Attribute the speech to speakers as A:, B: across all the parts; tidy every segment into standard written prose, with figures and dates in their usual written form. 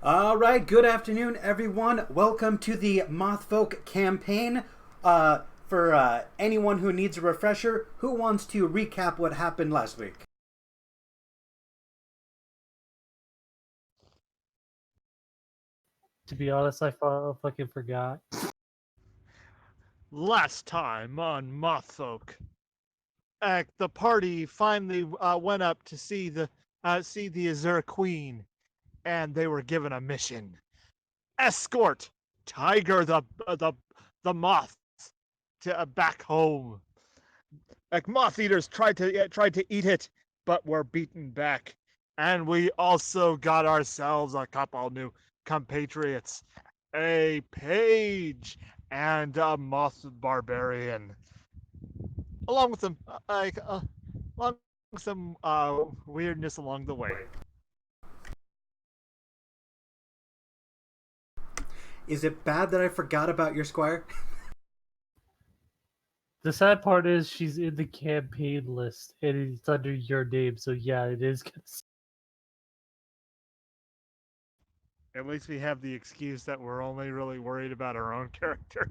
A: All right, good afternoon, everyone. Welcome to the Mothfolk campaign. For anyone who needs a refresher, who wants to recap what happened last week?
B: To be honest, fucking forgot.
C: Last time on Mothfolk, the party finally went up to see the Azure Queen, and they were given a mission: escort Tiger the Moth to back home. Moth eaters tried to eat it, but were beaten back, and we also got ourselves a couple new compatriots, a page and a moth barbarian, along with along with some weirdness along the way.
A: Is it bad that I forgot about your squire?
B: The sad part is she's in the campaign list and it's under your name, so yeah, it is.
C: At least we have the excuse that we're only really worried about our own character.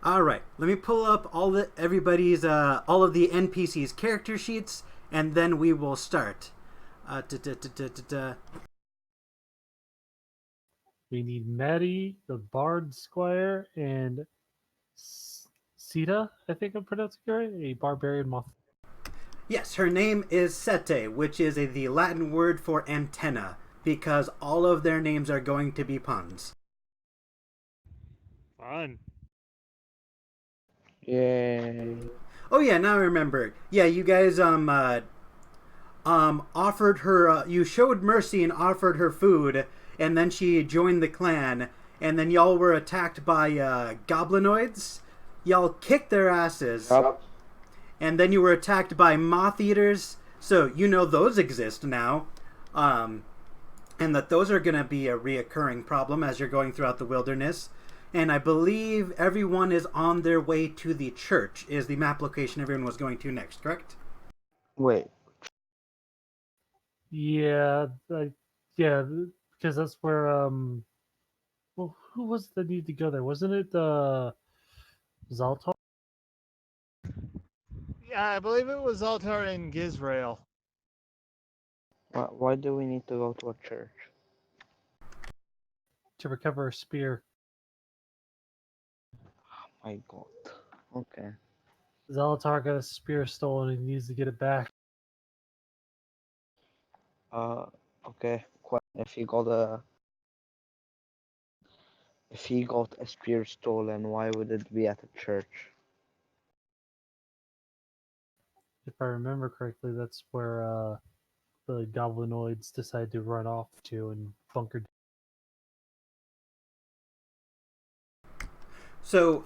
A: All right, let me pull up all of the NPCs' character sheets, and then we will start. Da.
B: We need Maddie, the Bard Squire, and Sita, I think I'm pronouncing it right, a barbarian moth.
A: Yes, her name is Sete, which is the Latin word for antenna, because all of their names are going to be puns.
C: Fun.
D: Yay.
A: Oh yeah, now I remember. Yeah, you guys offered her you showed mercy and offered her food, and then she joined the clan, and then y'all were attacked by goblinoids. Y'all kicked their asses,
D: Yup.
A: and then you were attacked by moth eaters. So you know those exist now. And that those are going to be a reoccurring problem as you're going throughout the wilderness. And I believe everyone is on their way to the church, is the map location everyone was going to next, correct?
D: Wait.
B: Yeah, yeah, because that's where well, who was the need to go there? Wasn't it Zaltar?
C: Yeah, I believe it was Altar and Gizrael.
D: Why do we need to go to a church?
B: To recover a spear.
D: My god. Okay.
B: Zalatar got a spear stolen and he needs to get it back.
D: Uh, okay. If he got a spear stolen, why would it be at a church?
B: If I remember correctly, that's where the goblinoids decide to run off to and bunker.
A: So,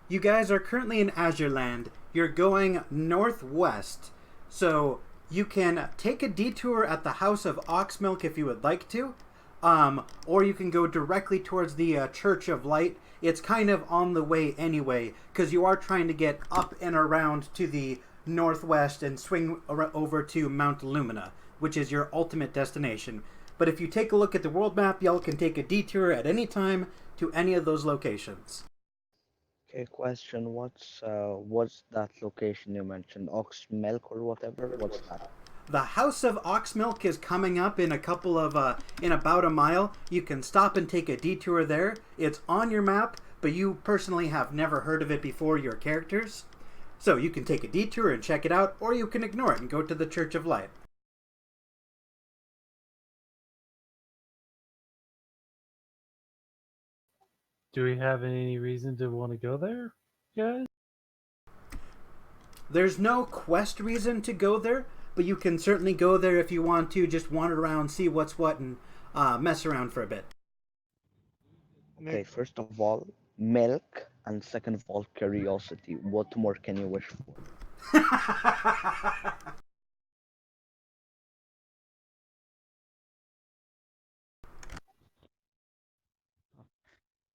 A: you guys are currently in Azure Land. You're going northwest. So, you can take a detour at the House of Oxmilk if you would like to. Or you can go directly towards the Church of Light. It's kind of on the way anyway, because you are trying to get up and around to the northwest and swing over to Mount Lumina, which is your ultimate destination. But if you take a look at the world map, y'all can take a detour at any time to any of those locations.
D: Okay, question. What's that location you mentioned? Ox Milk or whatever? What's that?
A: The House of Oxmilk is coming up in in about a mile. You can stop and take a detour there. It's on your map, but you personally have never heard of it before your characters. So you can take a detour and check it out, or you can ignore it and go to the Church of Light.
B: Do we have any reason to want to go there, guys?
A: There's no quest reason to go there, but you can certainly go there if you want to just wander around, see what's what, and mess around for a bit.
D: Okay, first of all, milk, and second of all, curiosity. What more can you wish for?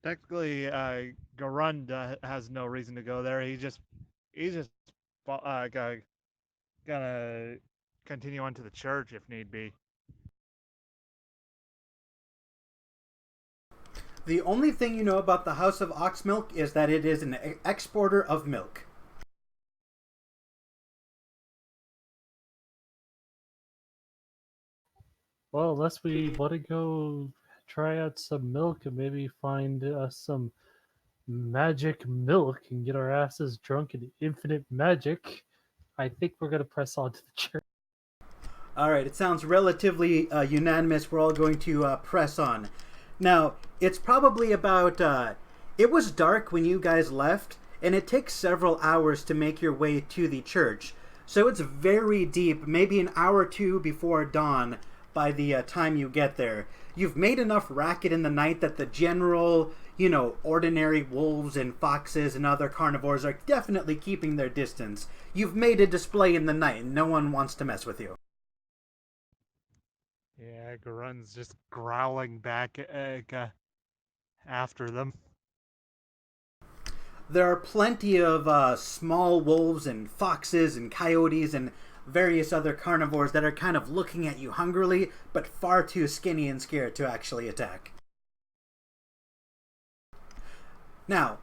C: Technically, Garunda has no reason to go there. He's just gonna continue on to the church if need be.
A: The only thing you know about the House of Ox Milk is that it is an exporter of milk.
B: Well, unless we want to go try out some milk and maybe find some magic milk and get our asses drunk in infinite magic, I think we're going to press on to the church.
A: All right, it sounds relatively unanimous. We're all going to press on. Now, it's probably about... it was dark when you guys left, and it takes several hours to make your way to the church. So it's very deep, maybe an hour or two before dawn by the time you get there. You've made enough racket in the night that the general, ordinary wolves and foxes and other carnivores are definitely keeping their distance. You've made a display in the night, and no one wants to mess with you.
C: Yeah, Grun's just growling back after them.
A: There are plenty of small wolves and foxes and coyotes and various other carnivores that are kind of looking at you hungrily, but far too skinny and scared to actually attack. Now,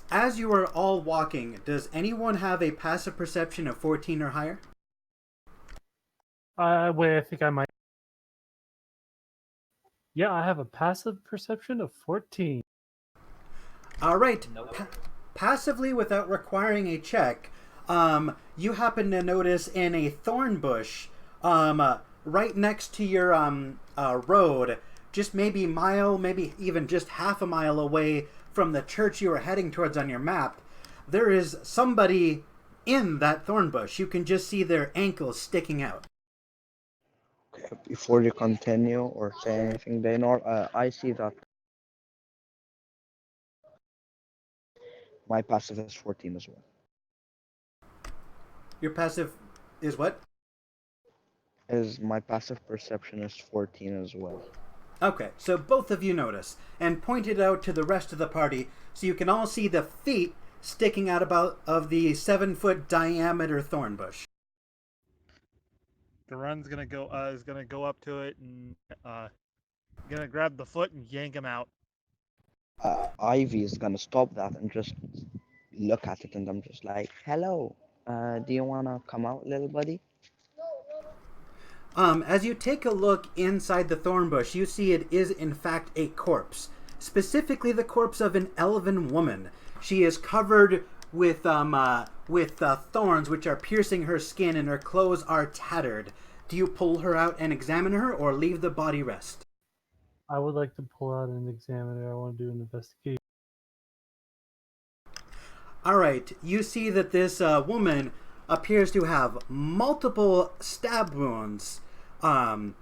A: as you are all walking, does anyone have a passive perception of 14 or higher?
B: Wait, I think I might. Yeah, I have a passive perception of 14.
A: All right.
E: Nope.
A: Passively, without requiring a check, you happen to notice in a thorn bush, right next to your road, just maybe mile, maybe even just half a mile away from the church you are heading towards on your map, there is somebody in that thorn bush. You can just see their ankles sticking out.
D: Okay, before you continue or say anything, Daynor, I see that my passive is 14 as well.
A: Your passive is what?
D: My passive perception is 14 as well.
A: Okay, so both of you notice and point it out to the rest of the party so you can all see the feet sticking out of the 7-foot diameter thorn bush.
C: Grun's gonna go up to it and gonna grab the foot and yank him out.
D: Ivy is gonna stop that and just look at it, and I'm just like, hello, do you wanna come out, little buddy?
A: As you take a look inside the thorn bush, you see it is in fact a corpse. Specifically the corpse of an elven woman. She is covered with thorns which are piercing her skin, and her clothes are tattered. Do you pull her out and examine her, or leave the body rest?
B: I would like to pull out and examine it. I want to do an investigation.
A: Alright, you see that this woman appears to have multiple stab wounds. And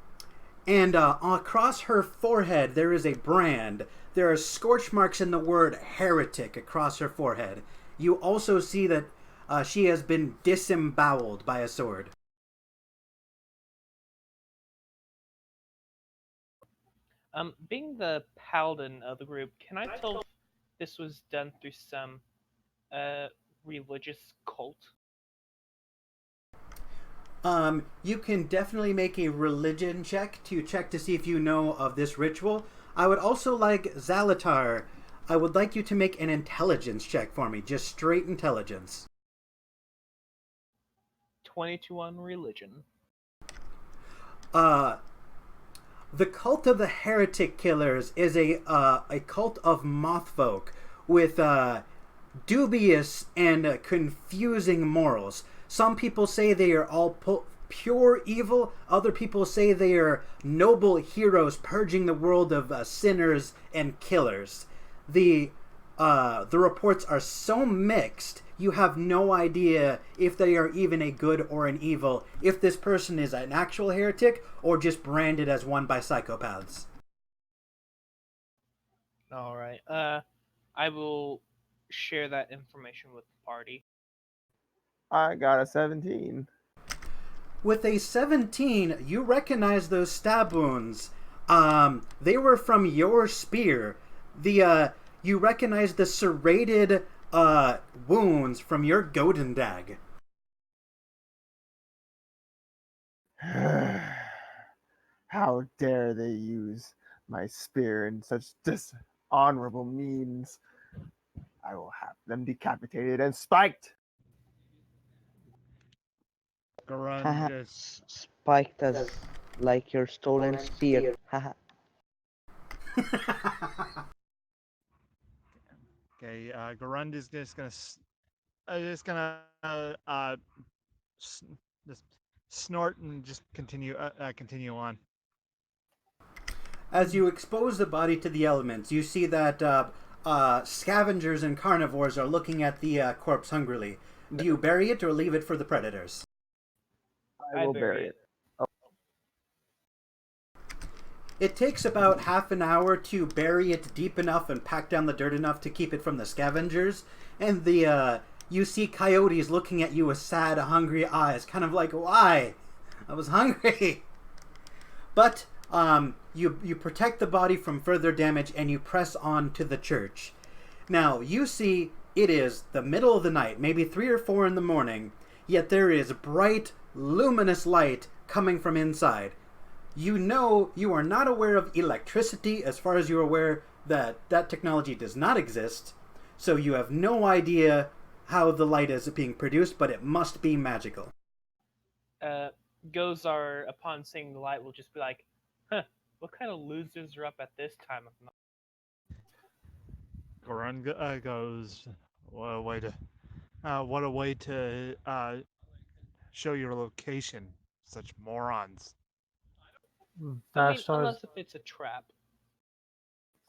A: across her forehead there is a brand. There are scorch marks in the word heretic across her forehead. You also see that she has been disemboweled by a sword.
E: Being the paladin of the group, can I tell if this was done through some religious cult?
A: You can definitely make a religion check to see if you know of this ritual. I would also like Zalatar. I would like you to make an intelligence check for me, just straight intelligence.
E: 22 on religion.
A: The cult of the heretic killers is a cult of moth folk with dubious and confusing morals. Some people say they are all pure evil. Other people say they are noble heroes purging the world of sinners and killers. The reports are so mixed, you have no idea if they are even a good or an evil, if this person is an actual heretic or just branded as one by psychopaths.
E: All right. I will share that information with the party.
F: I got a 17.
A: With a 17, you recognize those stab wounds. They were from your spear. You recognize the serrated wounds from your Godendag.
F: How dare they use my spear in such dishonorable means, I will have them decapitated and spiked.
C: Garund
D: Haha,
C: just
D: spiked as like your stolen spear. Haha.
C: okay. Garund is just gonna s- just snort and just continue on.
A: As you expose the body to the elements, you see that scavengers and carnivores are looking at the corpse hungrily. Do you bury it or leave it for the predators?
F: I will bury it.
A: It takes about half an hour to bury it deep enough and pack down the dirt enough to keep it from the scavengers. And you see coyotes looking at you with sad, hungry eyes, kind of like, why? I was hungry. But you protect the body from further damage and you press on to the church. Now, you see it is the middle of the night, maybe 3 or 4 in the morning, yet there is bright, luminous light coming from inside. You know you are not aware of electricity as far as you're aware that technology does not exist, so you have no idea how the light is being produced, but it must be magical.
E: Gozar, upon seeing the light, will just be like, huh, what kind of losers are up at this time of night?
C: Garund goes, what a way to show your location, such morons.
E: I mean,
B: Vashtar's
E: unless if it's a trap.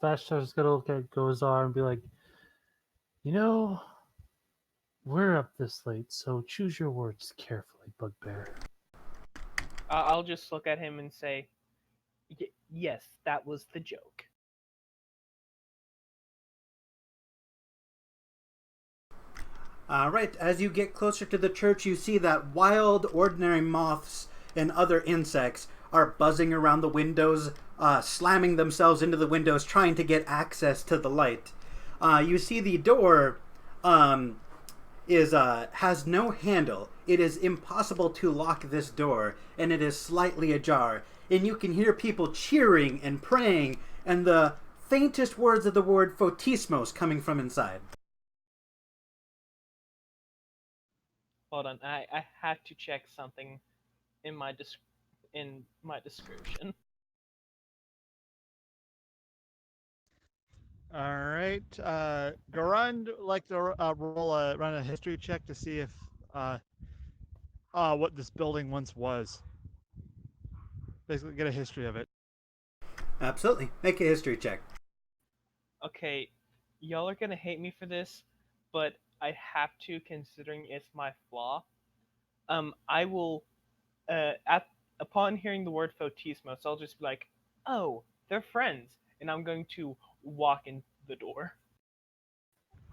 B: Vashtar's gonna look at Gozar and be like, you know, we're up this late, so choose your words carefully, Bugbear.
E: I'll just look at him and say, yes, that was the joke.
A: Right, as you get closer to the church, you see that wild, ordinary moths and other insects are buzzing around the windows, slamming themselves into the windows, trying to get access to the light. You see the door has no handle. It is impossible to lock this door, and it is slightly ajar. And you can hear people cheering and praying, and the faintest words of the word photismos coming from inside.
E: Hold on, I had to check something in my description.
C: All right, Garund like to run a history check to see if what this building once was. Basically, get a history of it.
A: Absolutely. Make a history check.
E: Okay, y'all are gonna hate me for this, but I have to, considering it's my flaw. I will, upon hearing the word photismos, I'll just be like, oh, they're friends, and I'm going to walk in the door.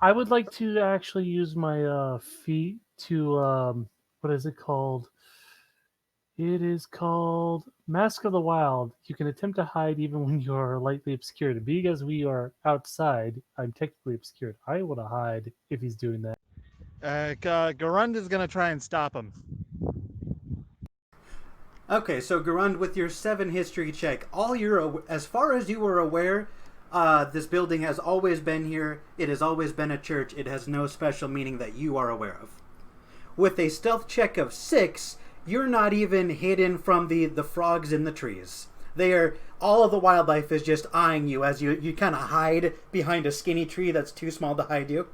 B: I would like to actually use my feet to what is it called? It is called Mask of the Wild. You can attempt to hide even when you are lightly obscured. Because we are outside, I'm technically obscured. I want to hide if he's doing that.
C: Garund is gonna try and stop him.
A: Okay, so Garund, with your 7 history check, as far as you were aware, this building has always been here. It has always been a church. It has no special meaning that you are aware of. With a stealth check of 6, you're not even hidden from the frogs in the trees. All of the wildlife is just eyeing you as you kind of hide behind a skinny tree that's too small to hide you.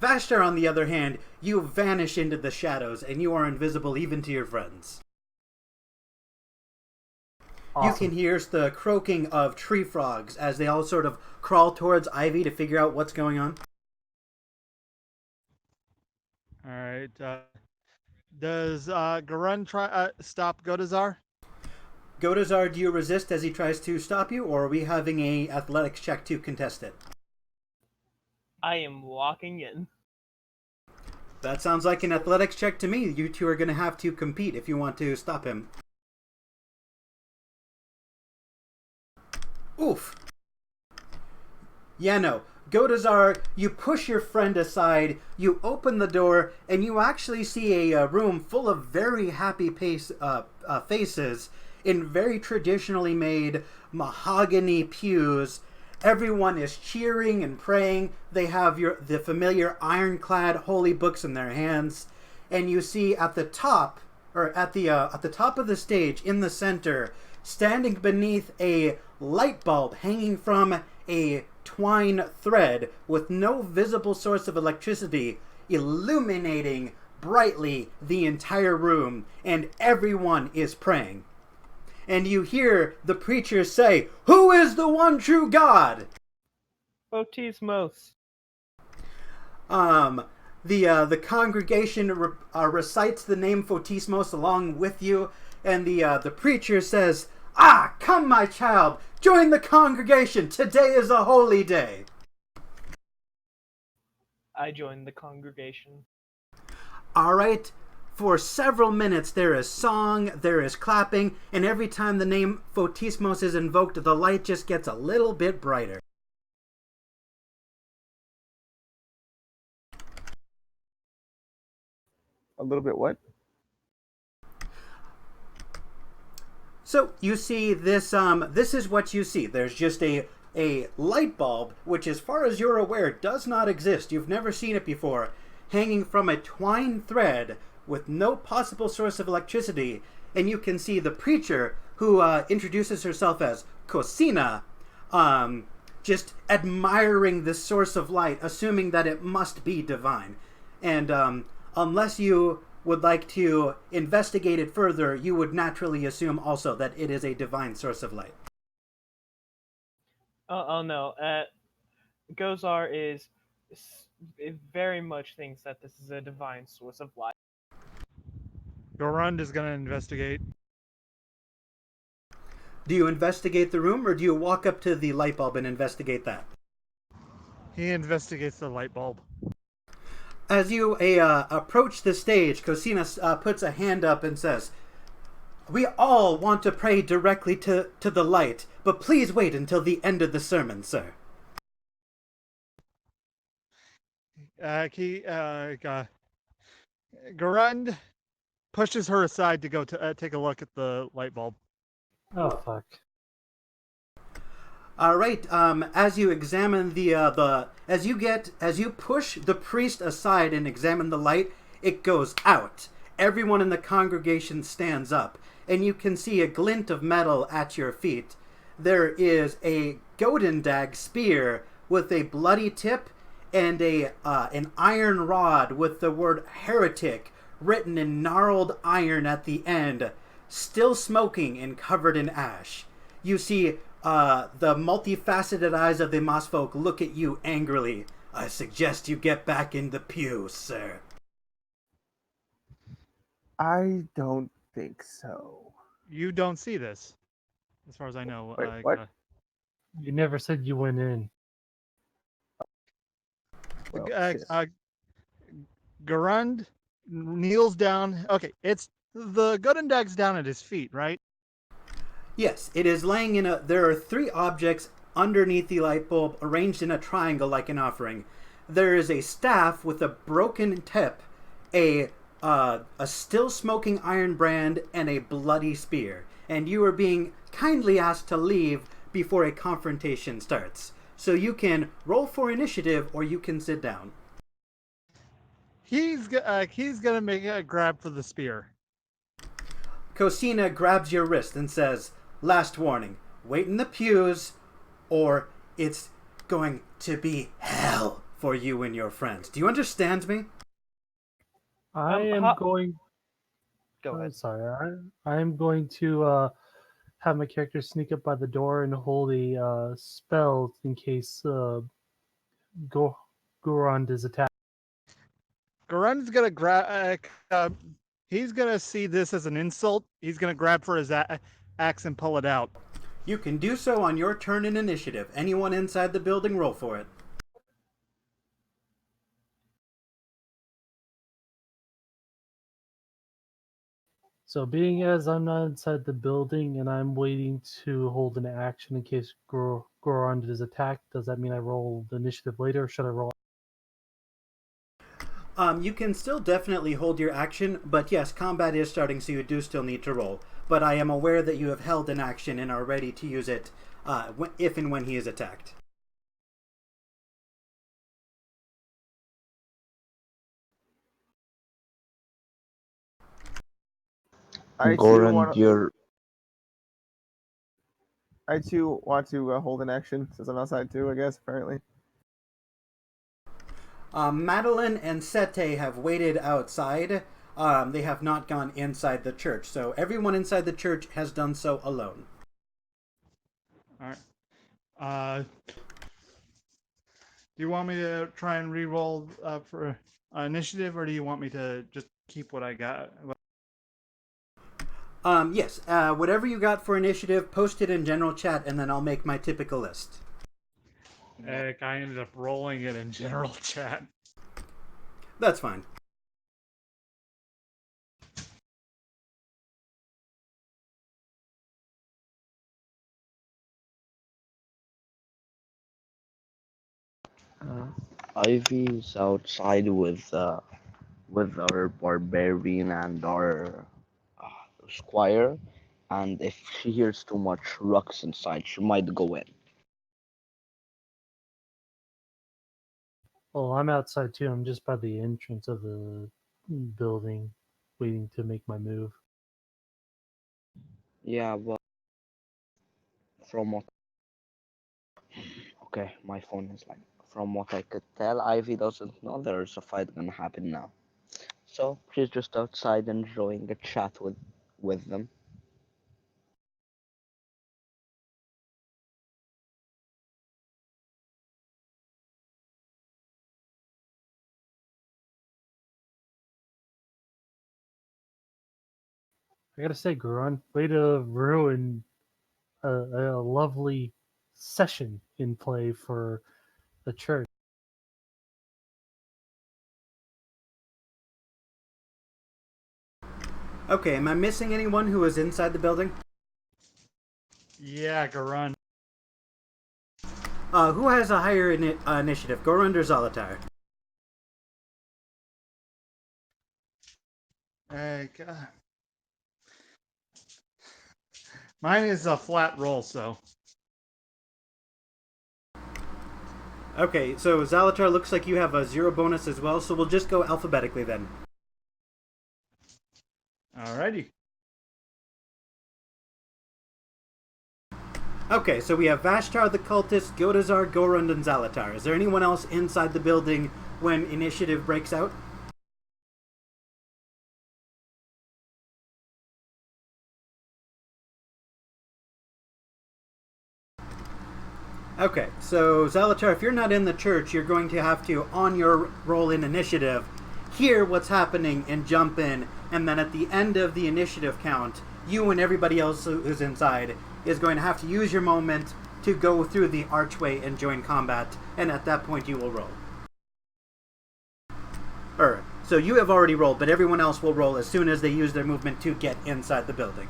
A: Vashtar, on the other hand, you vanish into the shadows and you are invisible even to your friends.
B: Awesome.
A: You can hear the croaking of tree frogs as they all sort of crawl towards Ivy to figure out what's going on.
C: All right. Does Garund try stop Godazar?
A: Godazar, do you resist as he tries to stop you, or are we having a athletics check to contest it?
E: I am walking in.
A: That sounds like an athletics check to me. You two are going to have to compete if you want to stop him. Oof. Yeah, no. Godazar, you push your friend aside, you open the door, and you actually see a room full of very happy faces, in very traditionally made mahogany pews. Everyone is cheering and praying. They have the familiar ironclad holy books in their hands, and you see at the top, or at the top of the stage in the center, standing beneath a light bulb hanging from a twine thread with no visible source of electricity, illuminating brightly the entire room, and everyone is praying. And you hear the preacher say, "Who is the one true God?"
E: Moth.
A: The congregation recites the name Photismos along with you, and the preacher says, "Ah, come, my child, join the congregation. Today is a holy day."
E: I joined the congregation.
A: All right. For several minutes, there is song, there is clapping, and every time the name Photismos is invoked, the light just gets a little bit brighter.
F: A little bit what?
A: So you see this. This is what you see. There's just a light bulb, which, as far as you're aware, does not exist. You've never seen it before, hanging from a twine thread with no possible source of electricity, and you can see the preacher, who introduces herself as Cosina, just admiring this source of light, assuming that it must be divine. And unless you would like to investigate it further, you would naturally assume also that it is a divine source of light.
E: Oh no. Gozar is very much thinks that this is a divine source of light.
C: Gorund is going to investigate.
A: Do you investigate the room, or do you walk up to the light bulb and investigate that?
C: He investigates the light bulb.
A: As you approach the stage, Cosina puts a hand up and says, "We all want to pray directly to the light, but please wait until the end of the sermon, sir."
C: Gorund pushes her aside to go to take a look at the light bulb.
B: Oh fuck.
A: All right. As you examine as you push the priest aside and examine the light, it goes out. Everyone in the congregation stands up, and you can see a glint of metal at your feet. There is a Godendag spear with a bloody tip and an iron rod with the word heretic written in gnarled iron at the end, still smoking and covered in ash. You see the multifaceted eyes of the moss folk look at you angrily. "I suggest you get back in the pew, sir."
F: I don't think so.
C: You don't see this, as far as I know.
F: Wait, what?
B: You never said you went in.
F: Well, shit.
C: Gorund kneels down. Okay, it's the Godendag's down at his feet, right?
A: Yes, it is laying in a... There are 3 objects underneath the light bulb, arranged in a triangle like an offering. There is a staff with a broken tip, a still smoking iron brand, and a bloody spear. And you are being kindly asked to leave before a confrontation starts. So you can roll for initiative, or you can sit down.
C: He's gonna make a grab for the spear.
A: Cosina grabs your wrist and says, "Last warning, wait in the pews, or it's going to be hell for you and your friends." Do you understand me?
B: I am going.
E: Go ahead.
B: Sorry, I am going to have my character sneak up by the door and hold a spell in case Gorond is attacked.
C: Gorund's gonna grab. He's gonna see this as an insult. He's gonna grab for his axe and pull it out.
A: You can do so on your turn in initiative. Anyone inside the building, roll for it.
B: So, being as I'm not inside the building and I'm waiting to hold an action in case Gorond is attacked, does that mean I roll the initiative later, or should I roll?
A: You can still definitely hold your action, but yes, combat is starting, so you do still need to roll. But I am aware that you have held an action and are ready to use it if and when he is attacked.
F: I too
D: Goran,
F: want.
D: you're
F: I too want to hold an action since I'm outside too. I guess apparently.
A: Madeline and Sete have waited outside. They have not gone inside the church, so everyone inside the church has done so alone.
C: All right. Do you want me to try and re-roll for initiative, or do you want me to just keep what I got?
A: Yes, whatever you got for initiative, post it in general chat, and then I'll make my typical list.
C: Heck, I ended up rolling it in general chat.
A: That's fine.
D: Ivy's outside with our barbarian and our squire, and if she hears too much rocks inside, she might go in.
B: Oh, I'm outside too. I'm just by the entrance of the building, waiting to make my move.
D: Yeah, well, from what okay, my phone is like from what I could tell, Ivy doesn't know there's a fight gonna happen now. So she's just outside enjoying a chat with them.
B: I gotta say, Goran, way to ruin a lovely session in play for the church.
A: Okay, am I missing anyone who is inside the building?
C: Yeah, Garun.
A: Who has a higher initiative, Gorund or Zolatar?
C: Heck, mine is a flat roll, so.
A: Okay, so Zalatar looks like you have a 0 bonus as well, so we'll just go alphabetically then.
C: Alrighty.
A: Okay, so we have Vashtar the Cultist, Godazar, Gorund, and Zalatar. Is there anyone else inside the building when initiative breaks out? Okay, so Zalatar, if you're not in the church, you're going to have to, on your roll in initiative, hear what's happening and jump in, and then at the end of the initiative count, you and everybody else who's inside is going to have to use your moment to go through the archway and join combat, and at that point you will roll. So you have already rolled, but everyone else will roll as soon as they use their movement to get inside the building.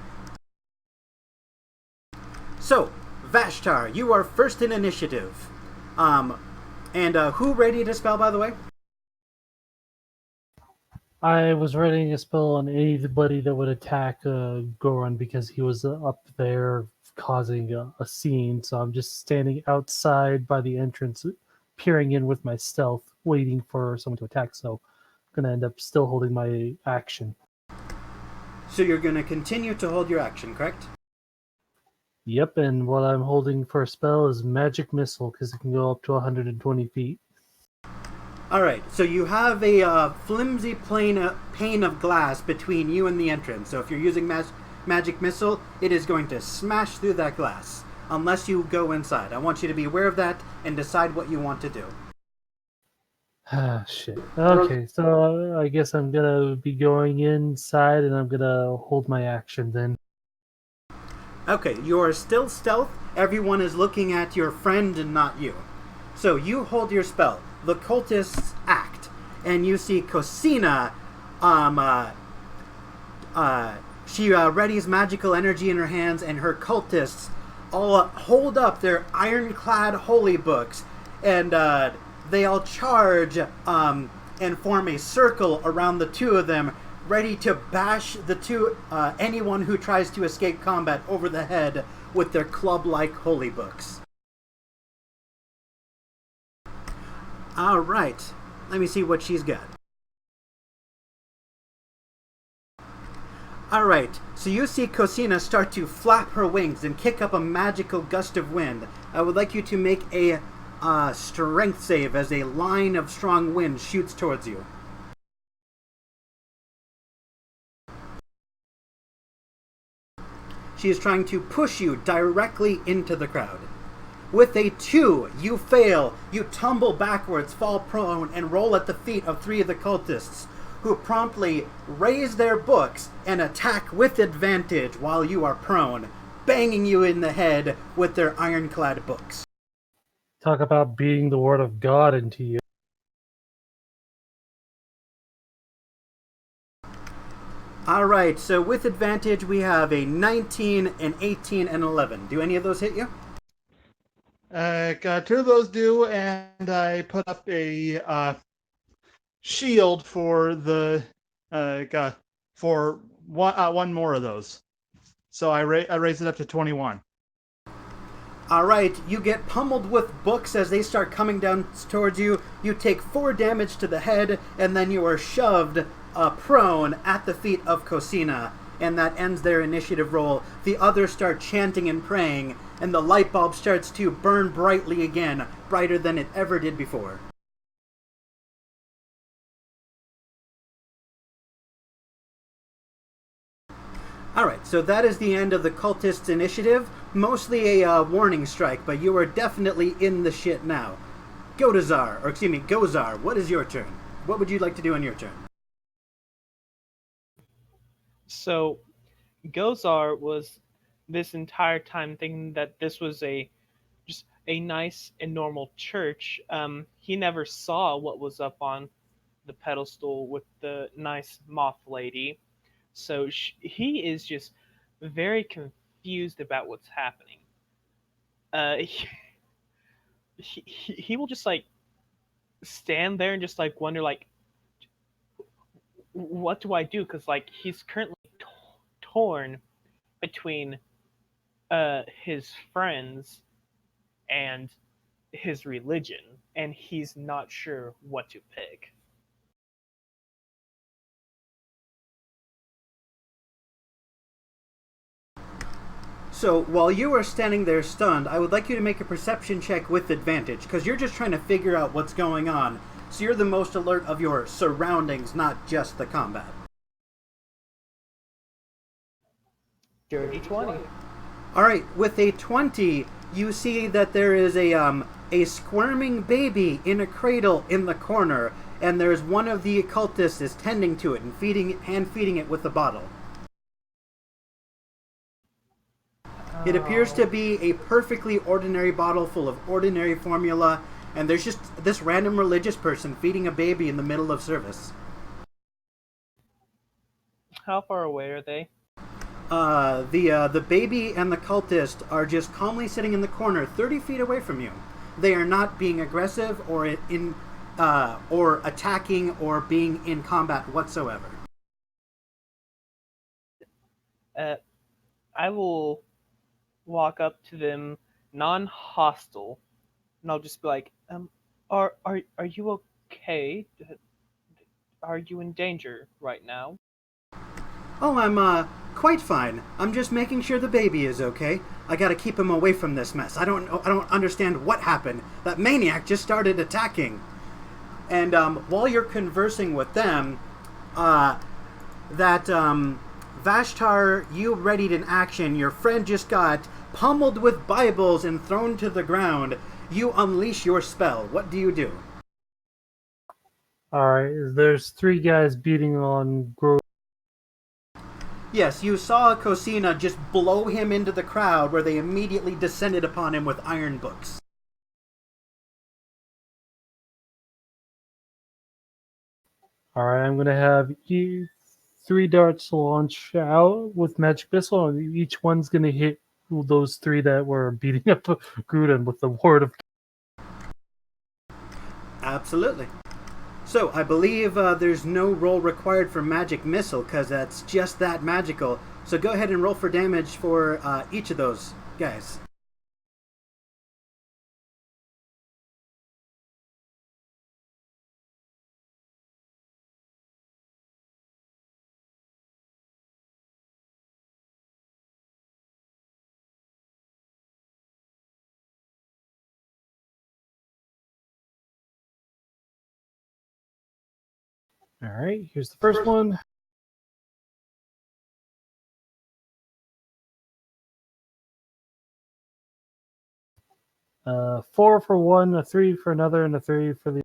A: So, Vashtar, you are first in initiative. Who ready to spell, by the way?
B: I was writing a spell on anybody that would attack Goran because he was up there causing a scene. So I'm just standing outside by the entrance, peering in with my stealth, waiting for someone to attack. So I'm going to end up still holding my action.
A: So you're going to continue to hold your action, correct?
B: Yep, and what I'm holding for a spell is Magic Missile because it can go up to 120 feet.
A: Alright, so you have a flimsy pane of glass between you and the entrance. So if you're using Magic Missile, it is going to smash through that glass. Unless you go inside. I want you to be aware of that and decide what you want to do.
B: Ah, shit. Okay, so I guess I'm gonna be going inside and I'm gonna hold my action then.
A: Okay, you are still stealth. Everyone is looking at your friend and not you. So you hold your spell. The cultists act. And you see Cosina, she readies magical energy in her hands, and her cultists all hold up their ironclad holy books, and they all charge and form a circle around the two of them, ready to bash anyone who tries to escape combat over the head with their club-like holy books. All right, let me see what she's got. Alright, so you see Cosina start to flap her wings and kick up a magical gust of wind. I would like you to make a strength save as a line of strong wind shoots towards you. She is trying to push you directly into the crowd. With a 2, you fail. You tumble backwards, fall prone, and roll at the feet of 3 of the cultists, who promptly raise their books and attack with advantage while you are prone, banging you in the head with their ironclad books.
B: Talk about beating the word of God into you.
A: Alright, so with advantage we have a 19, an 18, and 11. Do any of those hit you?
C: 2 of those do, and I put up a shield for the for one more of those. So I raise it up to 21.
A: Alright, you get pummeled with books as they start coming down towards you. You take 4 damage to the head, and then you are shoved prone at the feet of Cosina, and that ends their initiative roll. The others start chanting and praying, and the light bulb starts to burn brightly again, brighter than it ever did before. Alright, so that is the end of the cultists' initiative. Mostly a warning strike, but you are definitely in the shit now. Gozar, what is your turn? What would you like to do on your turn?
E: So, Gozar was this entire time thinking that this was just a nice and normal church. He never saw what was up on the pedestal with the nice moth lady. So he is just very confused about what's happening. He will just like stand there and just like wonder like, what do I do? Because like he's currently torn between his friends and his religion, and he's not sure what to pick.
A: So, while you are standing there stunned, I would like you to make a perception check with advantage, because you're just trying to figure out what's going on. So you're the most alert of your surroundings, not just the combat.
E: Dirty 20.
A: Alright, with a 20, you see that there is a squirming baby in a cradle in the corner, and there's one of the occultists is tending to it and feeding it with a bottle. It appears to be a perfectly ordinary bottle full of ordinary formula, and there's just this random religious person feeding a baby in the middle of service.
E: How far away are they?
A: The baby and the cultist are just calmly sitting in the corner 30 feet away from you. They are not being aggressive or attacking or being in combat whatsoever.
E: I will walk up to them non-hostile, and I'll just be like, are you okay? Are you in danger right now?
A: Oh, I'm quite fine. I'm just making sure the baby is okay. I gotta keep him away from this mess. I don't understand what happened. That maniac just started attacking. And while you're conversing with them, Vashtar, you readied in action. Your friend just got pummeled with Bibles and thrown to the ground. You unleash your spell. What do you do?
B: Alright, there's 3 guys beating on Grove.
A: Yes, you saw Cosina just blow him into the crowd where they immediately descended upon him with iron books.
B: Alright, I'm gonna have 3 darts launch out with magic missile, and each one's gonna hit those 3 that were beating up Gruden with the word of.
A: Absolutely. So I believe there's no roll required for magic missile because that's just that magical. So go ahead and roll for damage for each of those guys.
B: All right, here's the first one. Four for one, a three for another, and a three for the.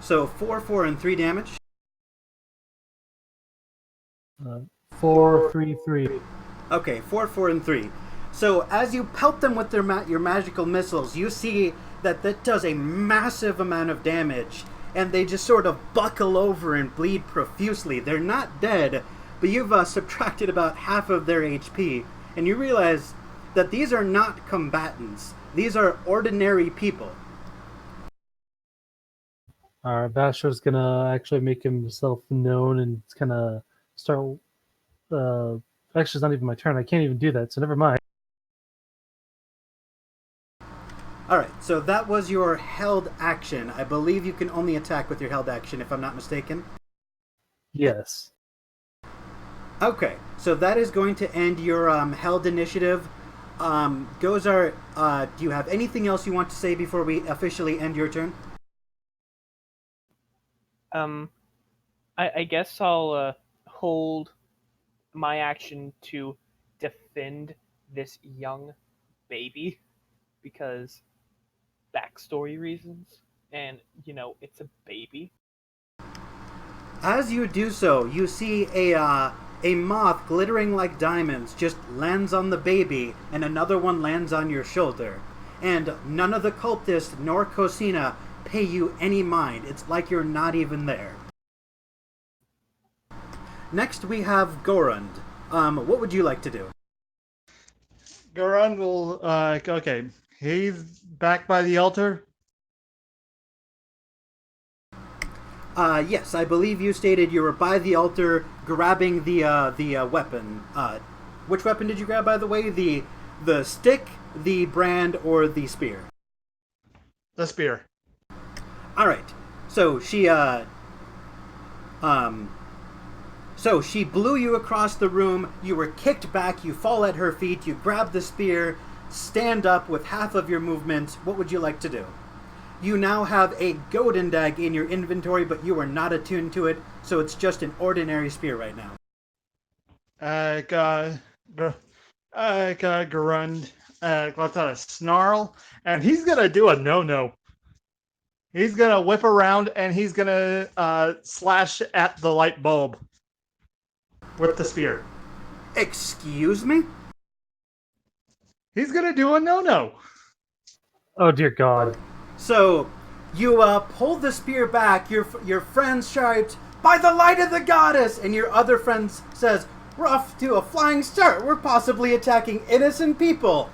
A: So 4, 4, and 3 damage.
B: 4, 3, 3.
A: Okay, 4, 4, and 3. So as you pelt them with your magical missiles, you see that does a massive amount of damage, and they just sort of buckle over and bleed profusely. They're not dead, but you've subtracted about half of their HP, and you realize that these are not combatants. These are ordinary people.
B: Basho's gonna actually make himself known and kind of start. Actually, it's not even my turn. I can't even do that, so never mind.
A: Alright, so that was your held action. I believe you can only attack with your held action, if I'm not mistaken.
B: Yes.
A: Okay, so that is going to end your held initiative. Gozar, do you have anything else you want to say before we officially end your turn?
E: I guess I'll hold my action to defend this young baby because backstory reasons, and it's a baby.
A: As you do so, you see a moth glittering like diamonds just lands on the baby, and another one lands on your shoulder. And none of the cultists nor Cosina pay you any mind. It's like you're not even there. Next we have Gorund. What would you like to do?
C: Goran will, okay. He's back by the altar.
A: Yes, I believe you stated you were by the altar grabbing the weapon. Which weapon did you grab, by the way? The stick, the brand, or the spear?
C: The spear.
A: All right. So she blew you across the room. You were kicked back. You fall at her feet. You grab the spear, stand up with half of your movement. What would you like to do? You now have a Godendag in your inventory, but you are not attuned to it, so it's just an ordinary spear right now.
C: Garund lets out a snarl, and he's gonna do a no-no. He's gonna whip around, and he's gonna slash at the light bulb with the spear.
A: Excuse me?
C: He's gonna do a no-no.
B: Oh dear God.
A: So, you pull the spear back. Your friend shouts, "By the light of the goddess!" And your other friend says, "We're off to a flying start. We're possibly attacking innocent people."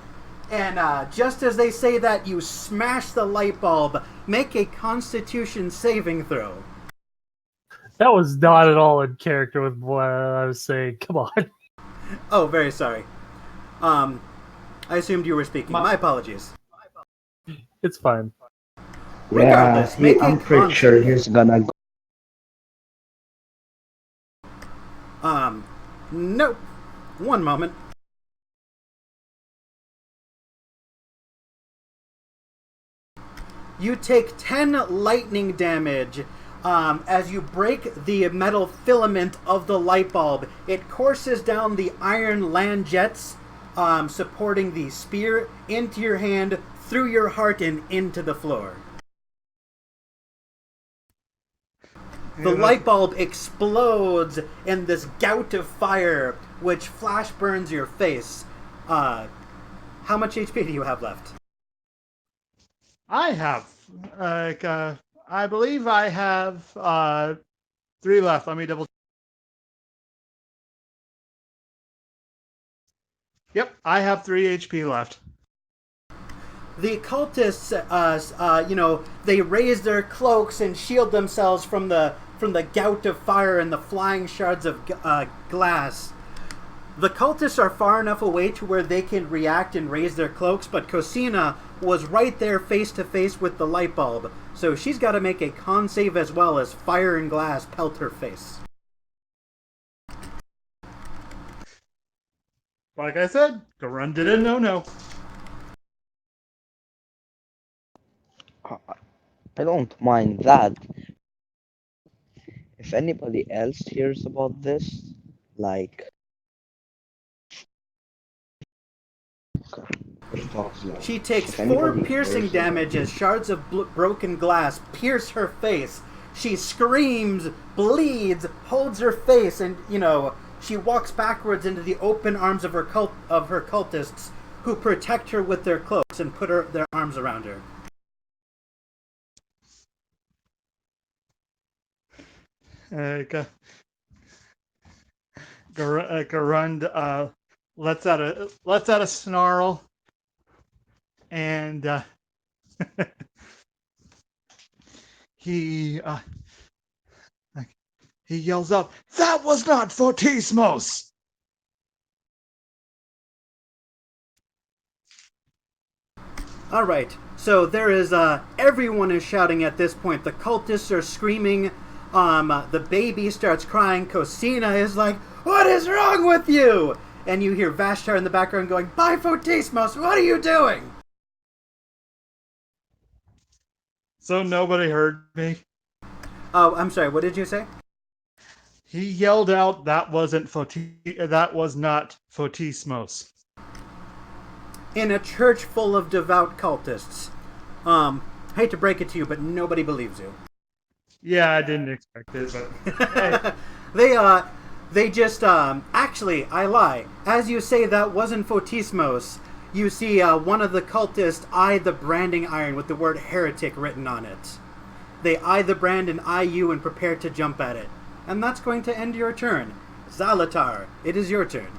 A: And just as they say that, you smash the light bulb. Make a Constitution saving throw.
B: That was not at all in character with what I was saying. Come on.
A: Oh, very sorry. I assumed you were speaking. My apologies.
B: It's fine.
A: Regardless, make a
D: I'm pretty sure he's gonna go.
A: Nope. One moment. You take 10 lightning damage as you break the metal filament of the light bulb. It courses down the iron land jets supporting the spear into your hand, through your heart, and into the floor. The light bulb explodes in this gout of fire, which flash burns your face. How much HP do you have left?
C: I have, I believe I have 3 left. Let me double. Yep, I have 3 HP left.
A: the cultists, they raise their cloaks and shield themselves from the gout of fire and the flying shards of glass. The cultists are far enough away to where they can react and raise their cloaks, but Cosina was right there face to face with the light bulb, so she's got to make a con save as well as fire and glass pelt her face.
C: Like I said, Garun did a no-no.
D: I don't mind that. If anybody else hears about this, like,
A: She takes
D: if
A: 4
D: anybody
A: piercing
D: hears about
A: damage as shards of broken glass pierce her face. She screams, bleeds, holds her face, and she walks backwards into the open arms of her cultists, who protect her with their cloaks and put their arms around her.
C: Garund lets out a snarl, and he yells out, "That was not Fortismos!"
A: All right, so there is everyone is shouting at this point. The cultists are screaming. The baby starts crying. Cosina is like, "What is wrong with you?" And you hear Vashtar in the background going, "By Fortismos, what are you doing?"
C: So nobody heard me.
A: Oh, I'm sorry. What did you say?
C: He yelled out, "That was not Fortismos."
A: In a church full of devout cultists. Hate to break it to you, but nobody believes you.
C: Yeah, I didn't expect it, but hey.
A: They just, actually, I lie. As you say that wasn't Fortismos, you see one of the cultists eye the branding iron with the word heretic written on it. They eye the brand and eye you and prepare to jump at it. And that's going to end your turn. Zalatar, it is your turn.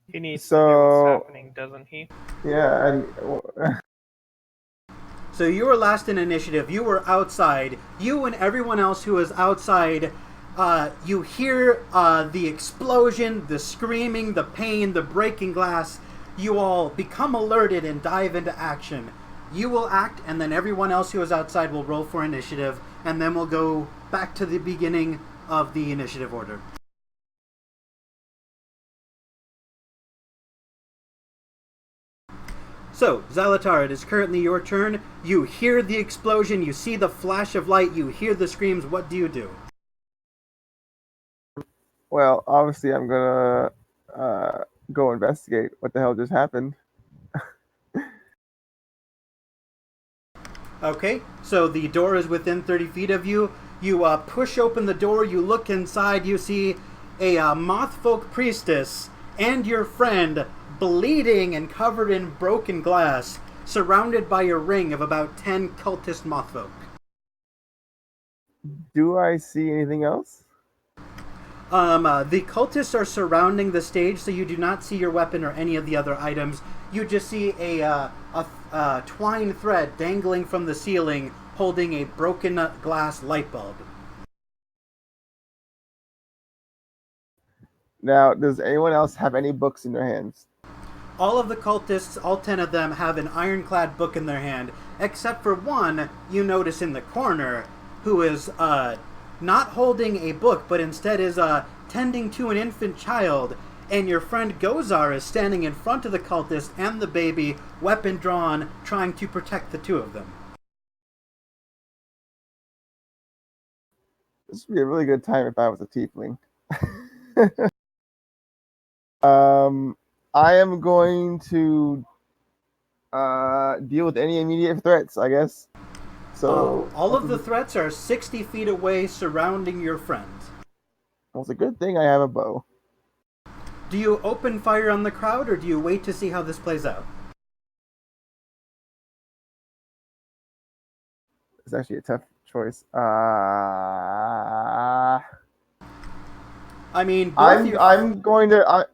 E: He needs to hear what's happening, doesn't he?
F: Yeah,
A: So you were last in initiative. You were outside. You and everyone else who was outside, you hear the explosion, the screaming, the pain, the breaking glass. You all become alerted and dive into action. You will act, and then everyone else who is outside will roll for initiative, and then we'll go back to the beginning of the initiative order. So, Zalatar, it is currently your turn. You hear the explosion, you see the flash of light, you hear the screams. What do you do?
F: well, obviously, I'm gonna go investigate what the hell just happened.
A: Okay, so the door is within 30 feet of you. You push open the door, you look inside, you see a moth folk priestess and your friend bleeding and covered in broken glass, surrounded by a ring of about 10 cultist moth folk.
F: Do I see anything else?
A: The cultists are surrounding the stage, so you do not see your weapon or any of the other items. You just see a twine thread dangling from the ceiling, holding a broken glass light bulb.
F: Now, does anyone else have any books in their hands?
A: All of the cultists, all 10 of them, have an ironclad book in their hand, except for one you notice in the corner, who is not holding a book, but instead is tending to an infant child, and your friend Gozar is standing in front of the cultist and the baby, weapon drawn, trying to protect the two of them.
F: This would be a really good time if I was a tiefling. I am going to deal with any immediate threats, I guess. So
A: all of the threats are 60 feet away, surrounding your friend.
F: Well, it's a good thing I have a bow.
A: Do you open fire on the crowd, or do you wait to see how this plays out?
F: It's actually a tough choice.
A: I mean,
F: I'm going to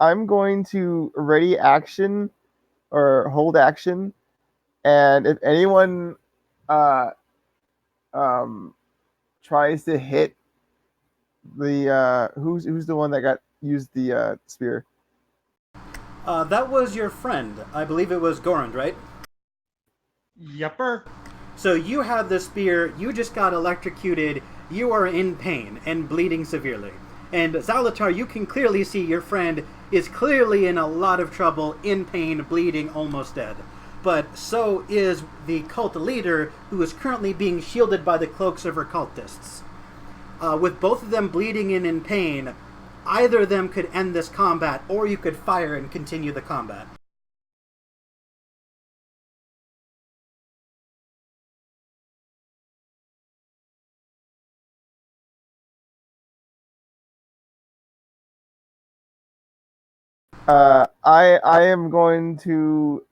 F: I'm going to ready action or hold action, and if anyone um tries to hit the who's the one that got used the spear.
A: That was your friend. I believe it was Gorand, right?
C: Yepper.
A: So you have the spear, you just got electrocuted, you are in pain and bleeding severely. And Zalatar, you can clearly see your friend is clearly in a lot of trouble, in pain, bleeding, almost dead. But so is the cult leader, who is currently being shielded by the cloaks of her cultists. With both of them bleeding and in pain, either of them could end this combat, or you could fire and continue the combat.
F: I am going to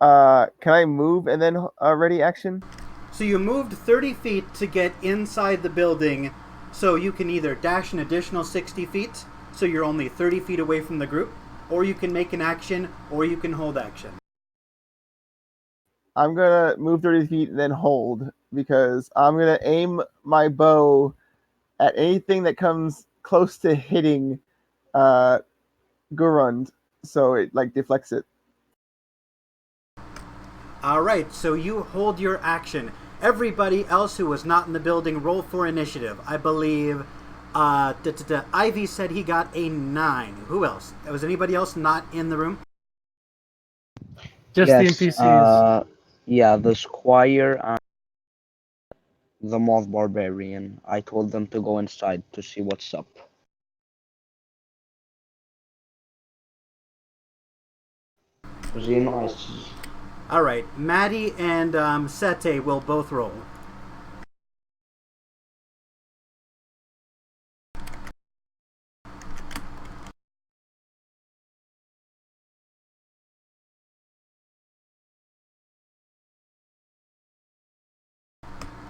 F: can I move and then ready action?
A: So you moved 30 feet to get inside the building, so you can either dash an additional 60 feet, so you're only 30 feet away from the group, or you can make an action, or you can hold action.
F: I'm gonna move 30 feet and then hold because I'm gonna aim my bow at anything that comes close to hitting uh Gurund, so it like deflects it.
A: Alright, so you hold your action. Everybody else who was not in the building, roll for initiative. I believe Ivy said he got a 9. Who else? Was anybody else not in the room?
B: Just the NPCs.
D: Yeah, the squire and the moth barbarian. I told them to go inside to see what's up. Very nice.
A: Alright, Maddie and Sete will both roll.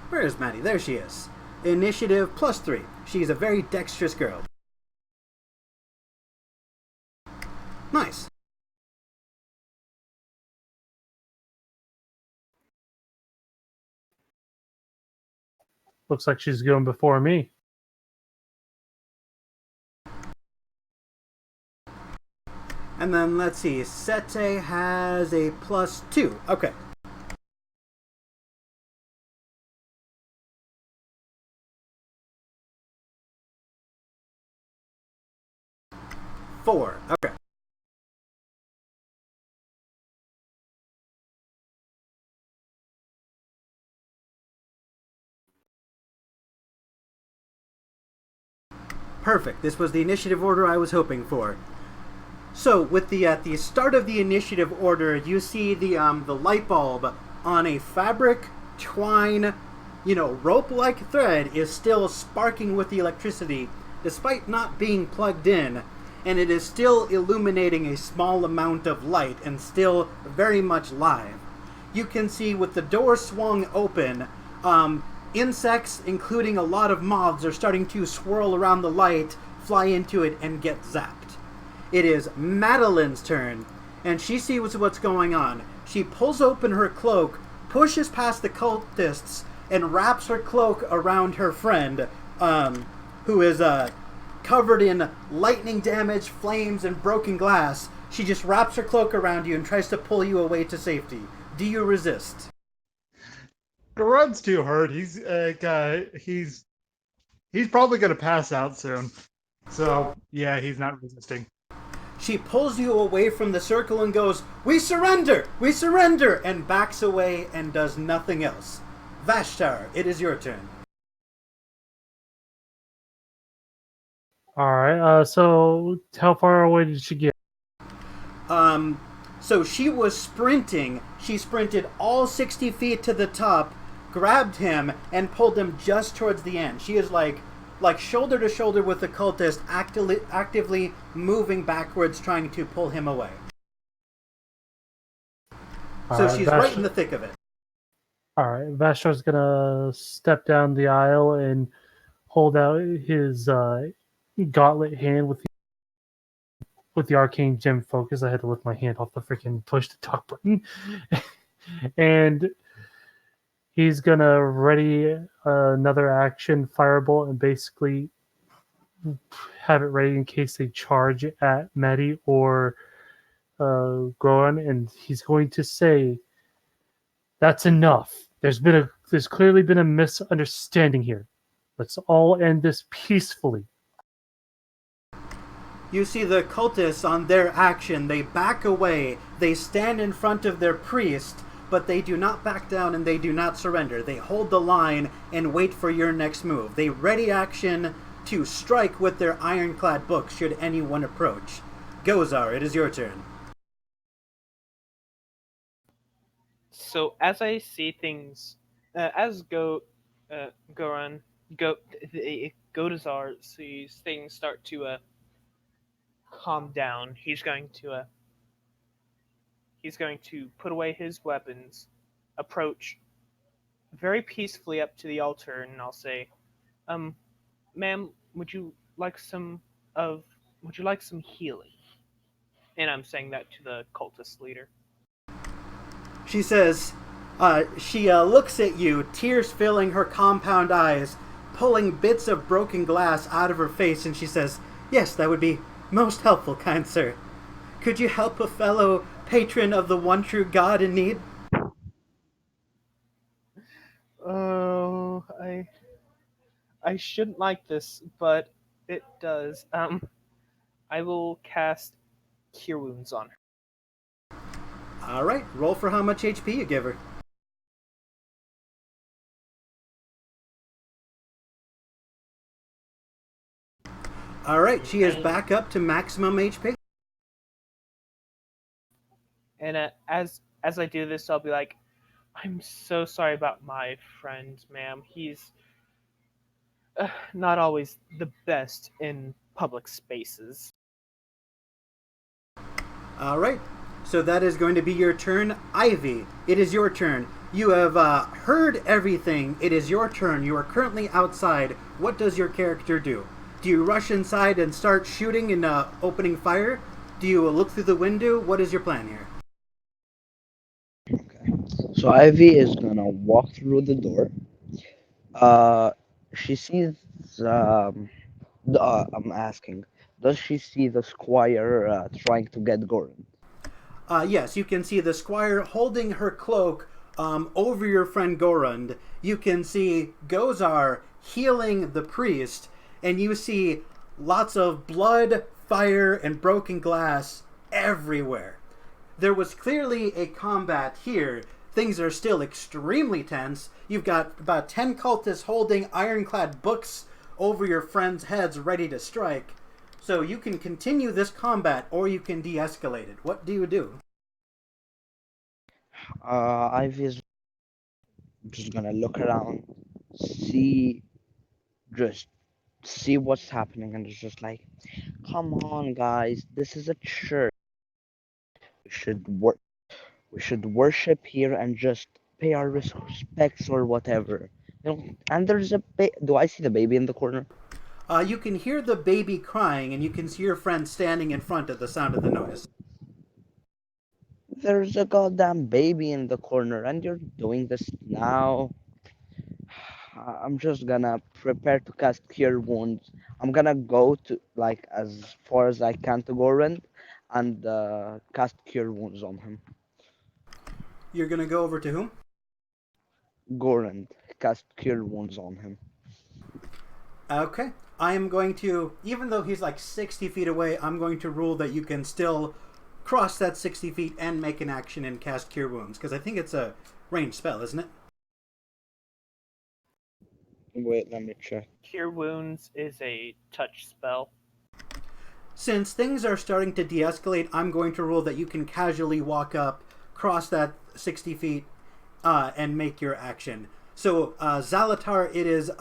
A: Where is Maddie? There she is. Initiative +3. She's a very dexterous girl. Nice.
B: Looks like she's going before me.
A: And then let's see. Sete has a +2. Okay. Four. Okay. Perfect. This was the initiative order I was hoping for. So, with the at the start of the initiative order, you see the light bulb on a fabric twine, rope-like thread is still sparking with the electricity, despite not being plugged in, and it is still illuminating a small amount of light and still very much live. You can see with the door swung open, insects, including a lot of moths, are starting to swirl around the light, fly into it, and get zapped. It is Madeline's turn, and she sees what's going on. She pulls open her cloak, pushes past the cultists, and wraps her cloak around her friend, who is covered in lightning damage, flames, and broken glass. She just wraps her cloak around you and tries to pull you away to safety. Do you resist?
C: Garud's too hurt. He's probably gonna pass out soon. So yeah, he's not resisting.
A: She pulls you away from the circle and goes, "We surrender! We surrender!" and backs away and does nothing else. Vashtar, it is your turn.
B: Alright, so how far away did she get?
A: So she was sprinting. She sprinted all 60 feet to the top, grabbed him, and pulled him just towards the end. She is like shoulder to shoulder with the cultist, actively moving backwards, trying to pull him away. So she's right in the thick of it.
B: Alright, Vashtar's gonna step down the aisle and hold out his gauntlet hand with with the arcane gem focus, I had to lift my hand off the freaking push to talk button. And he's gonna ready another action firebolt and basically have it ready in case they charge at Maddie or Goran, and he's going to say, "That's enough. There's clearly been a misunderstanding here. Let's all end this peacefully."
A: You see the cultists on their action. They back away. They stand in front of their priest, but they do not back down and they do not surrender. They hold the line and wait for your next move. They ready action to strike with their ironclad books should anyone approach. Gozar, it is your turn.
E: So as I see things, as Goran, Godazar sees things start to calm down, he's going to put away his weapons, approach very peacefully up to the altar, and I'll say, "Ma'am, would you like some healing?" And I'm saying that to the cultist leader.
A: She says, she looks at you, tears filling her compound eyes, pulling bits of broken glass out of her face, and she says, "Yes, that would be most helpful, kind sir. Could you help a fellow patron of the one true God in need?"
E: Oh, I shouldn't like this, but it does. I will cast Cure Wounds on her.
A: Alright, roll for how much HP you give her. Alright, she is back up to maximum HP.
E: And as I do this, I'll be like, "I'm so sorry about my friend, ma'am. He's not always the best in public spaces."
A: Alright, so that is going to be your turn. Ivy, it is your turn. You have heard everything. It is your turn. You are currently outside. What does your character do? Do you rush inside and start shooting and opening fire? Do you look through the window? What is your plan here?
D: Okay. So Ivy is gonna walk through the door. Uh, she sees. I'm asking. Does she see the squire trying to get Goran?
A: Yes, you can see the squire holding her cloak over your friend Gorund. You can see Gozar healing the priest, and you see lots of blood, fire, and broken glass everywhere. There was clearly a combat here. Things are still extremely tense. You've got about 10 cultists holding ironclad books over your friends' heads ready to strike. So you can continue this combat or you can de-escalate it. What do you do?
D: Ivy is just gonna look around, see, just see what's happening, and it's just like, come on, guys, this is a church. We should work. We should worship here and just pay our respects or whatever. You know, and there's a do I see the baby in the corner?
A: You can hear the baby crying, and you can see your friend standing in front at the sound of the noise.
D: There's a goddamn baby in the corner, and you're doing this now. I'm just gonna prepare to cast Cure Wounds. I'm gonna go to like as far as I can to Goran and cast Cure Wounds on him.
A: You're going to go over to whom?
D: Goran, cast Cure Wounds on him.
A: Okay. I am going to, even though he's like 60 feet away, I'm going to rule that you can still cross that 60 feet and make an action and cast Cure Wounds, because I think it's a ranged spell, isn't it?
D: Wait, let me check.
E: Cure Wounds is a touch spell.
A: Since things are starting to de-escalate, I'm going to rule that you can casually walk up, cross that 60 feet, and make your action. So, Zalatar, it is,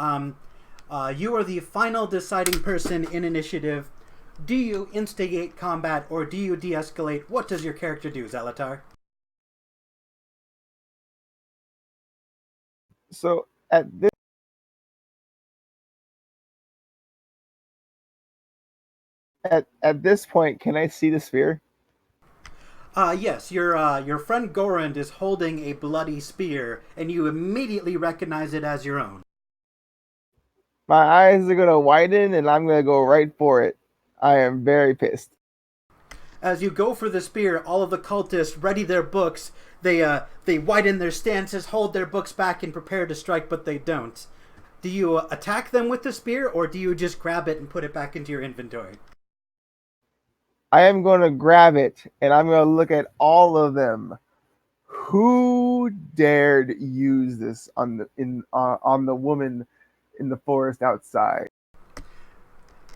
A: you are the final deciding person in initiative. Do you instigate combat or do you de-escalate? What does your character do, Zalatar?
F: So at this At this point, can I see the sphere?
A: Yes, your friend Gorand is holding a bloody spear, and you immediately recognize it as your own.
F: My eyes are gonna widen, and I'm gonna go right for it. I am very pissed.
A: As you go for the spear, all of the cultists ready their books. They widen their stances, hold their books back, and prepare to strike, but they don't. Do you attack them with the spear, or do you just grab it and put it back into your inventory?
F: I am gonna grab it, and I'm gonna look at all of them. Who dared use this on the woman in the forest outside?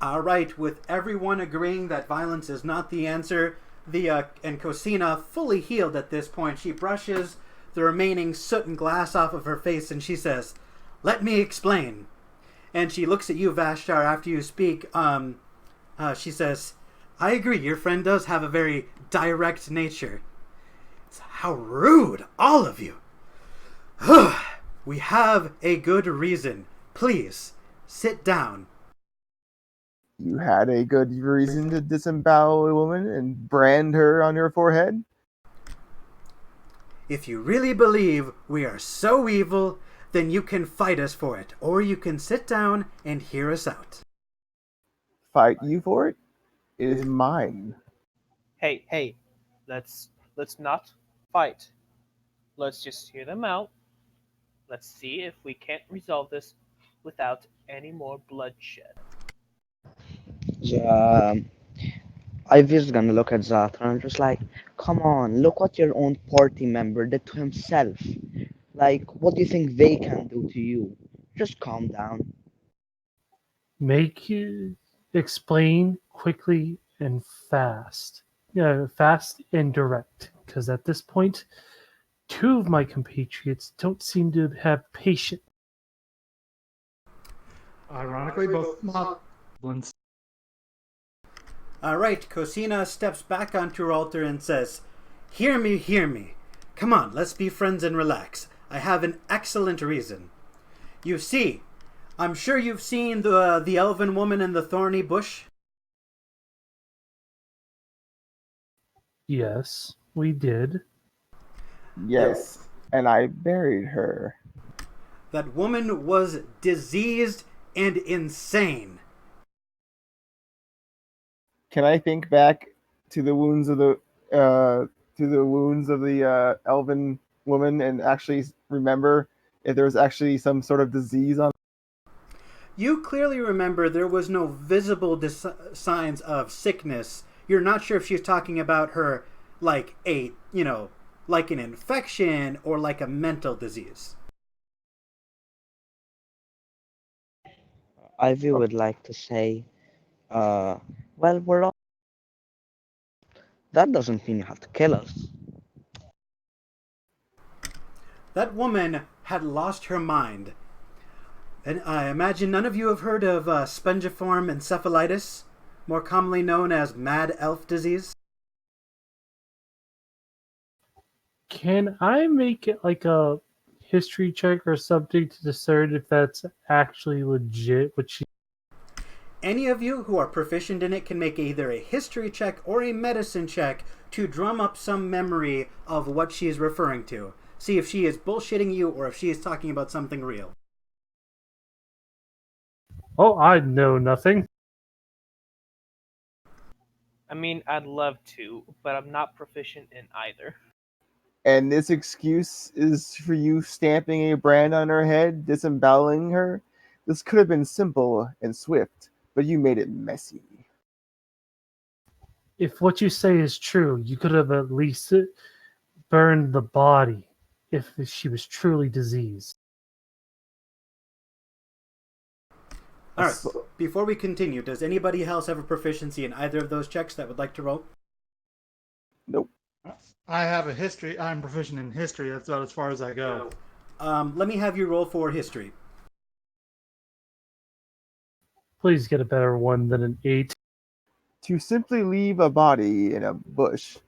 A: All right, with everyone agreeing that violence is not the answer, and Cosina, fully healed at this point, she brushes the remaining soot and glass off of her face and she says, "Let me explain." And she looks at you, Vashtar, after you speak. She says, "I agree, your friend does have a very direct nature. How rude, all of you. We have a good reason. Please, sit down."
F: You had a good reason to disembowel a woman and brand her on your forehead?
A: If you really believe we are so evil, then you can fight us for it, or you can sit down and hear us out.
F: Fight you for it? It is mine.
E: Hey, let's not fight. Let's just hear them out. Let's see if we can't resolve this without any more bloodshed.
D: Yeah, I was gonna look at Zatra and just like, come on, look what your own party member did to himself. Like, what do you think they can do to you? Just calm down.
B: Make you explain quickly and fast. Yeah, fast and direct. Because at this point, two of my compatriots don't seem to have patience.
C: Ironically, both moblins.
A: All right, Cosina steps back onto her altar and says, "Hear me, hear me. Come on, let's be friends and relax. I have an excellent reason. You see, I'm sure you've seen the elven woman in the thorny bush.
B: Yes, we did.
F: Yes, and I buried her.
A: That woman was diseased and insane.
F: Can I think back to the wounds of the elven woman and actually remember if there was actually some sort of disease on?
A: You clearly remember there was no visible signs of sickness. You're not sure if she's talking about her like like an infection or like a mental disease.
D: Ivy would like to say, well, we're all. That doesn't mean you have to kill us.
A: That woman had lost her mind. And I imagine none of you have heard of spongiform encephalitis, more commonly known as mad elf disease.
B: Can I make it like a history check or something to discern if that's actually legit? What she
A: Any of you who are proficient in it can make either a history check or a medicine check to drum up some memory of what she is referring to. See if she is bullshitting you or if she is talking about something real.
B: Oh, I know nothing.
E: I mean, I'd love to, but I'm not proficient in either.
F: And this excuse is for you stamping a brand on her head, disemboweling her? This could have been simple and swift, but you made it messy.
B: If what you say is true, you could have at least burned the body if she was truly diseased.
A: Alright, before we continue, does anybody else have a proficiency in either of those checks that would like to roll?
F: Nope.
C: I have a history. I'm proficient in history. That's about as far as I go.
A: Let me have you roll for history.
B: Please get a better one than an 8.
F: To simply leave a body in a bush,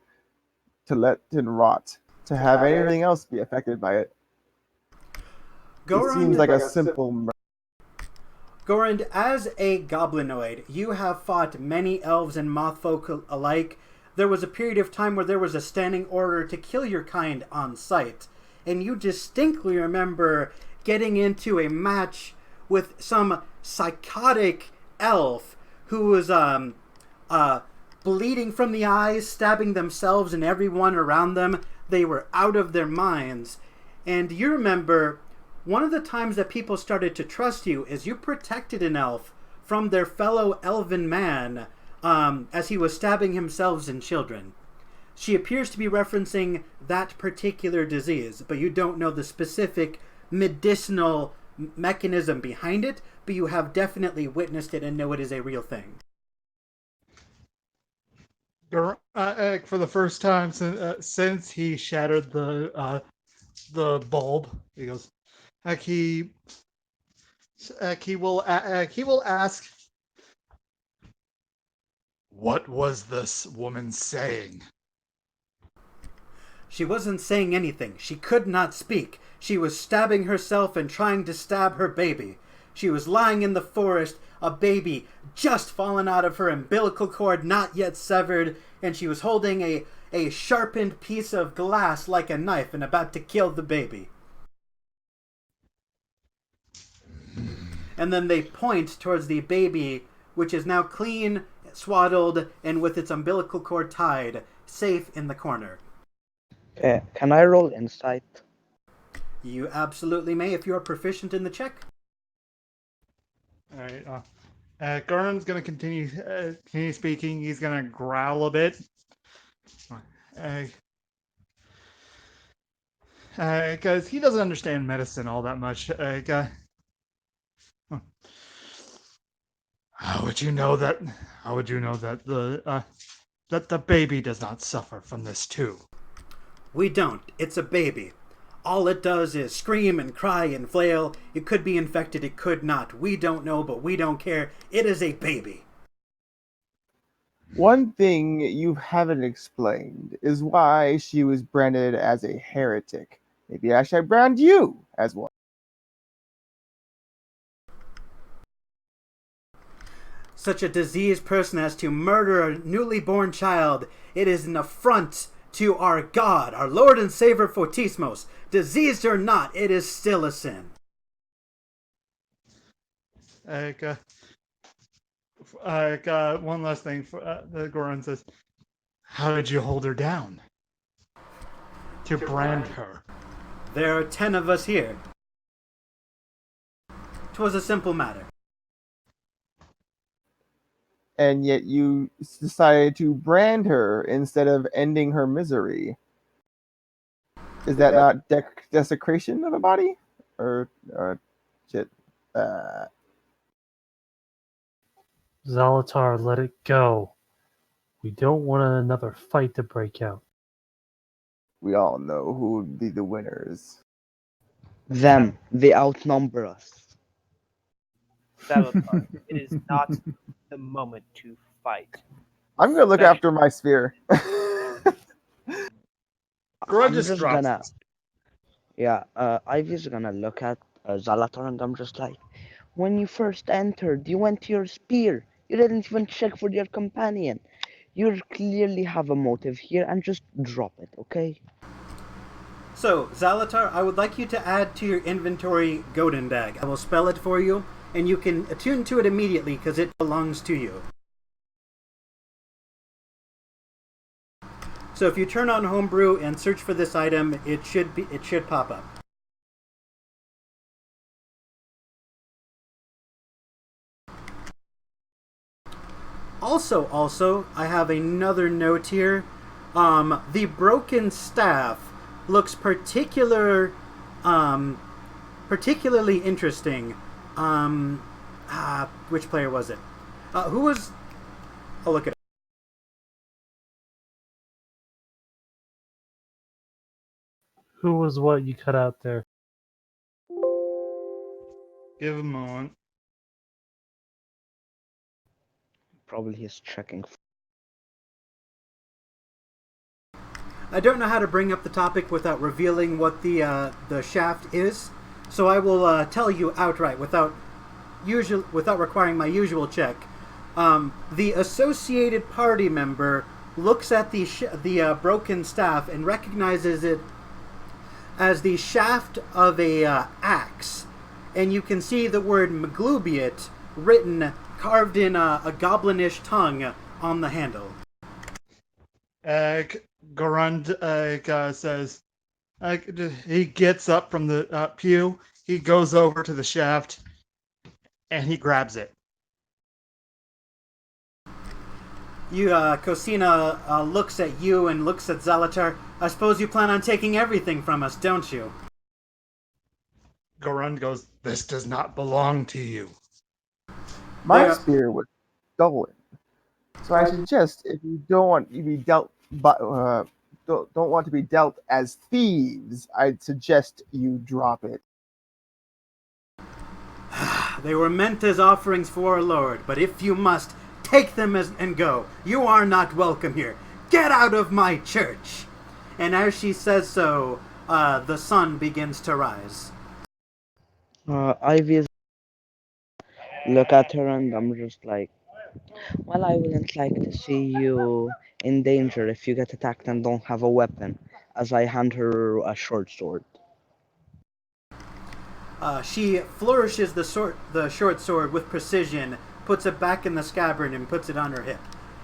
F: to let it rot, to have anything else be affected by it. It seems
A: Gorond,
F: like a simple murder.
A: Gorand, as a goblinoid, you have fought many elves and mothfolk alike. There was a period of time where there was a standing order to kill your kind on sight, and you distinctly remember getting into a match with some psychotic elf who was bleeding from the eyes, stabbing themselves and everyone around them. They were out of their minds. And you remember one of the times that people started to trust you is you protected an elf from their fellow elven man as he was stabbing himself and children. She appears to be referencing that particular disease, but you don't know the specific medicinal mechanism behind it, but you have definitely witnessed it and know it is a real thing.
C: For the first time since he shattered the bulb, he goes, he will ask, "What was this woman saying?"
A: She wasn't saying anything. She could not speak. She was stabbing herself and trying to stab her baby. She was lying in the forest, a baby just fallen out of her umbilical cord, not yet severed, and she was holding a sharpened piece of glass like a knife and about to kill the baby. And then they point towards the baby, which is now clean, swaddled, and with its umbilical cord tied, safe in the corner.
D: Can I roll insight?
A: You absolutely may if you are proficient in the check.
C: All right. Garnon's gonna continue speaking. He's gonna growl a bit. Because he doesn't understand medicine all that much. How would you know that? How would you know that the baby does not suffer from this too?
A: We don't. It's a baby. All it does is scream and cry and flail. It could be infected, it could not. We don't know, but we don't care. It is a baby.
F: One thing you haven't explained is why she was branded as a heretic. Maybe I should brand you as one.
A: Such a diseased person as to murder a newly born child. It is an affront to our God, our Lord and Savior Fortismos. Diseased or not, it is still a sin.
C: One last thing. The Goran says, "How did you hold her down to brand her?"
A: There are 10 of us here. 'Twas a simple matter.
F: And yet you decided to brand her instead of ending her misery. Is that not desecration of a body? Or shit.
B: Zalatar, let it go. We don't want another fight to break out.
F: We all know who would be the winners.
D: Them. They outnumber us.
E: Zalatar, it is not the moment to fight.
F: I'm gonna look after my sphere.
C: Goran
D: I'm
C: just drops.
D: gonna. Yeah, Ivy's gonna look at Zalatar and I'm just like, when you first entered, you went to your spear. You didn't even check for your companion. You clearly have a motive here and just drop it, okay?
A: So, Zalatar, I would like you to add to your inventory Godendag. I will spell it for you, and you can attune to it immediately because it belongs to you. So if you turn on Homebrew and search for this item, it should pop up. Also, I have another note here. The broken staff looks particularly interesting. Which player was it? Who was? I'll look it up.
B: Who was what you cut out there?
C: Give him a moment.
D: Probably he's checking.
A: I don't know how to bring up the topic without revealing what the shaft is, so I will tell you outright without without requiring my usual check, the associated party member looks at the broken staff and recognizes it as the shaft of a axe, and you can see the word Maglubiet written, carved in a goblinish tongue on the handle.
C: Gorund says, he gets up from the pew, he goes over to the shaft, and he grabs it.
A: Cosina looks at you and looks at Zalatar. I suppose you plan on taking everything from us, don't you?
C: Gorund goes, this does not belong to you.
F: My
A: Yeah.
F: spear was stolen, so I suggest if you don't want to be dealt, don't want to be dealt as thieves, I'd suggest you drop it.
A: They were meant as offerings for our Lord, but if you must, take them and go. You are not welcome here. Get out of my church! And as she says so, the sun begins to rise.
D: Ivy look at her and I'm just like, well, I wouldn't like to see you in danger if you get attacked and don't have a weapon, as I hand her a short sword.
A: She flourishes the short sword with precision, puts it back in the scabbard, and puts it on her hip.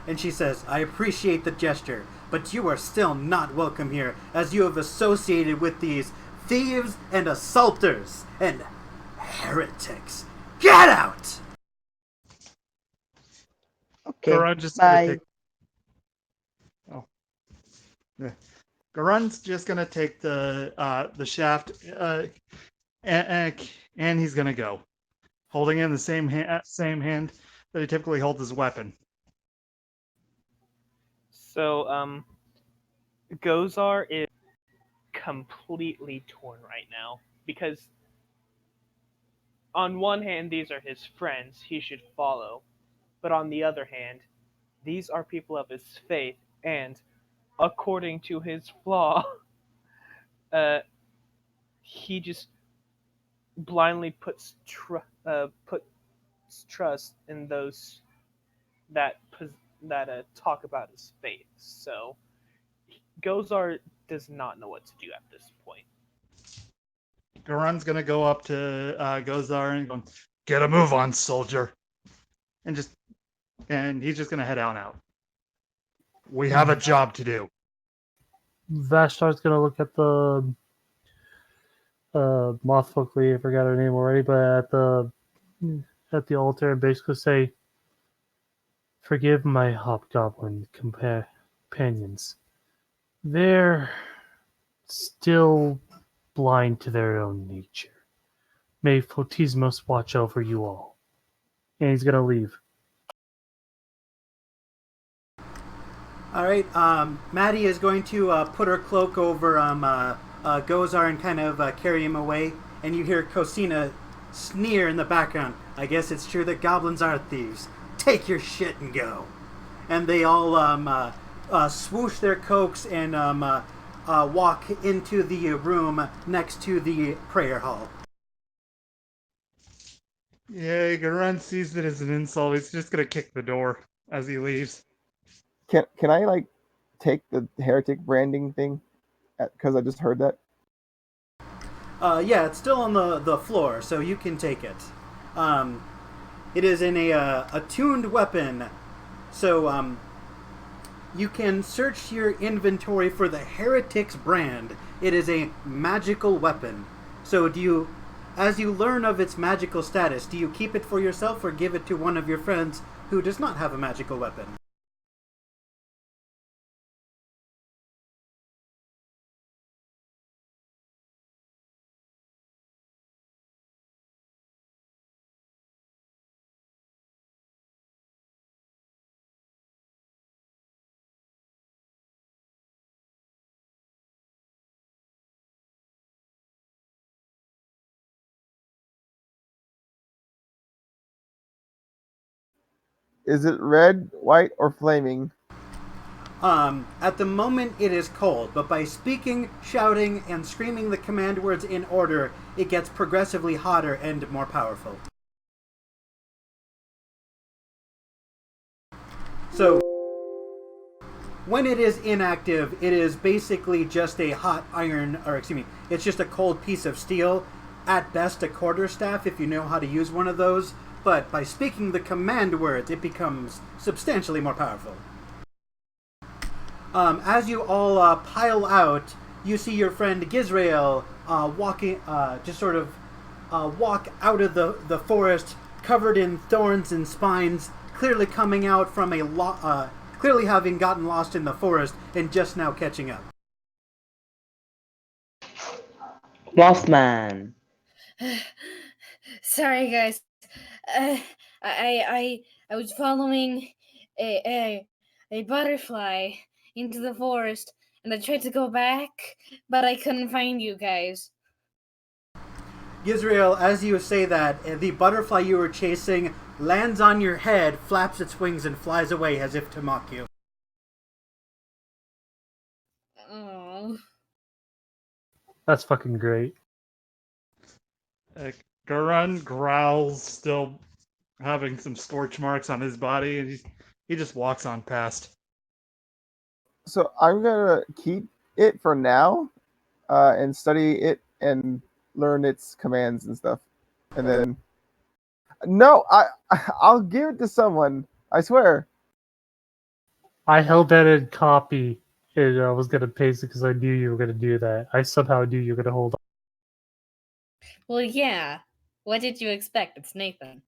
A: And she says, I appreciate the gesture, but you are still not welcome here, as you have associated with these thieves and assaulters and heretics. Get out!
D: Okay,
C: Gorund just
D: bye.
C: Gorund's just gonna take the shaft, and he's gonna go, holding in the same hand that he typically holds his weapon.
E: So, Gozar is completely torn right now because, on one hand, these are his friends he should follow, but on the other hand, these are people of his faith, and according to his flaw, he just blindly puts trust in those that talk about his faith. So Gozar does not know what to do at this point.
C: Gorund's gonna go up to Gozar and go, get a move on, soldier, and he's just gonna head out. We have a job to do.
B: Vashtar's gonna look at the Moth Folkley, I forgot her name already, but at the altar and basically say, forgive my hobgoblin companions. They're still blind to their own nature. May Photismos watch over you all. And he's gonna leave.
A: Alright, Maddie is going to put her cloak over Gozar and kind of carry him away. And you hear Cosina sneer in the background. I guess it's true that goblins are thieves. Take your shit and go. And they all swoosh their cloaks and walk into the room next to the prayer hall.
C: Yeah, Gorund sees it as an insult. He's just gonna kick the door as he leaves.
F: Can I take the heretic branding thing? Because I just heard that.
A: Yeah, it's still on the floor, so you can take it. It is in a attuned weapon, so you can search your inventory for the Heretic's brand. It is a magical weapon. So as you learn of its magical status, do you keep it for yourself or give it to one of your friends who does not have a magical weapon?
F: Is it red, white, or flaming?
A: At the moment it is cold, but by speaking, shouting, and screaming the command words in order, it gets progressively hotter and more powerful. So when it is inactive, it is basically just a hot iron, or excuse me, it's just a cold piece of steel. At best, a quarterstaff if you know how to use one of those. But by speaking the command words, it becomes substantially more powerful. As you all pile out, you see your friend Gizrael walking, just sort of walk out of the forest, covered in thorns and spines, clearly coming out from clearly having gotten lost in the forest and just now catching up.
D: Mothman.
G: Sorry, guys. Uh, I was following a butterfly into the forest, and I tried to go back, but I couldn't find you guys.
A: Gizrael, as you say that, the butterfly you were chasing lands on your head, flaps its wings, and flies away as if to mock you.
G: Oh.
B: That's fucking great.
C: Gurun growls, still having some scorch marks on his body, and he just walks on past.
F: So I'm gonna keep it for now, and study it and learn its commands and stuff, and then no, I'll give it to someone. I swear.
B: I held that in copy and I was gonna paste it because I knew you were gonna do that. I somehow knew you were gonna hold on.
G: Well, yeah. What did you expect? It's Nathan.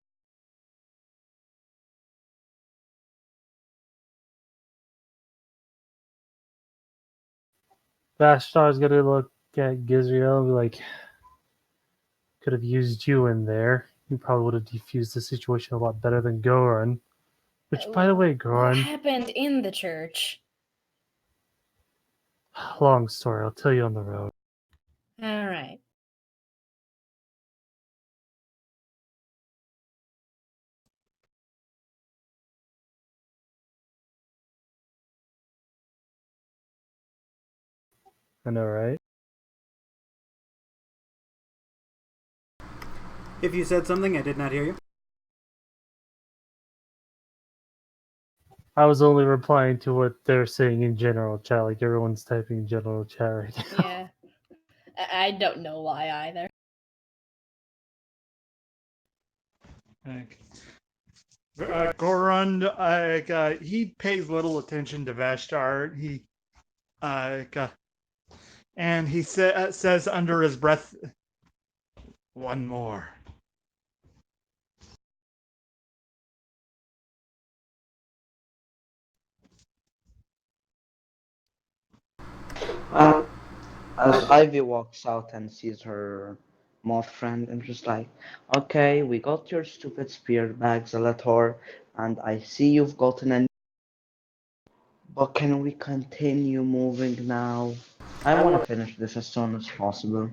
B: Vashtar's gonna look at Gizriel and be like, could have used you in there. You probably would have defused the situation a lot better than Goran. Which, by the way,
G: What
B: Goran,
G: happened in the church?
B: long story, I'll tell you on the road.
G: All right.
B: I know, right?
A: If you said something, I did not hear you.
B: I was only replying to what they're saying in general chat, like everyone's typing in general chat right now.
G: Yeah. I don't know why either.
C: Gorund, he pays little attention to Vashtar. And he says under his breath, "One more."
D: Uh, as Ivy walks out and sees her moth friend, and she's like, "Okay, we got your stupid spear bag, Zelator, and I see you've gotten a. But can we continue moving now? I want to finish this as soon as possible."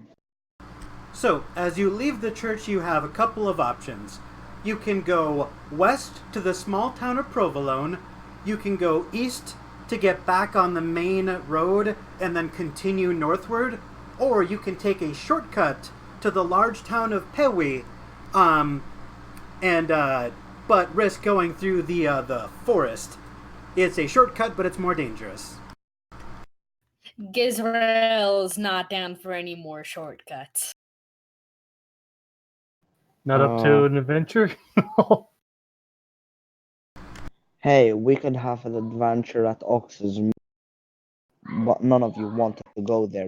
A: So, as you leave the church, you have a couple of options. You can go west to the small town of Provolone. You can go east to get back on the main road and then continue northward. Or you can take a shortcut to the large town of Pewi, but risk going through the forest. It's a shortcut, but it's more dangerous.
G: Gizrael's not down for any more shortcuts.
B: Not up to an adventure?
D: Hey, we could have an adventure at Ox's, but none of you wanted to go there.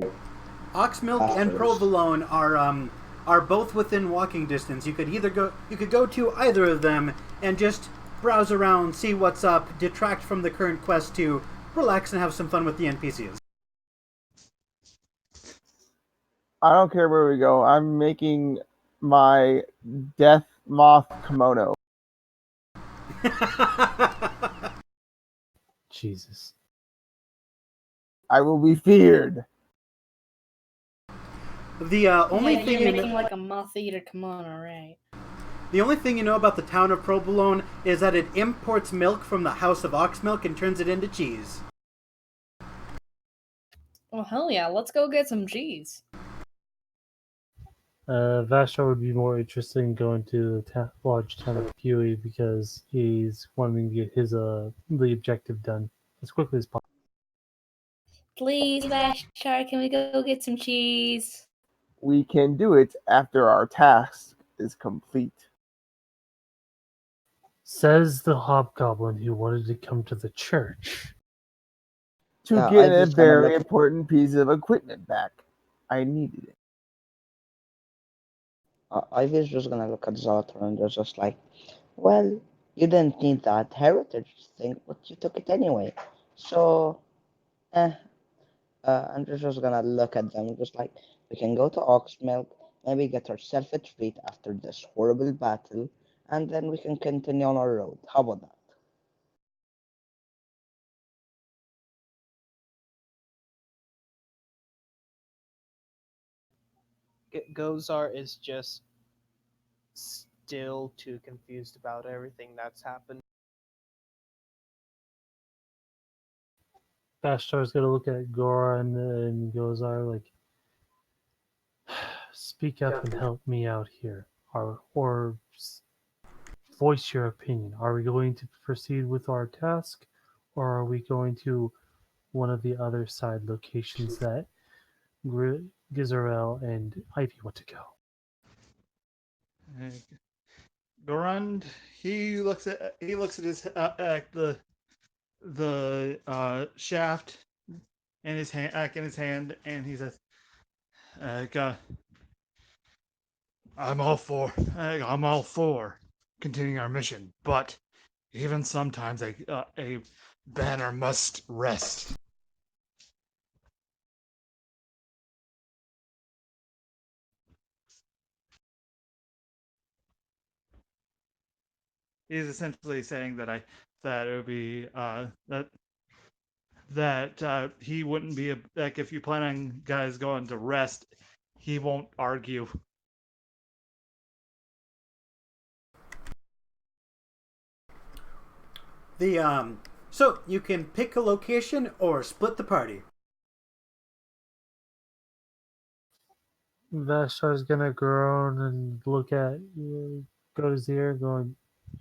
A: Oxmilk and
D: Afterwards.
A: Provolone are both within walking distance. You could go to either of them and just browse around, see what's up, detract from the current quest to relax and have some fun with the NPCs.
F: I don't care where we go. I'm making my death moth kimono.
B: Jesus.
F: I will be feared.
A: The only
G: Yeah,
A: thing
G: you're
A: you
G: making
A: know,
G: like a moth eater kimono, right?
A: the only thing you know about the town of Provolone is that it imports milk from the House of Oxmilk and turns it into cheese.
G: Oh hell yeah, let's go get some cheese.
B: Vashar would be more interested in going to the large town of Huey because he's wanting to get his the objective done as quickly as possible.
G: Please, Vashar, can we go get some cheese?
F: We can do it after our task is complete.
B: Says the hobgoblin who wanted to come to the church.
F: To
D: Yeah,
F: get
D: I
F: a
D: just gonna
F: very
D: look.
F: important piece of equipment back. I needed it.
D: I was just gonna look at Zotter and they're just like, well, you didn't need that heritage thing, but you took it anyway. So, eh. I'm just gonna look at them, just like, we can go to Oxmilk, maybe get ourselves a treat after this horrible battle, and then we can continue on our road. How about that?
E: Gozar is just still too confused about everything that's happened.
B: Vashar's gonna look at Goran and Gozar like, speak up and help me out here, or voice your opinion. Are we going to proceed with our task, or are we going to one of the other side locations that Gizarel and Ivy want to go?
C: Uh, Gorund, he looks at his at the shaft in his hand, and he says, "God, I'm all for continuing our mission, but even sometimes a banner must rest." He's essentially saying that it would be that he wouldn't be like, if you plan on guys going to rest, he won't argue.
A: So you can pick a location or split the party.
B: Vashar's gonna groan and look at Gozir going,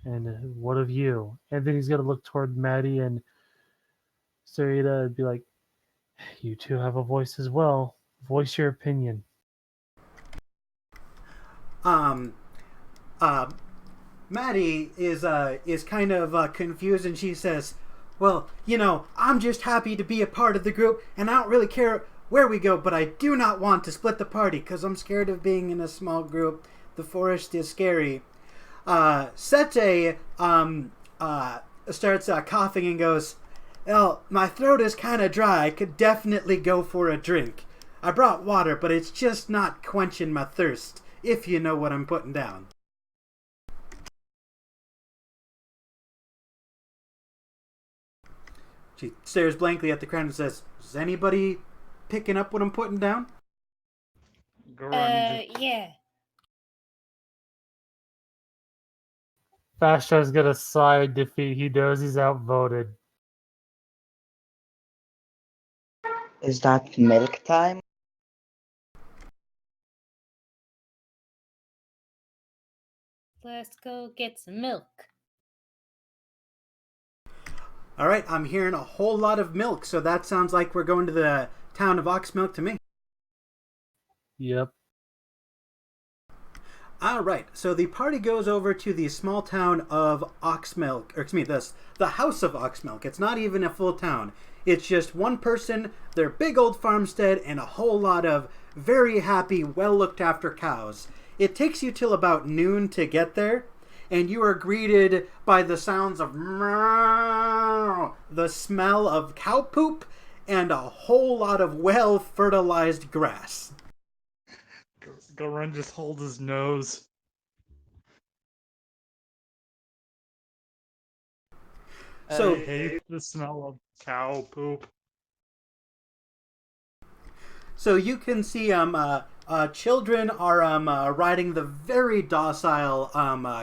B: and what of you? And then he's gonna look toward Maddie and Sarita and be like, you two have a voice as well. Voice your opinion.
A: Um, uh, Maddie is kind of confused, and she says, "Well, I'm just happy to be a part of the group, and I don't really care where we go, but I do not want to split the party because I'm scared of being in a small group. The forest is scary." Sete starts coughing and goes, "Well, my throat is kind of dry. I could definitely go for a drink. I brought water, but it's just not quenching my thirst, if you know what I'm putting down." She stares blankly at the crowd and says, "Is anybody picking up what I'm putting down?"
G: Yeah.
B: Vashar's gonna sigh in defeat. He knows he's outvoted.
D: Is that milk time?
G: Let's go get some milk.
A: All right, I'm hearing a whole lot of milk, so that sounds like we're going to the town of Oxmilk to me.
B: Yep.
A: All right, so the party goes over to the small town of Oxmilk, or excuse me, the house of Oxmilk. It's not even a full town. It's just one person, their big old farmstead, and a whole lot of very happy, well looked after cows. It takes you till about noon to get there, and you are greeted by the sounds of meow, the smell of cow poop, and a whole lot of well fertilized grass.
C: Gorund just holds his nose.
A: So
C: I hate the smell of cow poop.
A: So you can see children are riding the very docile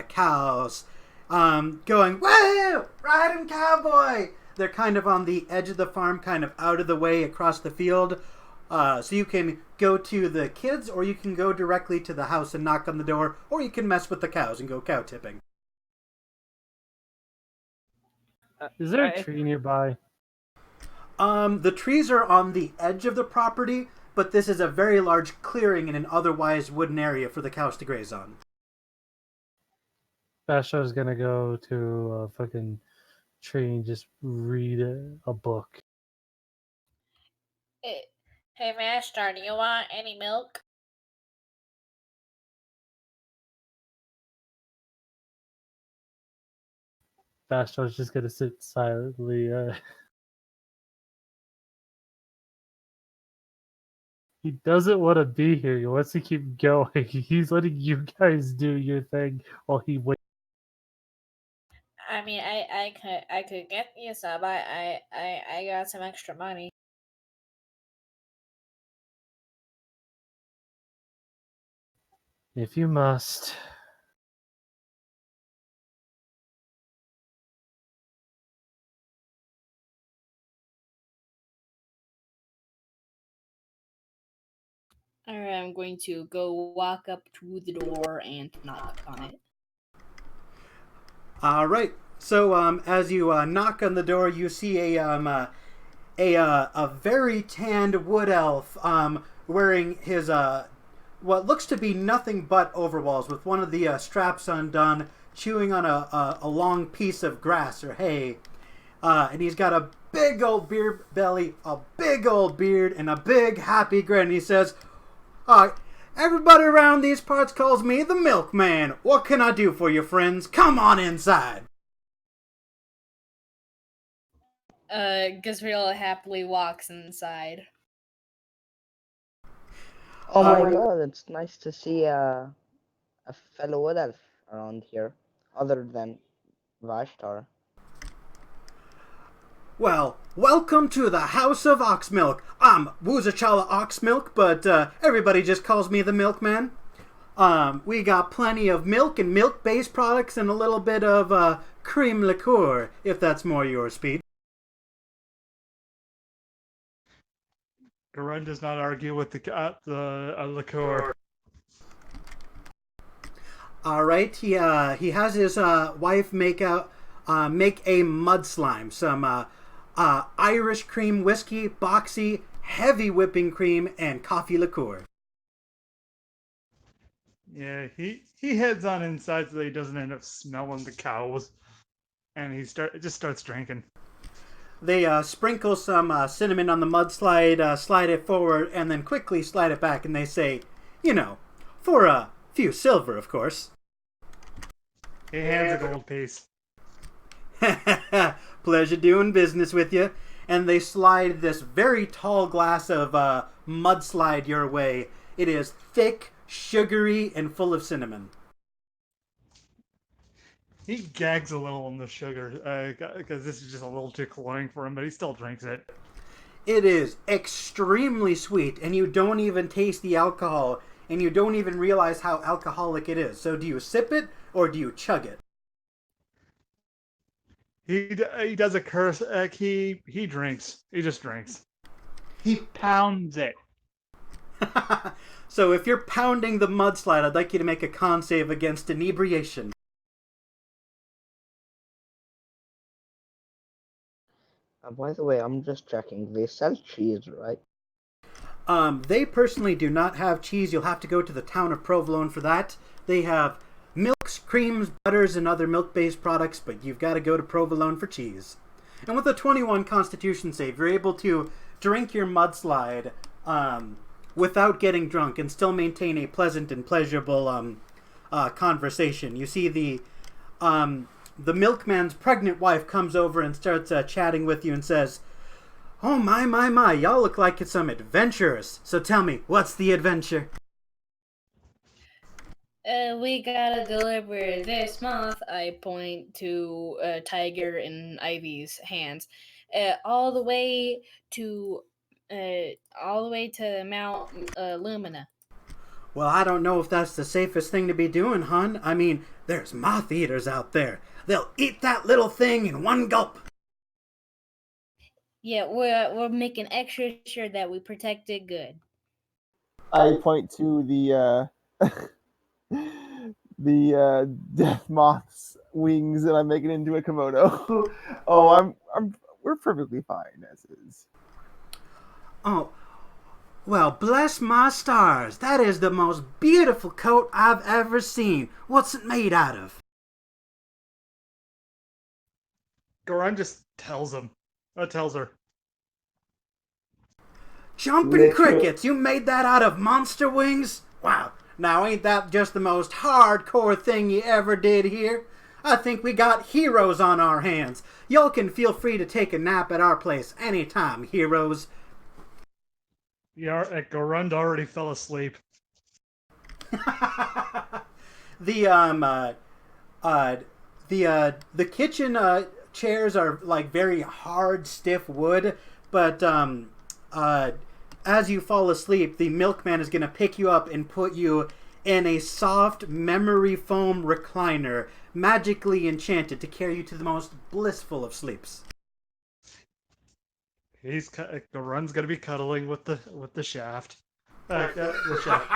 A: cows, going, "Whoa, ride 'em, cowboy!" They're kind of on the edge of the farm, kind of out of the way across the field, So you can go to the kids, or you can go directly to the house and knock on the door, or you can mess with the cows and go cow tipping.
B: Is there a
E: I-
B: tree nearby?
A: The trees are on the edge of the property, but this is a very large clearing in an otherwise wooden area for the cows to graze on.
B: Basho's gonna go to a fucking tree and just read a book.
G: Hey, Master, do you want any milk?
B: Basho's just gonna sit silently. He doesn't want to be here. He wants to keep going. He's letting you guys do your thing while he waits.
G: I mean, I could get you some. I got some extra money.
B: If you must.
G: Alright, I'm going to go walk up to the door and knock on it.
A: All right. So as you knock on the door, you see a very tanned wood elf wearing his what looks to be nothing but overalls, with one of the straps undone, chewing on a long piece of grass or hay, and he's got a big old beer belly, a big old beard, and a big happy grin. He says, everybody around these parts calls me the Milkman. What can I do for you, friends? Come on inside.
G: Gazriel happily walks inside.
D: Oh my god, it's nice to see a fellow wood elf around here, other than Vashtar.
A: Well, welcome to the House of Oxmilk. I'm Woozachala Oxmilk, but everybody just calls me the Milkman. We got plenty of milk and milk-based products and a little bit of cream liqueur, if that's more your speed.
C: Garun does not argue with the liqueur.
A: All right, he has his wife make a mud slime, some Irish cream whiskey, boxy, heavy whipping cream, and coffee liqueur.
C: Yeah, he heads on inside so that he doesn't end up smelling the cows, and he just starts drinking.
A: They sprinkle some cinnamon on the mudslide, slide it forward, and then quickly slide it back, and they say, for a few silver, of course.
C: He hands a gold piece.
A: Pleasure doing business with you. And they slide this very tall glass of mudslide your way. It is thick, sugary, and full of cinnamon.
C: He gags a little on the sugar because this is just a little too cloying for him, but he still drinks it.
A: It is extremely sweet, and you don't even taste the alcohol, and you don't even realize how alcoholic it is. So do you sip it, or do you chug it?
C: He does a curse. He drinks. He just drinks. He pounds it.
A: So if you're pounding the mudslide, I'd like you to make a con save against inebriation.
D: By the way, I'm just checking. They sell cheese, right?
A: They personally do not have cheese. You'll have to go to the town of Provolone for that. They have milks, creams, butters, and other milk-based products, but you've got to go to Provolone for cheese. And with a 21 Constitution save, you're able to drink your mudslide without getting drunk and still maintain a pleasant and pleasurable conversation. You see the milkman's pregnant wife comes over and starts chatting with you and says, "Oh my, y'all look like it's some adventurers. So tell me, what's the adventure?"
G: We gotta deliver this month. I point to Tiger and Ivy's hands, all the way to Mount Lumina.
A: Well, I don't know if that's the safest thing to be doing, hon. I mean, there's moth eaters out there. They'll eat that little thing in one gulp.
G: Yeah, we're making extra sure that we protect it good.
F: I point to death moth's wings, and I make it into a kimono. Oh, we're perfectly fine as is.
A: Oh, well, bless my stars. That is the most beautiful coat I've ever seen. What's it made out of?
C: Goran just tells her.
A: Jumping
F: Literally.
A: crickets, you made that out of monster wings? Wow, now ain't that just the most hardcore thing you ever did here? I think we got heroes on our hands. Y'all can feel free to take a nap at our place anytime, heroes.
C: Yeah, Gorund already fell asleep.
A: The the kitchen chairs are like very hard, stiff wood, but as you fall asleep, the milkman is gonna pick you up and put you in a soft memory foam recliner, magically enchanted to carry you to the most blissful of sleeps.
C: Gorund's gonna be cuddling with the shaft. The shaft.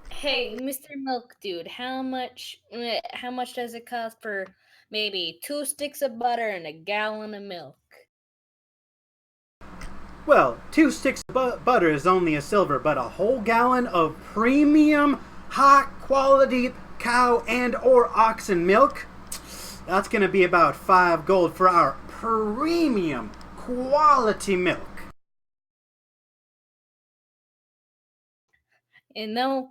G: Hey, Mr. Milk Dude, how much does it cost for maybe 2 sticks of butter and a gallon of milk?
A: Well, 2 sticks of butter is only a silver, but a whole gallon of premium, high-quality cow and or oxen milk? That's going to be about 5 gold for our premium quality milk.
G: And no,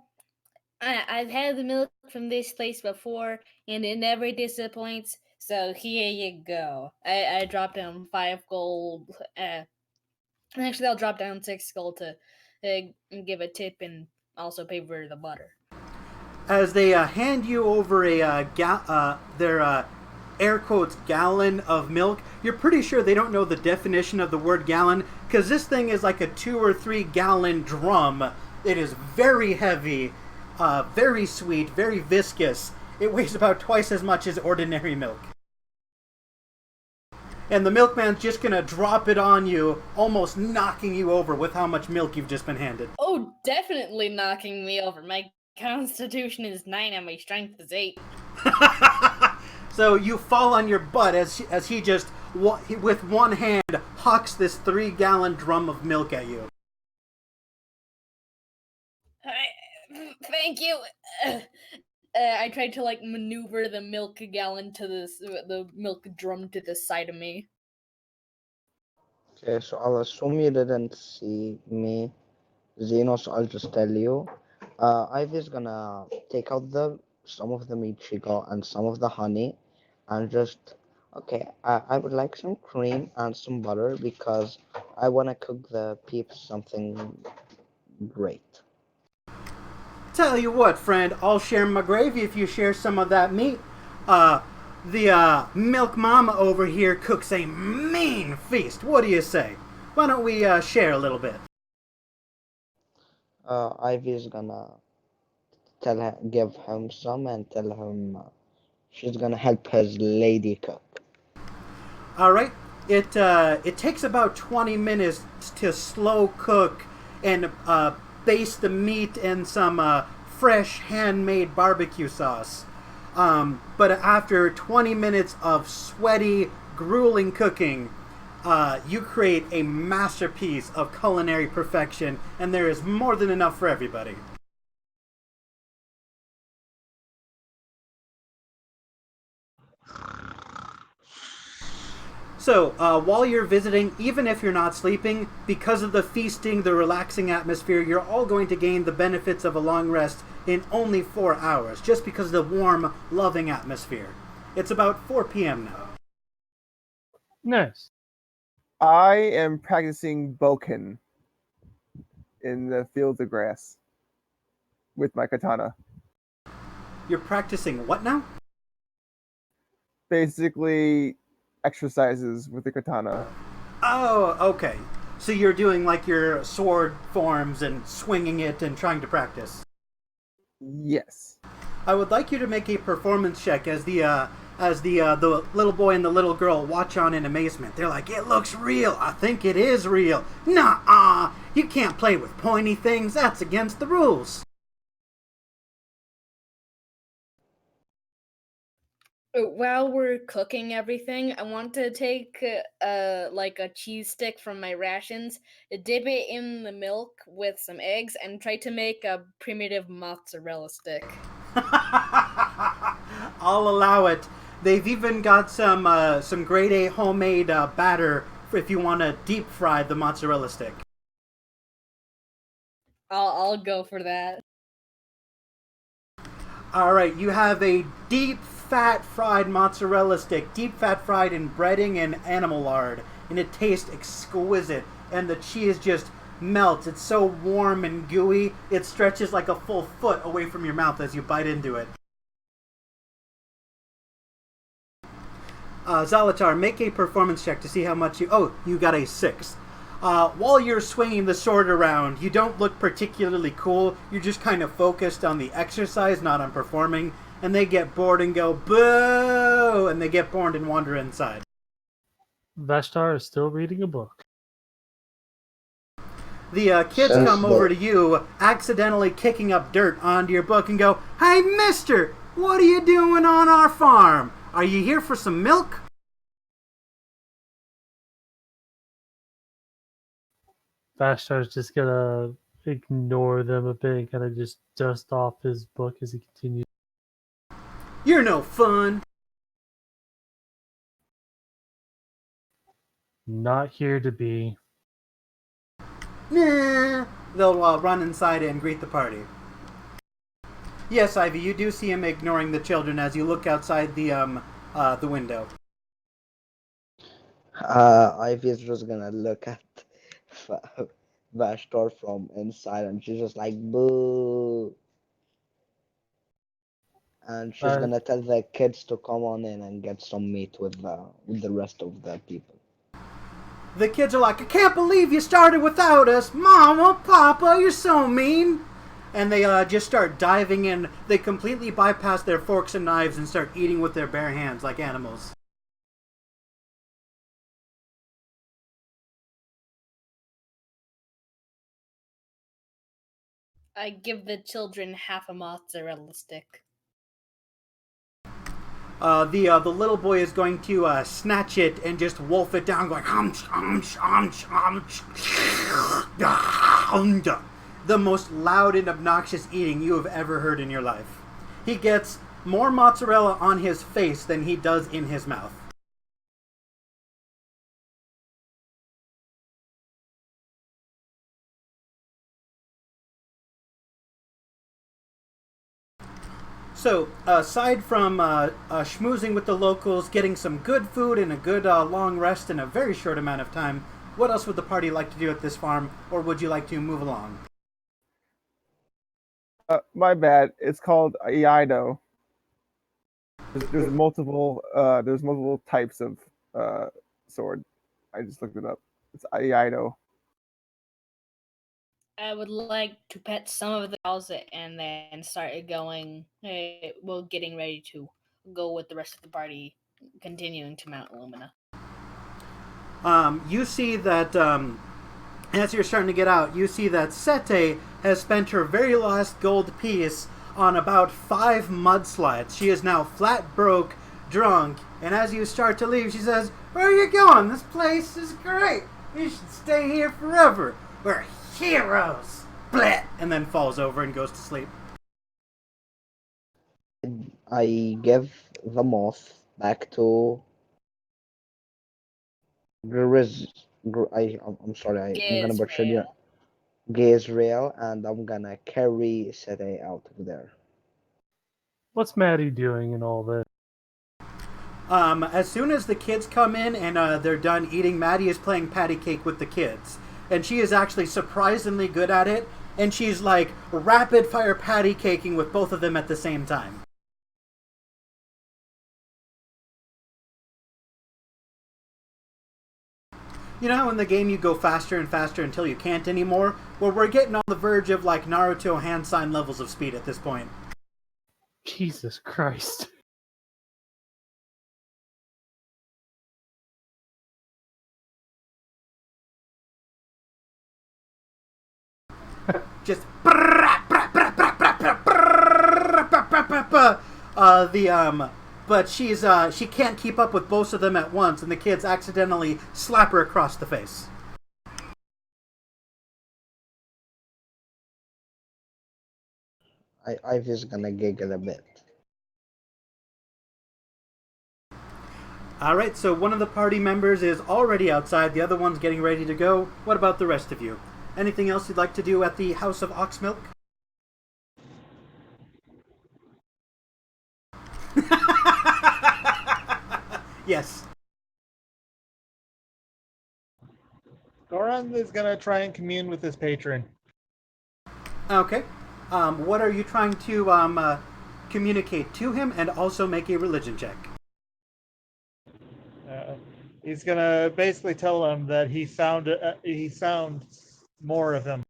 G: I've had the milk from this place before, and it never disappoints. So here you go. I dropped down 5 gold. Actually, I'll drop down 6 gold to give a tip and also pay for the butter.
A: As they hand you over their air quotes gallon of milk, you're pretty sure they don't know the definition of the word gallon, because this thing is like a 2 or 3 gallon drum. It is very heavy, very sweet, very viscous. It weighs about twice as much as ordinary milk. And the milkman's just gonna drop it on you, almost knocking you over with how much milk you've just been handed.
G: Oh, definitely knocking me over. My constitution is 9 and my strength is 8.
A: So you fall on your butt as he just, with one hand, hucks this 3-gallon drum of milk at you.
G: Thank you. I tried to like maneuver the milk gallon to the milk drum to the side of me.
D: Okay, so I'll assume you didn't see me, Xeno, so I'll just tell you. Ivy's gonna take out some of the meat she got and some of the honey, and just okay. I would like some cream and some butter because I wanna cook the peeps something great.
A: Tell you what, friend, I'll share my gravy if you share some of that meat. The milk mama over here cooks a mean feast. What do you say? Why don't we share a little bit?
D: Ivy's gonna give him some and tell him she's gonna help his lady cook.
A: All right. It takes about 20 minutes to slow cook and baste the meat in some fresh handmade barbecue sauce. But after 20 minutes of sweaty, grueling cooking, you create a masterpiece of culinary perfection, and there is more than enough for everybody. So, while you're visiting, even if you're not sleeping, because of the feasting, the relaxing atmosphere, you're all going to gain the benefits of a long rest in only 4 hours, just because of the warm, loving atmosphere. It's about 4 p.m. now.
B: Nice.
F: I am practicing Boken in the fields of grass with my katana.
A: You're practicing what now?
F: Basically, exercises with the katana.
A: Oh, okay. So you're doing like your sword forms and swinging it and trying to practice.
F: Yes.
A: I would like you to make a performance check as the as the little boy and the little girl watch on in amazement. They're like, "It looks real. I think it is real." Nuh-uh. You can't play with pointy things. That's against the rules.
G: While we're cooking everything, I want to take like a cheese stick from my rations, dip it in the milk with some eggs, and try to make a primitive mozzarella stick.
A: I'll allow it. They've even got some grade A homemade batter for if you want to deep fry the mozzarella stick.
G: I'll go for that.
A: All right, you have a deep fat fried mozzarella stick, deep fat fried in breading and animal lard, and it tastes exquisite. And the cheese just melts. It's so warm and gooey, it stretches like a full foot away from your mouth as you bite into it. Zalatar, make a performance check to see how much you... Oh, you got a 6. While you're swinging the sword around, you don't look particularly cool. You're just kind of focused on the exercise, not on performing. And they get bored and go, "Boo!" And they get bored and wander inside.
B: Vashtar is still reading a book.
A: The kids
D: Since
A: come over to you, accidentally kicking up dirt onto your book and go, "Hey, mister, what are you doing on our farm? Are you here for some milk?"
B: Vashtar's just gonna ignore them a bit and kind of just dust off his book as he continues.
A: "You're no fun."
B: Not here to be.
A: Nah. They'll run inside and greet the party. Yes, Ivy, you do see him ignoring the children as you look outside the window.
D: Ivy's just gonna look at Vashtor from inside, and she's just like, "Boo!" And she's gonna tell the kids to come on in and get some meat with the rest of the people.
A: The kids are like, "I can't believe you started without us. Mama, Papa, you're so mean." And they just start diving in. They completely bypass their forks and knives and start eating with their bare hands like animals.
G: I give the children half a mozzarella stick.
A: The little boy is going to snatch it and just wolf it down, going the most loud and obnoxious eating you have ever heard in your life. He gets more mozzarella on his face than he does in his mouth. So, aside from schmoozing with the locals, getting some good food and a good long rest in a very short amount of time, what else would the party like to do at this farm, or would you like to move along?
F: My bad. It's called Iaido. There's multiple types of sword. I just looked it up. It's Iaido.
G: I would like to pet some of the cows and then start getting ready to go with the rest of the party, continuing to Mount Illumina.
A: You see that as you're starting to get out, you see that Sete has spent her very last gold piece on about 5 mudslides. She is now flat broke, drunk, and as you start to leave, she says, "Where are you going? This place is great. You should stay here forever. We're heroes." Bleh! And then falls over and goes to sleep.
D: I give the moth back to I'm sorry, I'm gonna butcher your Gazrael, and I'm gonna carry Sete out of there.
B: What's Maddie doing in all this?
A: As soon as the kids come in and they're done eating, Maddie is playing patty cake with the kids. And she is actually surprisingly good at it. And she's like rapid fire patty caking with both of them at the same time. You know how in the game you go faster and faster until you can't anymore? Well, we're getting on the verge of like Naruto hand sign levels of speed at this point.
B: Jesus Christ.
A: just but she can't keep up with both of them at once, and the kids accidentally slap her across the face.
D: Ivy's gonna giggle a bit.
A: Alright, so one of the party members is already outside, the other one's getting ready to go. What about the rest of you? Anything else you'd like to do at the House of Oxmilk? Yes.
C: Goran is gonna try and commune with his patron.
A: Okay. What are you trying to communicate to him, and also make a religion check?
C: He's gonna basically tell him that he found more of him.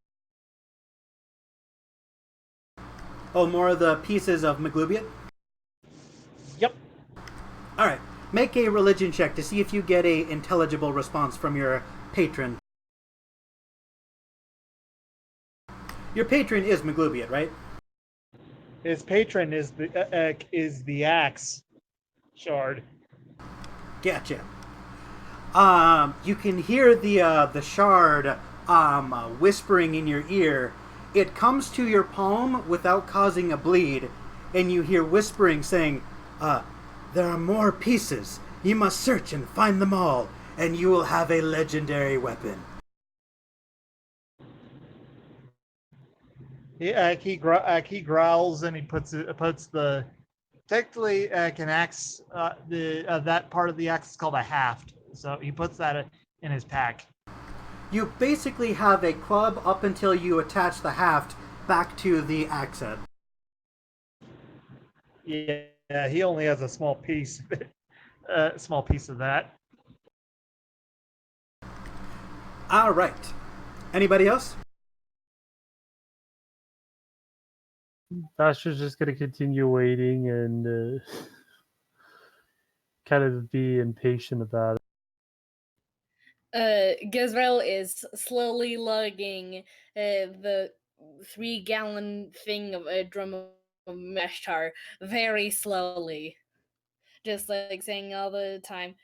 A: Oh, more of the pieces of McGlubiot?
C: Yep.
A: Alright. Make a religion check to see if you get a intelligible response from your patron. Your patron is McGlubiot, right?
C: His patron is the axe shard.
A: Gotcha. You can hear the shard whispering in your ear. It comes to your palm without causing a bleed, and you hear whispering saying, there are more pieces. You must search and find them all, and you will have a legendary weapon.
C: He growls and he puts the technically an axe. That part of the axe is called a haft. So he puts that in his pack.
A: You basically have a club up until you attach the haft back to the axe head.
C: Yeah, he only has a small piece. Small piece of that.
A: All right. Anybody else?
B: Basher's just gonna continue waiting and kind of be impatient about it.
G: Gazrel is slowly lugging the 3-gallon thing of a drum of mesh tar very slowly. Just like saying all the time,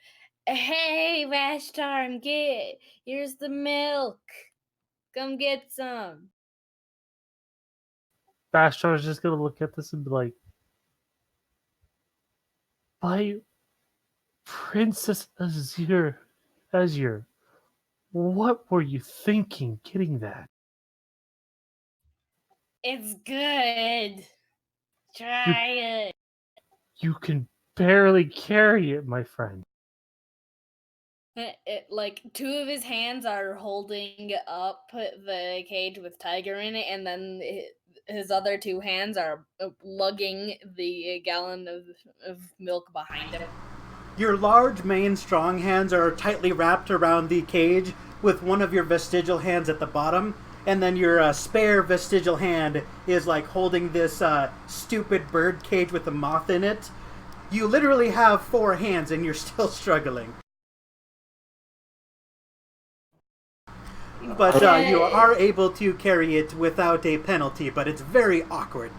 G: "Hey, Vashtar, here's the milk. Come get some."
B: Bashar's just gonna look at this and be like, by Princess Azir, what were you thinking getting that?
G: It's good. Try it.
B: You can barely carry it, my friend.
G: Like 2 of his hands are holding up the cage with Tiger in it, and then his other 2 hands are lugging the gallon of milk behind him.
A: Your large, main, strong hands are tightly wrapped around the cage, with one of your vestigial hands at the bottom, and then your spare vestigial hand is like holding this stupid bird cage with a moth in it. You literally have 4 hands and you're still struggling. But you are able to carry it without a penalty, but it's very awkward.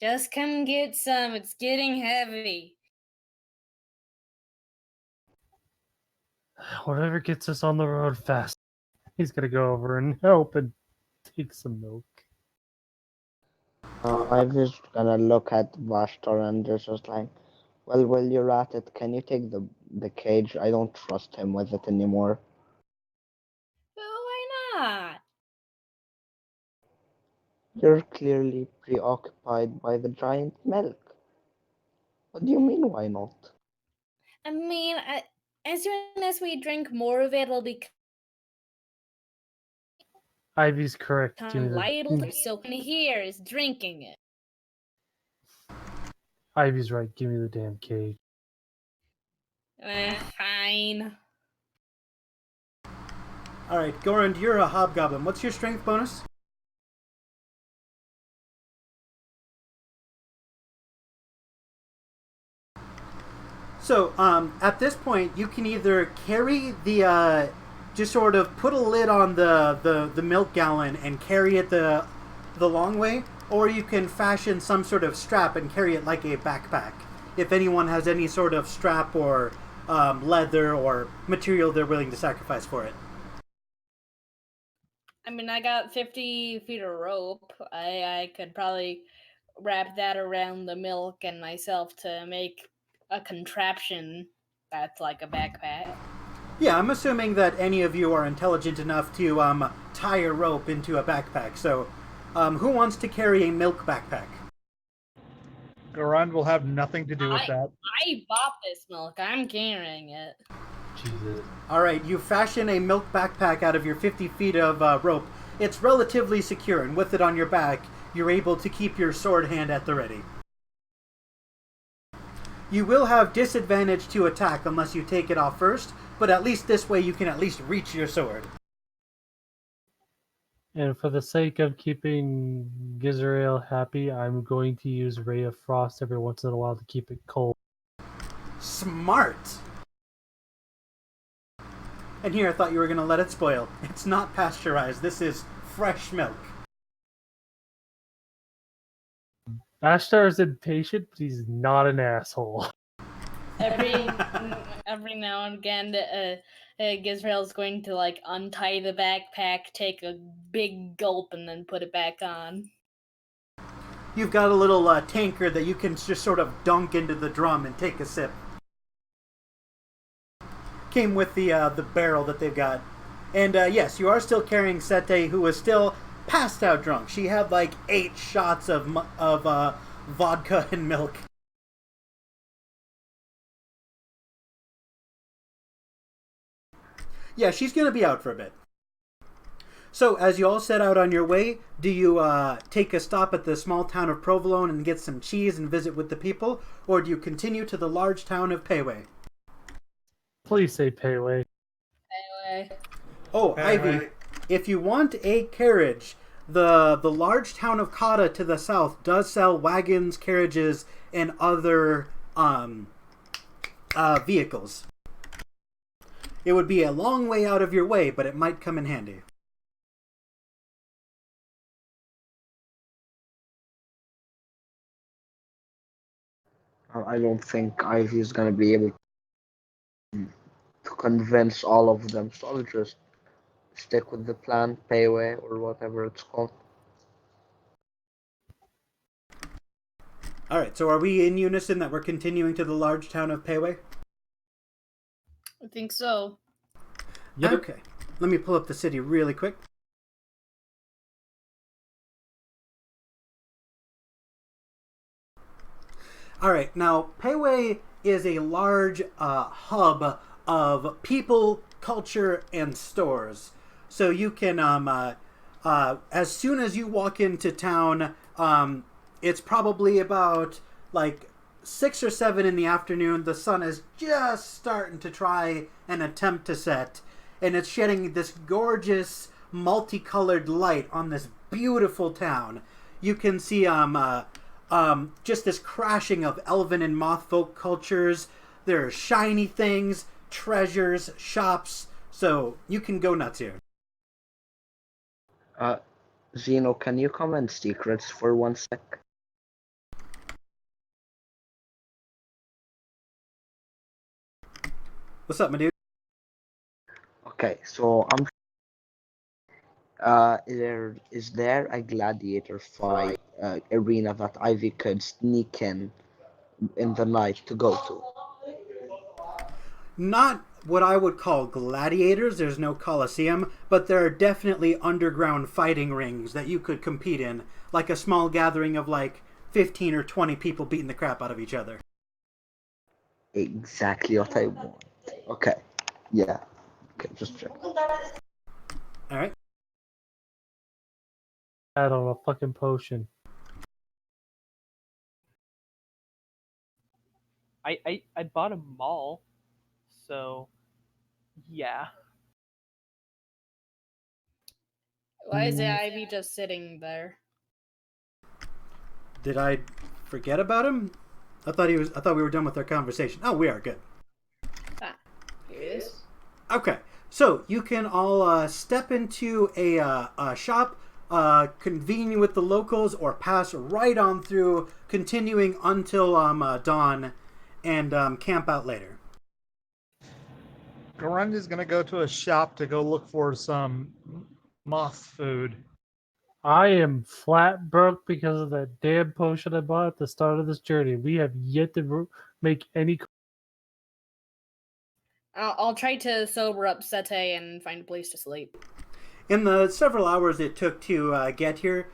G: Just come get some. It's getting heavy.
B: Whatever gets us on the road fast. He's gonna go over and help and take some milk.
D: Ivy's gonna look at Vashtor and just like, well, while you're at it, can you take the cage? I don't trust him with it anymore.
G: Why not?
D: You're clearly preoccupied by the giant milk. What do you mean, why not?
G: I mean, as soon as we drink more of it, it'll become
B: Ivy's correct.
G: liable. So here is drinking it.
B: Ivy's right. Give me the damn cage.
G: Fine.
A: Alright, Goran, you're a hobgoblin. What's your strength bonus? So, at this point, you can either carry the just sort of put a lid on the milk gallon and carry it the long way, or you can fashion some sort of strap and carry it like a backpack. If anyone has any sort of strap or leather or material they're willing to sacrifice for it.
G: I mean, I got 50 feet of rope. I could probably wrap that around the milk and myself to make a contraption that's like a backpack.
A: Yeah, I'm assuming that any of you are intelligent enough to tie a rope into a backpack. So, who wants to carry a milk backpack?
C: Garand will have nothing to do with that.
G: I bought this milk. I'm carrying it.
B: Jesus.
A: All right, you fashion a milk backpack out of your 50 feet of rope. It's relatively secure, and with it on your back, you're able to keep your sword hand at the ready. You will have disadvantage to attack unless you take it off first, but at least this way you can at least reach your sword.
B: And for the sake of keeping Gizrael happy, I'm going to use Ray of Frost every once in a while to keep it cold.
A: Smart! And here I thought you were going to let it spoil. It's not pasteurized. This is fresh milk.
B: Ashtar is impatient, but he's not an asshole.
G: Every now and again, Gizrael's going to like untie the backpack, take a big gulp, and then put it back on.
A: You've got a little tanker that you can just sort of dunk into the drum and take a sip. Came with the barrel that they've got. And yes, you are still carrying Sete, who is still passed out drunk. She had like 8 shots of vodka and milk. Yeah, she's going to be out for a bit. So, as you all set out on your way, do you take a stop at the small town of Provolone and get some cheese and visit with the people? Or do you continue to the large town of Payway?
B: Please say Payway.
G: Anyway,
A: Oh, Ivy, if you want a carriage, the large town of Kata to the south does sell wagons, carriages, and other vehicles. It would be a long way out of your way, but it might come in handy.
D: I don't think Ivy is gonna be able to convince all of them, so I'll just stick with the plan, payway, or whatever it's called.
A: Alright, so are we in unison that we're continuing to the large town of Payway?
G: I think so.
B: Yep.
A: Okay, let me pull up the city really quick. Alright, now Payway is a large hub of people, culture, and stores. So you can, as soon as you walk into town, it's probably about like 6 or 7 in the afternoon. The sun is just starting to try and attempt to set, and it's shedding this gorgeous multicolored light on this beautiful town. You can see just this crashing of elven and moth folk cultures. There are shiny things, treasures, shops, so you can go nuts here.
D: Zeno, can you comment secrets for 1 sec?
A: What's up, my dude?
D: Okay, so is there a gladiator fight arena that Ivy could sneak in the night to go to?
A: Not what I would call gladiators. There's no coliseum, but there are definitely underground fighting rings that you could compete in, like a small gathering of like 15 or 20 people beating the crap out of each other.
D: Exactly what I want. Okay, yeah. Okay, just check.
A: All right.
B: Add on a fucking potion.
E: I bought a mall, so yeah.
G: Why is Ivy just sitting there?
A: Did I forget about him? I thought we were done with our conversation. Oh, we are good.
G: Ah, here it is.
A: Okay. So you can all step into a shop, convene with the locals, or pass right on through, continuing until dawn, and camp out later.
C: Gorund is gonna go to a shop to go look for some moth food.
B: I am flat broke because of that damn potion I bought at the start of this journey. We have yet to make any.
G: I'll try to sober up Sete and find a place to sleep.
A: In the several hours it took to get here,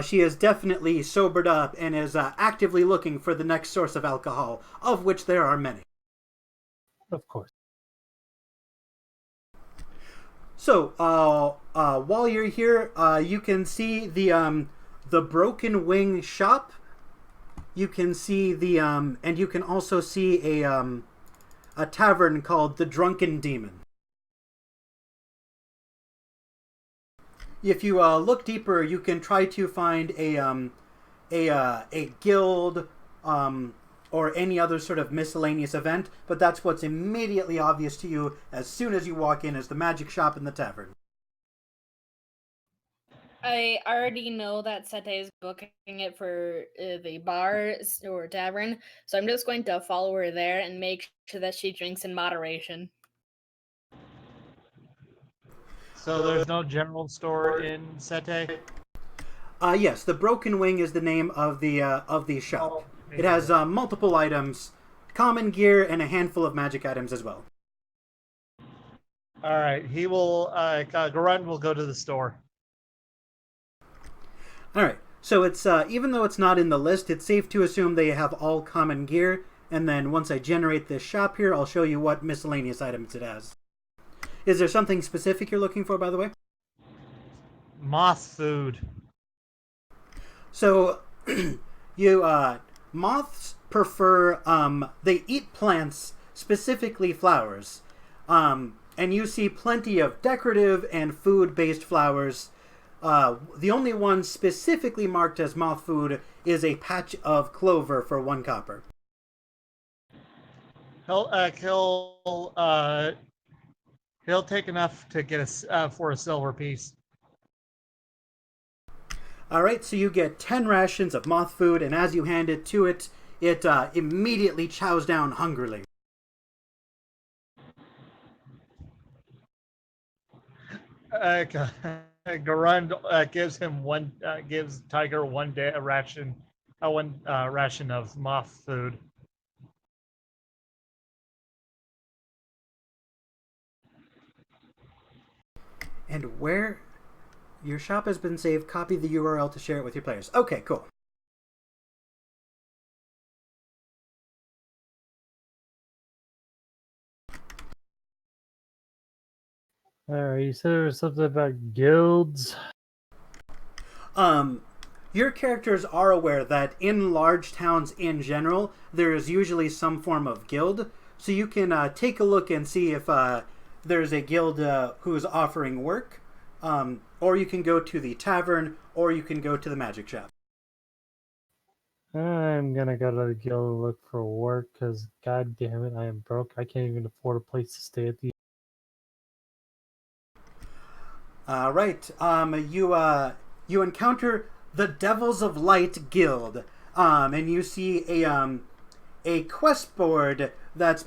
A: she is definitely sobered up and is actively looking for the next source of alcohol, of which there are many.
B: Of course.
A: So, while you're here, you can see the Broken Wing shop. You can see and you can also see a tavern called the Drunken Demon. If you look deeper, you can try to find a guild or any other sort of miscellaneous event, but that's what's immediately obvious to you as soon as you walk in, as the magic shop and the tavern.
G: I already know that Sete is booking it for the bar or tavern, so I'm just going to follow her there and make sure that she drinks in moderation.
C: So there's no general store in Sete?
A: Yes, the Broken Wing is the name of the shop. It has multiple items, common gear, and a handful of magic items as well.
C: All right, he will. Gorund will go to the store.
A: All right, so it's even though it's not in the list, it's safe to assume they have all common gear. And then once I generate this shop here, I'll show you what miscellaneous items it has. Is there something specific you're looking for, by the way?
C: Moth food.
A: So, moths prefer, they eat plants, specifically flowers. And you see plenty of decorative and food-based flowers. The only one specifically marked as moth food is a patch of clover for 1 copper.
C: He'll take enough to get for a silver piece.
A: Alright, so you get 10 rations of moth food, and as you hand it to it, it immediately chows down hungrily.
C: Garund gives Tiger one ration of moth food.
A: And where your shop has been saved, copy the URL to share it with your players. Okay, cool.
B: Alright, you said there was something about guilds.
A: Your characters are aware that in large towns in general, there is usually some form of guild. So you can take a look and see if there's a guild who's offering work. Or you can go to the tavern, or you can go to the magic shop.
B: I'm gonna go to the guild and look for work, because god damn it, I am broke. I can't even afford a place to stay at the.
A: Right. You encounter the Devils of Light Guild, and you see a quest board that's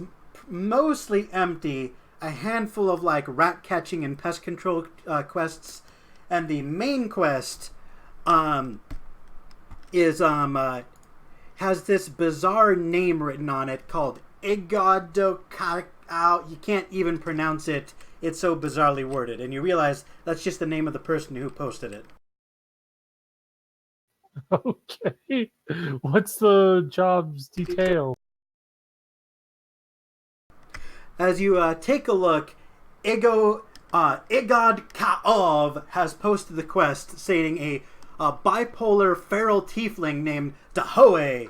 A: mostly empty. A handful of like rat catching and pest control quests, and the main quest is has this bizarre name written on it called Igodokakao. You can't even pronounce it. It's so bizarrely worded, and you realize that's just the name of the person who posted it.
B: Okay. What's the job's detail?
A: As you take a look, Igod Kaov has posted the quest stating a bipolar feral tiefling named Dahoe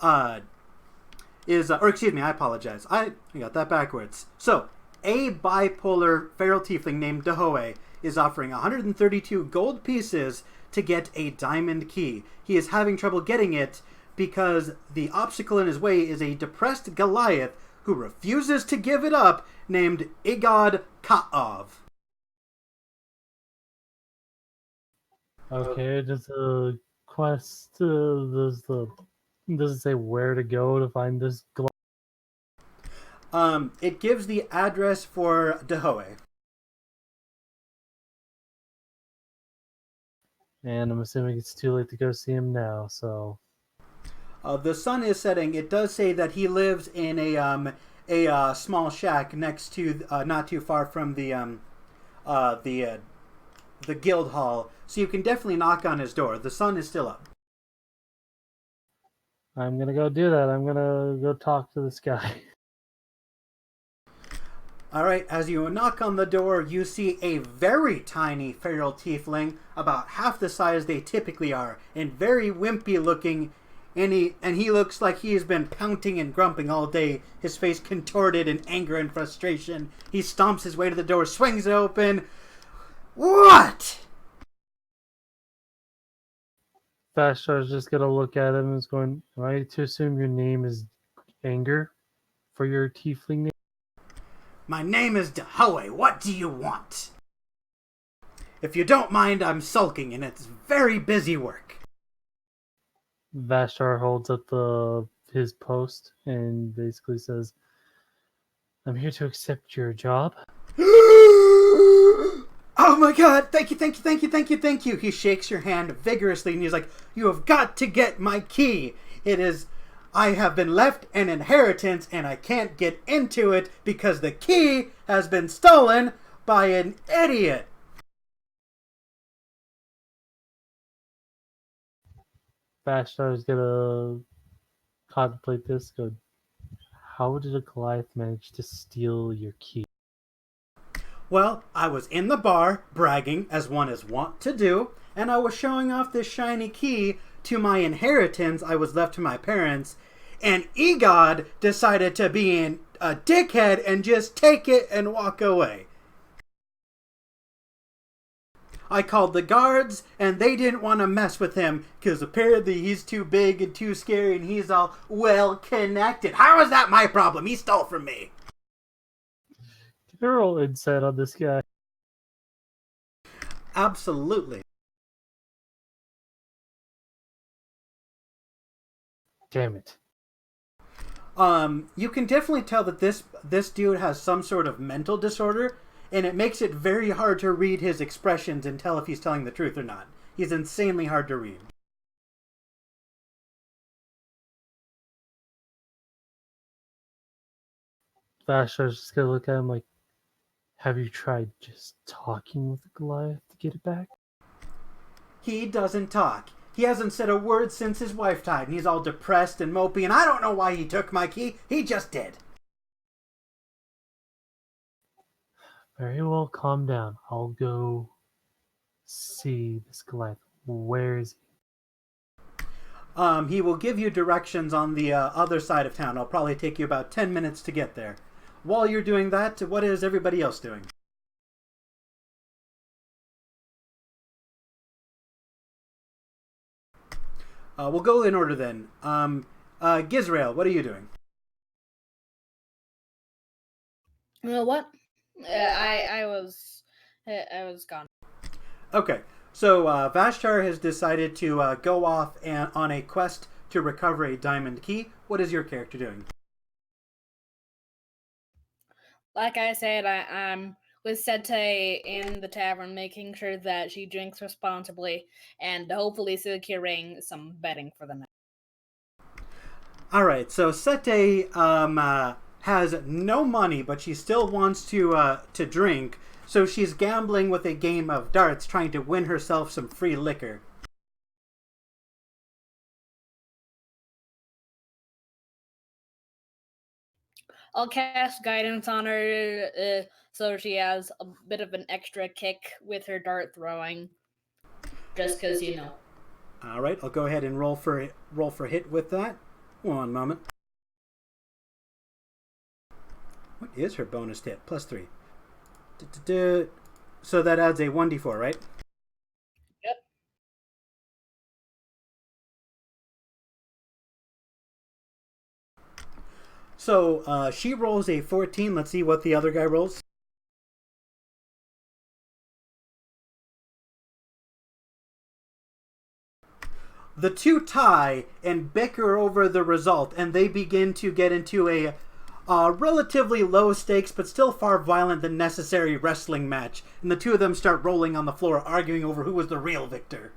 A: or excuse me, I apologize. I got that backwards. So, a bipolar feral tiefling named Dahoe is offering 132 gold pieces to get a diamond key. He is having trouble getting it because the obstacle in his way is a depressed Goliath who refuses to give it up, named Igod Ka'ov.
B: Okay, does the quest does it say where to go to find this Goliath?
A: It gives the address for Dahoe.
B: And I'm assuming it's too late to go see him now, so
A: The sun is setting. It does say that he lives in a small shack next to, not too far from the guild hall. So you can definitely knock on his door. The sun is still up.
B: I'm gonna go do that. I'm gonna go talk to this guy.
A: All right, as you knock on the door, you see a very tiny feral tiefling, about half the size they typically are, and very wimpy looking. And he looks like he has been pouting and grumping all day, his face contorted in anger and frustration. He stomps his way to the door, swings it open. What?
B: Bashar's just gonna look at him and is going, am I to assume your name is Anger for your tiefling name?
A: My name is Dahoe. What do you want? If you don't mind, I'm sulking, and it's very busy work.
B: Vashar holds up his post and basically says, I'm here to accept your job.
A: Oh my god, thank you, thank you, thank you, thank you, thank you. He shakes your hand vigorously and he's like, you have got to get my key. I have been left an inheritance and I can't get into it because the key has been stolen by an idiot.
B: Bashar's gonna contemplate this, go, how did a Goliath manage to steal your key?
A: Well, I was in the bar, bragging, as one is wont to do, and I was showing off this shiny key to my inheritance I was left to my parents, and Egod decided to be a dickhead and just take it and walk away. I called the guards, and they didn't want to mess with him, because apparently he's too big and too scary, and he's all well-connected. How is that my problem? He stole from me.
B: Can you roll insight on this guy?
A: Absolutely.
B: Damn it.
A: You can definitely tell that this dude has some sort of mental disorder, and it makes it very hard to read his expressions and tell if he's telling the truth or not. He's insanely hard to read.
B: Bashar's just gonna look at him like, have you tried just talking with the Goliath to get it back?
A: He doesn't talk. He hasn't said a word since his wife died, and he's all depressed and mopey, and I don't know why he took my key. He just did.
B: Very well, calm down. I'll go see this Goliath. Where is he?
A: He will give you directions on the other side of town. It'll probably take you about 10 minutes to get there. While you're doing that, what is everybody else doing? We'll go in order then. Gizrael, what are you doing?
G: What? I was gone.
A: Okay, so Vashtar has decided to go off on a quest to recover a diamond key. What is your character doing?
G: Like I said, I'm with Sete in the tavern, making sure that she drinks responsibly and hopefully securing some betting for the night.
A: All right, so Sete has no money, but she still wants to drink, so she's gambling with a game of darts, trying to win herself some free liquor.
G: I'll cast guidance on her so she has a bit of an extra kick with her dart throwing. Just because, you know.
A: All right, I'll go ahead and roll for hit with that. One moment. What is her bonus hit? +3. So that adds a 1d4, right?
G: Yep.
A: So she rolls a 14. Let's see what the other guy rolls. The two tie and bicker over the result, and they begin to get into a relatively low stakes but still far violent than necessary wrestling match. And the two of them start rolling on the floor, arguing over who was the real victor.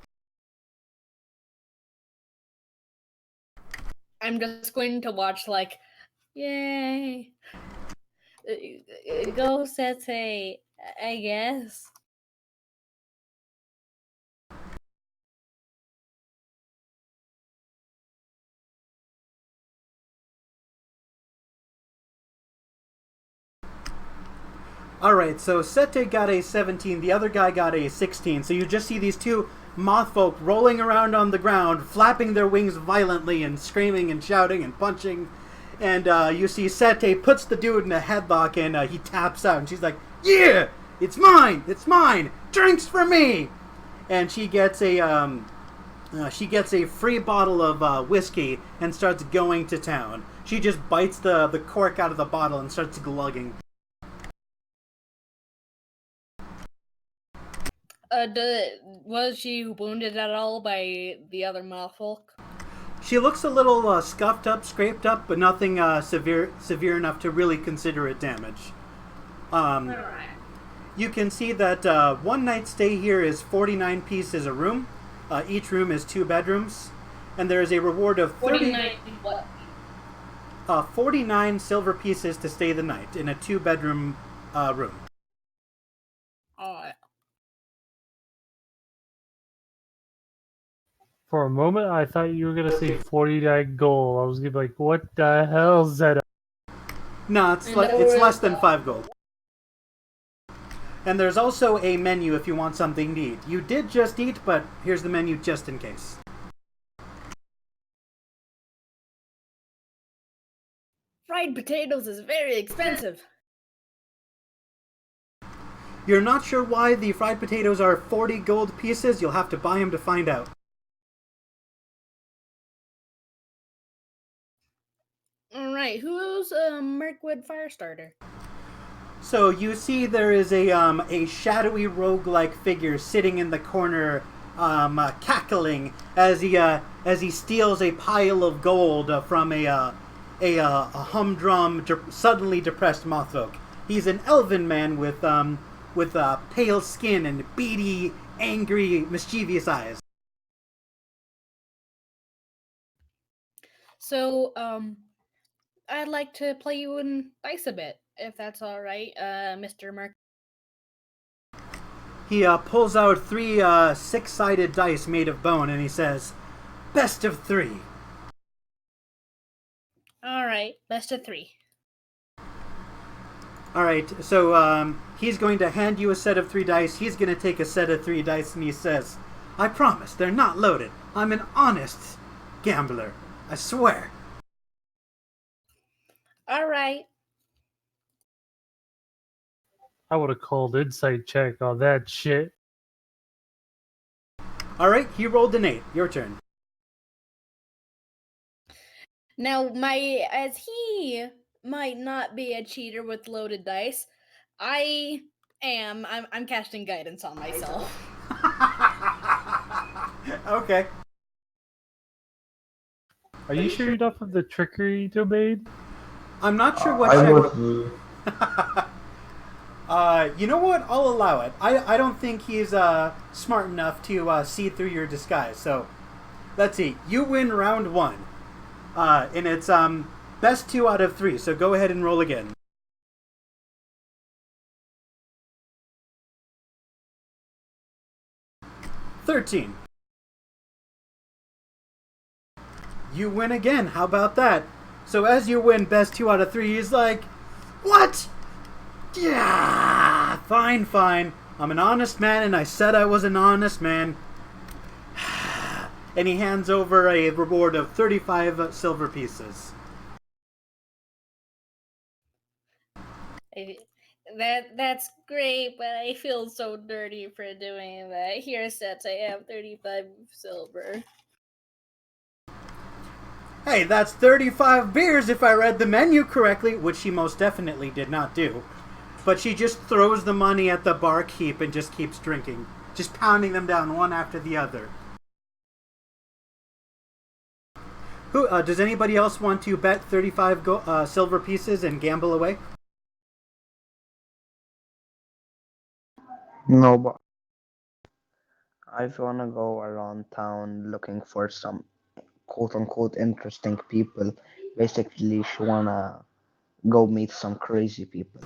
G: I'm just going to watch, like, yay. Go Sete, I guess.
A: Alright, so Sete got a 17, the other guy got a 16. So you just see these two moth folk rolling around on the ground, flapping their wings violently and screaming and shouting and punching. And you see Sete puts the dude in a headlock and he taps out. And she's like, yeah, it's mine, drinks for me. And she gets a free bottle of whiskey and starts going to town. She just bites the cork out of the bottle and starts glugging.
G: Was she wounded at all by the other moth folk?
A: She looks a little scuffed up, scraped up, but nothing severe enough to really consider it damage.
G: Alright.
A: You can see that one night stay here is 49 pieces a room. Each room is 2 bedrooms. And there is a reward of
G: 49 what?
A: 49 silver pieces to stay the night in a 2-bedroom room.
G: Alright.
B: For a moment, I thought you were gonna say 49 gold. I was gonna be like, what the hell is that?
A: No, it's less than 5 gold. And there's also a menu if you want something to eat. You did just eat, but here's the menu just in case.
G: Fried potatoes is very expensive.
A: You're not sure why the fried potatoes are 40 gold pieces? You'll have to buy them to find out.
G: Alright, who's Mirkwood Firestarter?
A: So you see there is a shadowy roguelike figure sitting in the corner, cackling as he steals a pile of gold from a humdrum, suddenly depressed mothfolk. He's an elven man with pale skin and beady, angry, mischievous eyes.
G: So, I'd like to play you in dice a bit, if that's alright, Mr. Merk.
A: He pulls out 3 6-sided dice made of bone and he says, "Best of 3."
G: Alright, best of 3.
A: Alright, so he's going to hand you a set of 3 dice. He's going to take a set of 3 dice and he says, "I promise, they're not loaded. I'm an honest gambler. I swear."
G: Alright.
B: I would have called insight check on that shit.
A: Alright, he rolled an 8. Your turn.
G: Now, as he might not be a cheater with loaded dice, I'm casting guidance on myself.
A: Okay.
B: Are you sure you're not from the trickery domain?
A: I'm not sure what
H: I
A: check...
H: was me.
A: You know what? I'll allow it. I don't think he's smart enough to see through your disguise. So, let's see. You win round 1. And it's best 2 out of 3. So go ahead and roll again. $13. You win again. How about that? So as you win best 2 out of 3, he's like, "What? Yeah, fine. I'm an honest man, and I said I was an honest man." And he hands over a reward of 35 silver pieces.
G: That's great, but I feel so dirty for doing that. Here, Sets, I have 35 silver.
A: Hey, that's 35 beers if I read the menu correctly, which she most definitely did not do. But she just throws the money at the barkeep and just keeps drinking, just pounding them down one after the other. Who does anybody else want to bet 35 silver pieces and gamble away?
D: No, but I wanna go around town looking for some quote unquote interesting people. Basically, she wanna go meet some crazy people.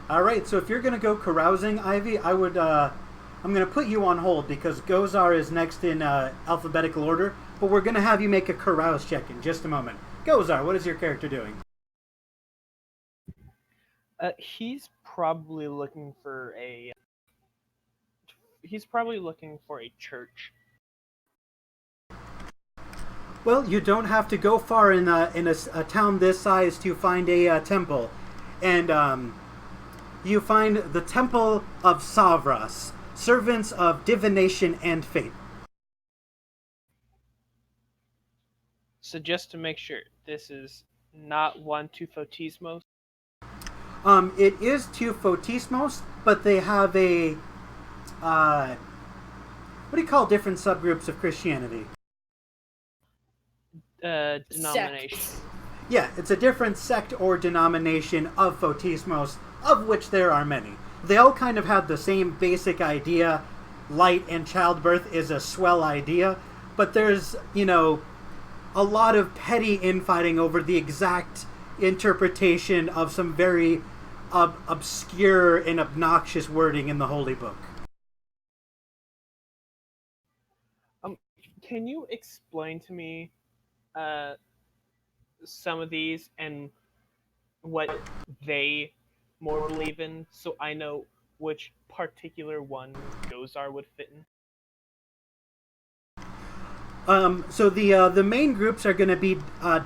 A: All right, so if you're gonna go carousing, Ivy, I'm gonna put you on hold because Gozar is next in alphabetical order. But we're gonna have you make a carouse check in just a moment. Gozar, what is your character doing?
E: He's probably looking for a. He's probably looking for a church.
A: Well, you don't have to go far in a town this size to find a temple, and you find the Temple of Savras, servants of divination and fate.
E: So just to make sure, this is not one to Fotismos.
A: It is to Fotismos, but they have a what do you call different subgroups of Christianity?
E: Denomination.
G: Sect.
A: Yeah, it's a different sect or denomination of Fotismos, of which there are many. They all kind of have the same basic idea. Light and childbirth is a swell idea, but there's, a lot of petty infighting over the exact interpretation of some very obscure and obnoxious wording in the Holy Book.
E: Can you explain to me some of these and what they more believe in, so I know which particular one Gozar would fit in?
A: So the main groups are going to be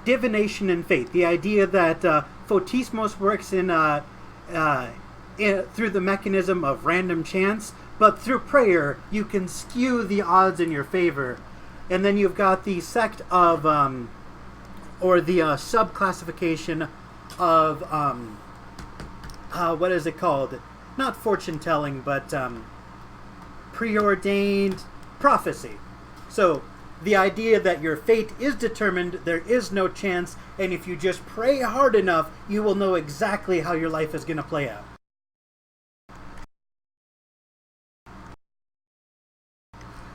A: divination and fate. The idea that Fotismos works through the mechanism of random chance, but through prayer you can skew the odds in your favor. And then you've got the sect of, or the sub-classification of, what is it called? Not fortune telling, but preordained prophecy. So the idea that your fate is determined, there is no chance, and if you just pray hard enough, you will know exactly how your life is going to play out.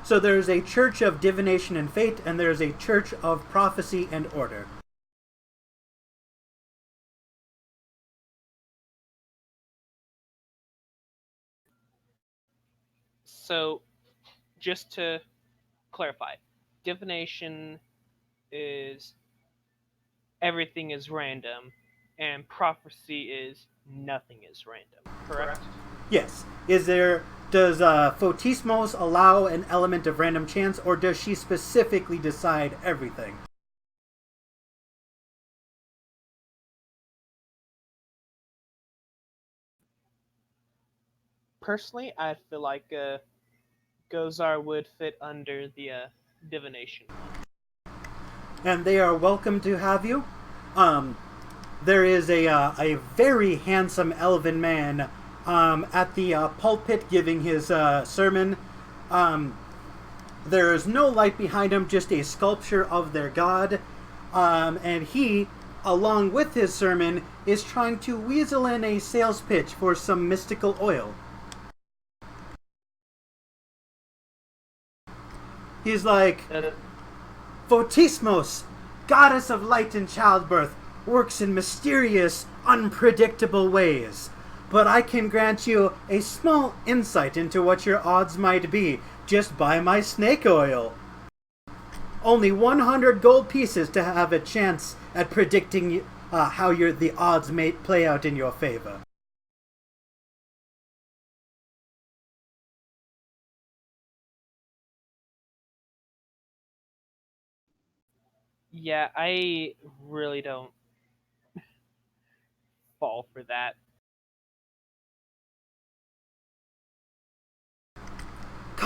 A: So there's a church of divination and fate, and there's a church of prophecy and order.
E: So, just to clarify, divination is everything is random, and prophecy is nothing is random, correct?
A: Yes. Does Fotismos allow an element of random chance, or does she specifically decide everything?
E: Personally, I feel like Gozar would fit under the divination one.
A: And they are welcome to have you. There is a very handsome elven man at the pulpit giving his sermon. There is no light behind him, just a sculpture of their god. And he, along with his sermon, is trying to weasel in a sales pitch for some mystical oil. He's like, Fotismos, goddess of light and childbirth, works in mysterious, unpredictable ways. But I can grant you a small insight into what your odds might be just by my snake oil. Only 100 gold pieces to have a chance at predicting how the odds may play out in your favor.
E: Yeah, I really don't fall for that.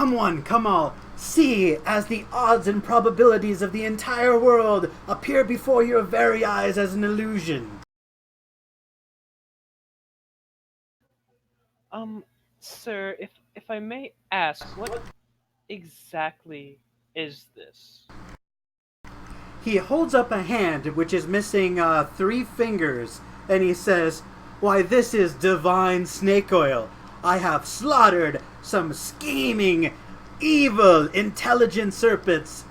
A: Come one, come all, see as the odds and probabilities of the entire world appear before your very eyes as an illusion.
E: Sir, if I may ask, what exactly is this?
A: He holds up a hand which is missing 3 fingers, and he says, "Why, this is divine snake oil. I have slaughtered some scheming, evil, intelligent serpents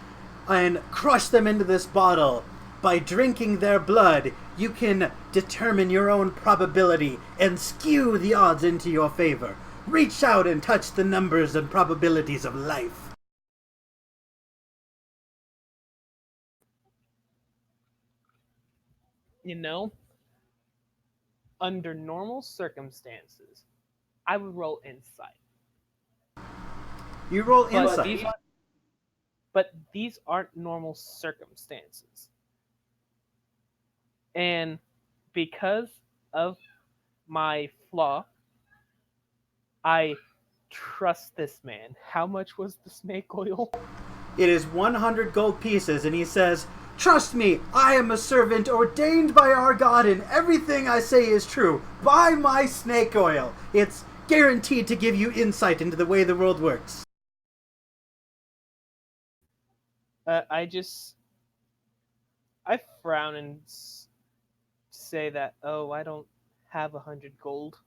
A: and crushed them into this bottle. By drinking their blood, you can determine your own probability and skew the odds into your favor. Reach out and touch the numbers and probabilities of life."
E: You know, under normal circumstances, I would roll insight.
A: You roll
E: But
A: insight.
E: these aren't normal circumstances. And because of my flaw, I trust this man. How much was the snake oil?
A: It is 100 gold pieces, and he says, "Trust me, I am a servant ordained by our God, and everything I say is true. Buy my snake oil. It's guaranteed to give you insight into the way the world works."
E: I frown and say that, oh, I don't have 100 gold.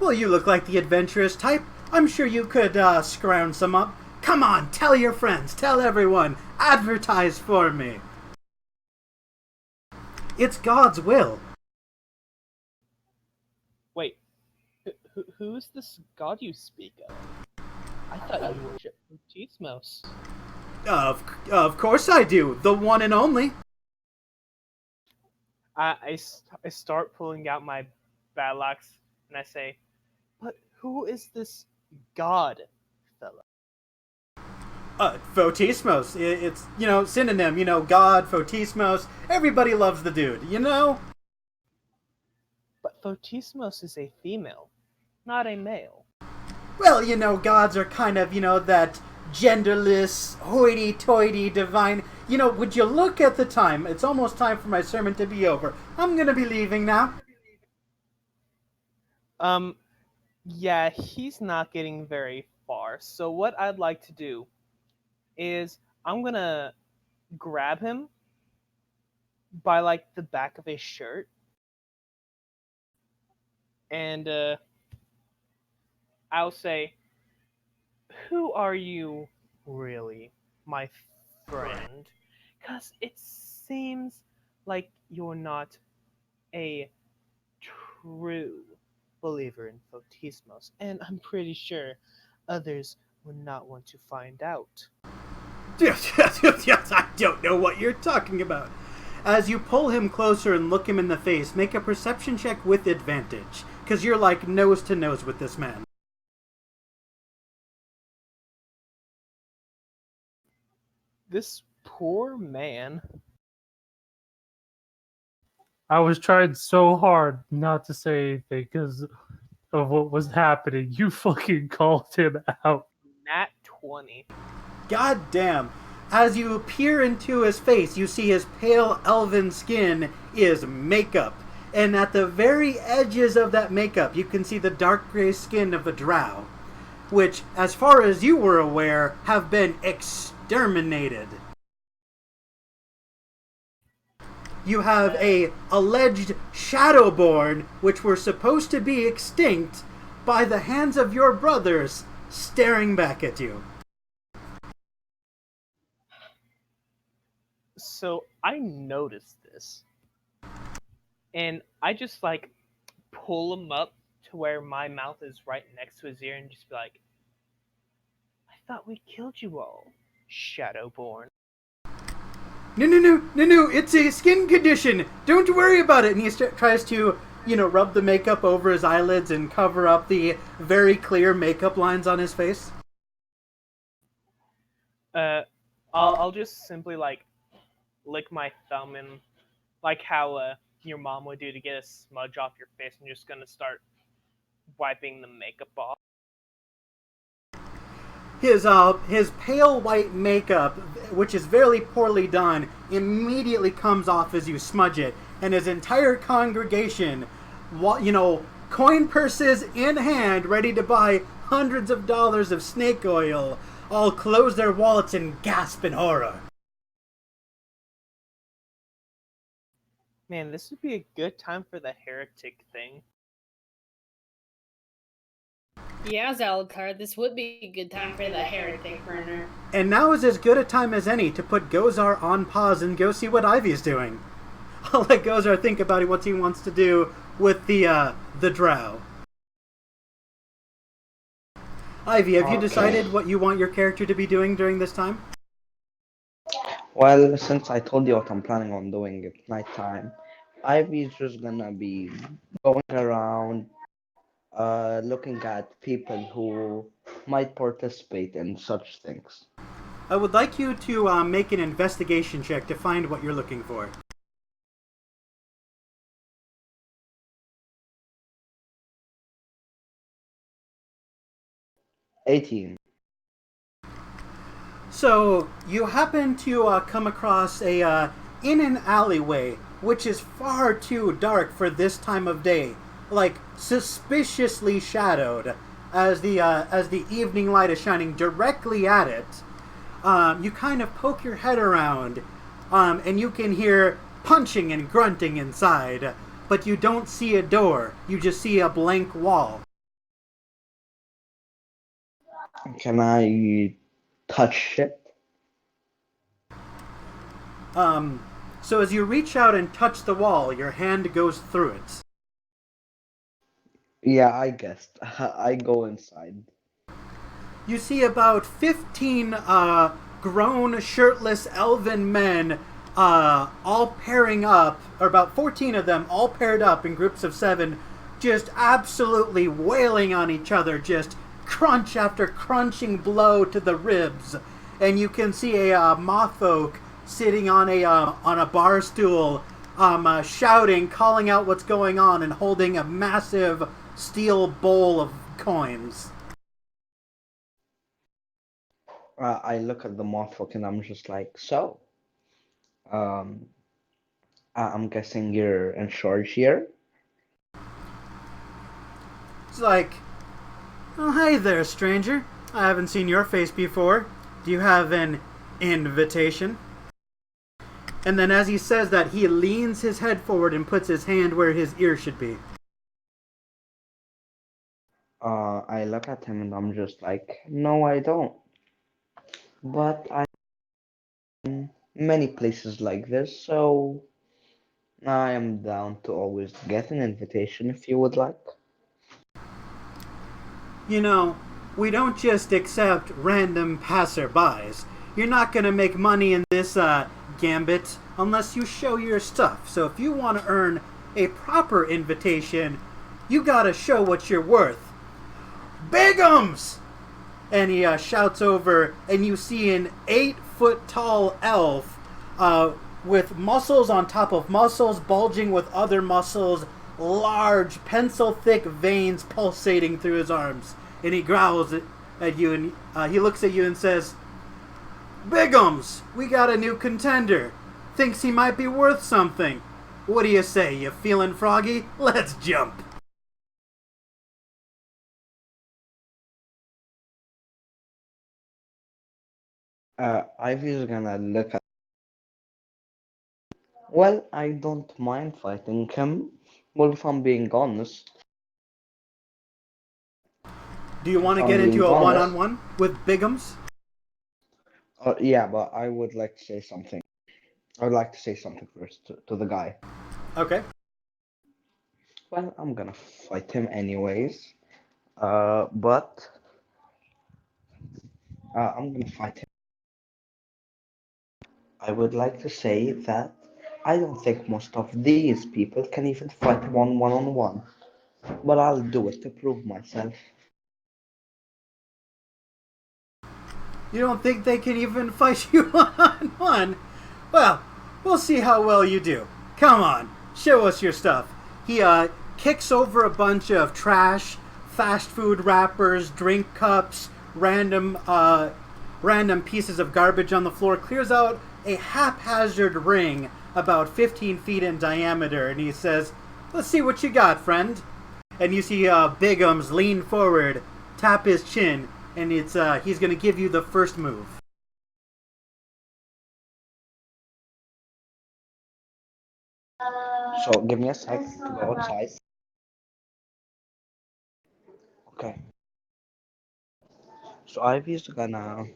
A: Well, you look like the adventurous type. I'm sure you could scrounge some up. Come on, tell your friends, tell everyone, advertise for me. It's God's will.
E: Wait, who's this god you speak of? I thought you worshipped Tismos.
A: Of course I do, the one and only.
E: I start pulling out my battle axe and I say, but who is this god, fella?
A: Photismos. It's, synonym, God, Photismos. Everybody loves the dude,
E: But Photismos is a female, not a male.
A: Well, gods are kind of, that genderless, hoity-toity, divine. Would you look at the time? It's almost time for my sermon to be over. I'm gonna be leaving now.
E: Yeah, he's not getting very far. So what I'd like to do is I'm gonna grab him by like the back of his shirt and I'll say, who are you really, my friend? Because it seems like you're not a true believer in Photismos, and I'm pretty sure others would not want to find out.
A: Yes, I don't know what you're talking about. As you pull him closer and look him in the face, make a perception check with advantage, because you're like nose to nose with this man.
E: This poor man.
B: I was trying so hard not to say anything because of what was happening. You fucking called him out.
E: Nat 20.
A: God damn. As you peer into his face, you see his pale elven skin is makeup. And at the very edges of that makeup, you can see the dark gray skin of a drow, which, as far as you were aware, have been exterminated. You have a alleged Shadowborn, which were supposed to be extinct, by the hands of your brothers, staring back at you.
E: So I noticed this. And I just like pull him up to where my mouth is right next to his ear and just be like, I thought we killed you all, Shadowborn.
A: No, it's a skin condition. Don't worry about it. And he tries to, rub the makeup over his eyelids and cover up the very clear makeup lines on his face.
E: I'll just simply like lick my thumb and like how your mom would do to get a smudge off your face. I'm just gonna start wiping the makeup off.
A: His pale white makeup, which is very poorly done, immediately comes off as you smudge it, and his entire congregation, coin purses in hand, ready to buy hundreds of dollars of snake oil, all close their wallets and gasp in horror.
E: Man, this would be a good time for the heretic thing.
G: Yeah, Zalakar, this would be a good time for the heretic burner.
A: And now is as good a time as any to put Gozar on pause and go see what Ivy's doing. I'll let Gozar think about what he wants to do with the drow. Ivy, have you decided what you want your character to be doing during this time?
D: Well, since I told you what I'm planning on doing at nighttime, Ivy's just gonna be going around, looking at people who might participate in such things.
A: I would like you to make an investigation check to find what you're looking for.
D: $18.
A: So, you happen to come across in an alleyway, which is far too dark for this time of day, like suspiciously shadowed, as the evening light is shining directly at it. You kind of poke your head around, and you can hear punching and grunting inside, but you don't see a door. You just see a blank wall.
D: Can I touch it?
A: So as you reach out and touch the wall, your hand goes through it.
D: Yeah, I guessed. I go inside.
A: You see about 15 grown, shirtless elven men all pairing up, or about 14 of them all paired up in groups of 7, just absolutely wailing on each other, just crunch after crunching blow to the ribs. And you can see a moth oak sitting on a bar stool, shouting, calling out what's going on, and holding a massive steel bowl of coins.
D: I look at the Mothfolk and I'm just like, so, I'm guessing you're in charge here?
A: It's like, oh, hey there, stranger. I haven't seen your face before. Do you have an invitation? And then as he says that, he leans his head forward and puts his hand where his ear should be.
D: I look at him and I'm just like, no, I don't. But I'm in many places like this, so I am down to always get an invitation if you would like.
A: You know, we don't just accept random passerbys. You're not gonna make money in this gambit unless you show your stuff. So if you want to earn a proper invitation, you gotta show what you're worth. Bigums! And he shouts over, and you see an 8-foot-tall elf with muscles on top of muscles, bulging with other muscles, large, pencil-thick veins pulsating through his arms. And he growls at you, and he looks at you and says, Bigums, we got a new contender. Thinks he might be worth something. What do you say, you feeling froggy? Let's jump.
D: Ivy's gonna look at. Well, I don't mind fighting him. Well, if I'm being honest.
A: Do you want to
D: I'm
A: get into
D: being
A: a
D: honest.
A: one-on-one with Bigums?
D: Yeah, but I would like to say something. I would like to say something first to the guy.
A: Okay.
D: Well, I'm gonna fight him anyways. But I'm gonna fight him. I would like to say that I don't think most of these people can even fight one-on-one. But I'll do it to prove myself.
A: You don't think they can even fight you one-on-one? Well, we'll see how well you do. Come on, show us your stuff. He kicks over a bunch of trash, fast food wrappers, drink cups, random pieces of garbage on the floor, clears out a haphazard ring about 15 feet in diameter, and he says, "Let's see what you got, friend." And you see Bigums lean forward, tap his chin, and he's going to give you the first move.
D: So give me a sec to go outside. Okay. So Ivy's gonna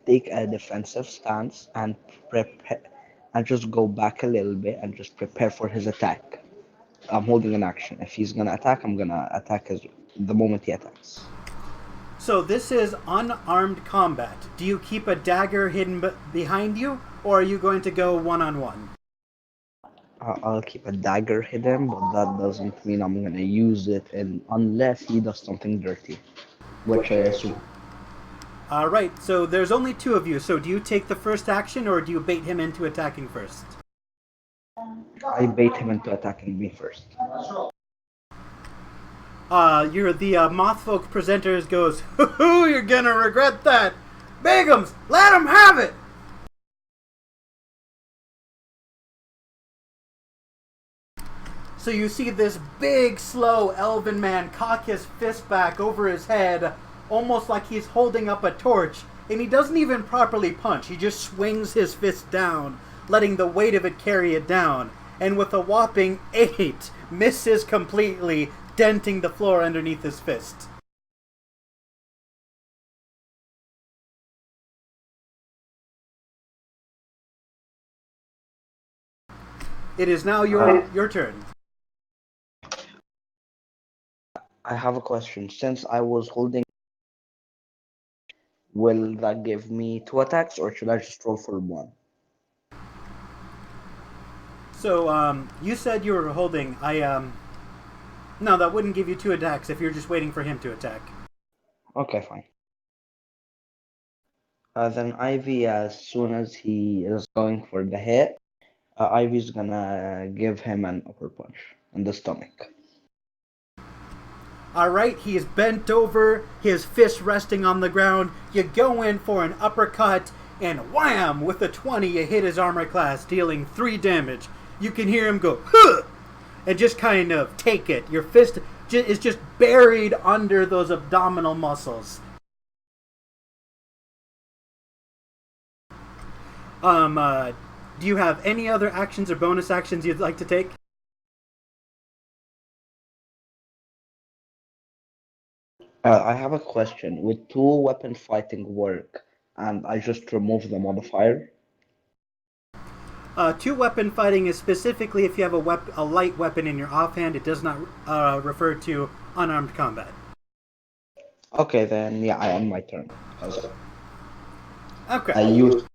D: take a defensive stance and prepare and just go back a little bit and just prepare for his attack. I'm holding an action. If he's gonna attack, I'm gonna attack the moment he attacks.
A: So this is unarmed combat. Do you keep a dagger hidden behind you, or are you going to go one-on-one?
D: I'll keep a dagger hidden, but that doesn't mean I'm gonna use it unless he does something dirty, which I assume.
A: Alright, so there's only two of you, so do you take the first action, or do you bait him into attacking first?
D: I bait him into attacking me first.
A: You're the Moth Folk presenters goes, "Hoo-hoo, you're gonna regret that! Bigums, let him have it!" So you see this big, slow elven man cock his fist back over his head, almost like he's holding up a torch, and he doesn't even properly punch. He just swings his fist down, letting the weight of it carry it down, and with a whopping 8, misses completely, denting the floor underneath his fist. It is now your turn.
D: I have a question. Since I was holding, will that give me 2 attacks, or should I just roll for 1?
A: So, you said you were holding. No, that wouldn't give you 2 attacks if you're just waiting for him to attack.
D: Okay, fine. Then Ivy, as soon as he is going for the hit, Ivy's gonna give him an upper punch in the stomach.
A: Alright, he is bent over, his fist resting on the ground. You go in for an uppercut, and wham! With a 20, you hit his armor class, dealing 3 damage. You can hear him go, "Huh!" and just kind of take it. Your fist is just buried under those abdominal muscles. Do you have any other actions or bonus actions you'd like to take?
D: I have a question. Would 2 weapon fighting work, and I just remove the modifier?
A: 2-weapon fighting is specifically if you have a light weapon in your offhand. It does not refer to unarmed combat.
D: Okay, then yeah, I end my turn. 'Cause
A: Okay.
D: I used.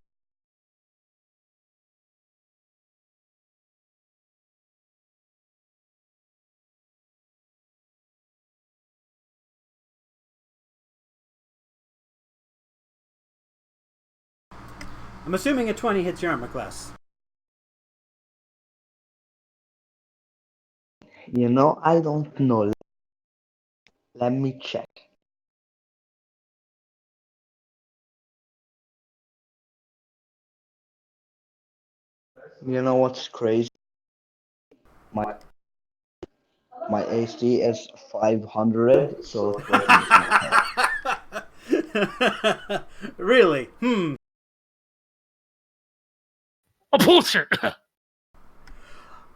A: I'm assuming a 20 hits your armor class.
D: I don't know. Let me check. You know what's crazy? My my AC is 500, so it wasn't that
A: Really?
B: Oh, bullshit!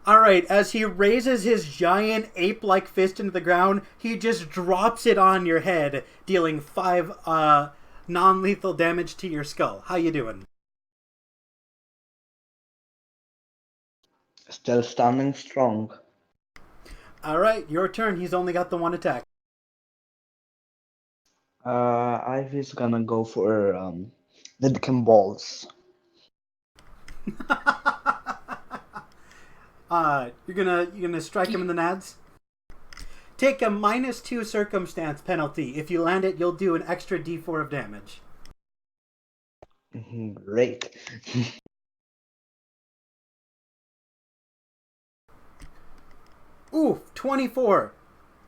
A: Alright, as he raises his giant ape-like fist into the ground, he just drops it on your head, dealing 5 non-lethal damage to your skull. How you doing?
D: Still standing strong.
A: Alright, your turn. He's only got the 1 attack.
D: Ivy's gonna go for the Dick balls.
A: You're gonna strike him in the nads? Take a -2 circumstance penalty. If you land it, you'll do an extra d4 of damage.
D: Great.
A: Ooh, 24.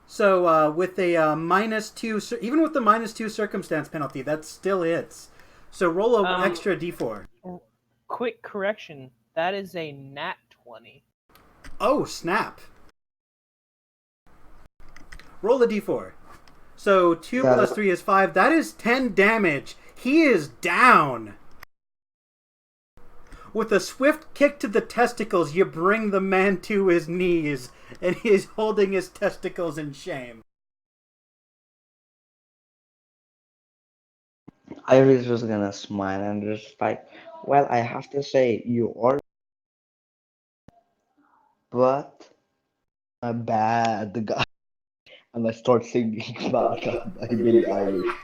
A: So with a -2, even with the -2 circumstance penalty, that still hits. So roll an extra d4.
E: Quick correction. That is a nat 20.
A: Oh, snap. Roll a d4. So 2 plus 3 is 5. That is 10 damage. He is down. With a swift kick to the testicles, you bring the man to his knees, and he is holding his testicles in shame.
D: I was just gonna smile and just like, well, I have to say you are, but a bad guy. And I start singing by Billie Eilish.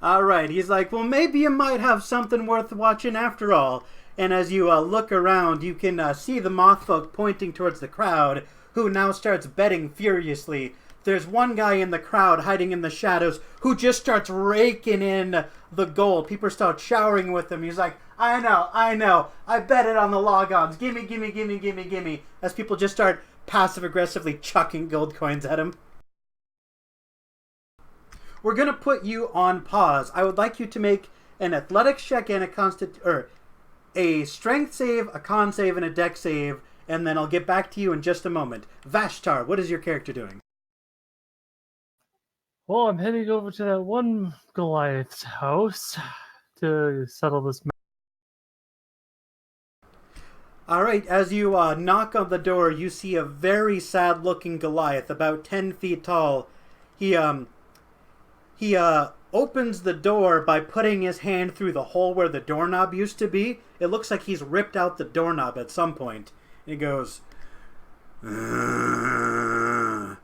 A: Alright, he's like, well, maybe you might have something worth watching after all. And as you look around, you can see the moth folk pointing towards the crowd, who now starts betting furiously. There's one guy in the crowd hiding in the shadows who just starts raking in the gold. People start showering with him. He's like, I know, I bet it on the logons. Gimme. As people just start passive-aggressively chucking gold coins at him. We're going to put you on pause. I would like you to make an athletics check and a strength save, a con save, and a dex save, and then I'll get back to you in just a moment. Vashtar, what is your character doing?
B: Well, I'm heading over to that one Goliath's house to settle this matter.
A: Alright, as you knock on the door, you see a very sad-looking Goliath, about 10 feet tall. He opens the door by putting his hand through the hole where the doorknob used to be. It looks like he's ripped out the doorknob at some point. And he goes, "Ugh."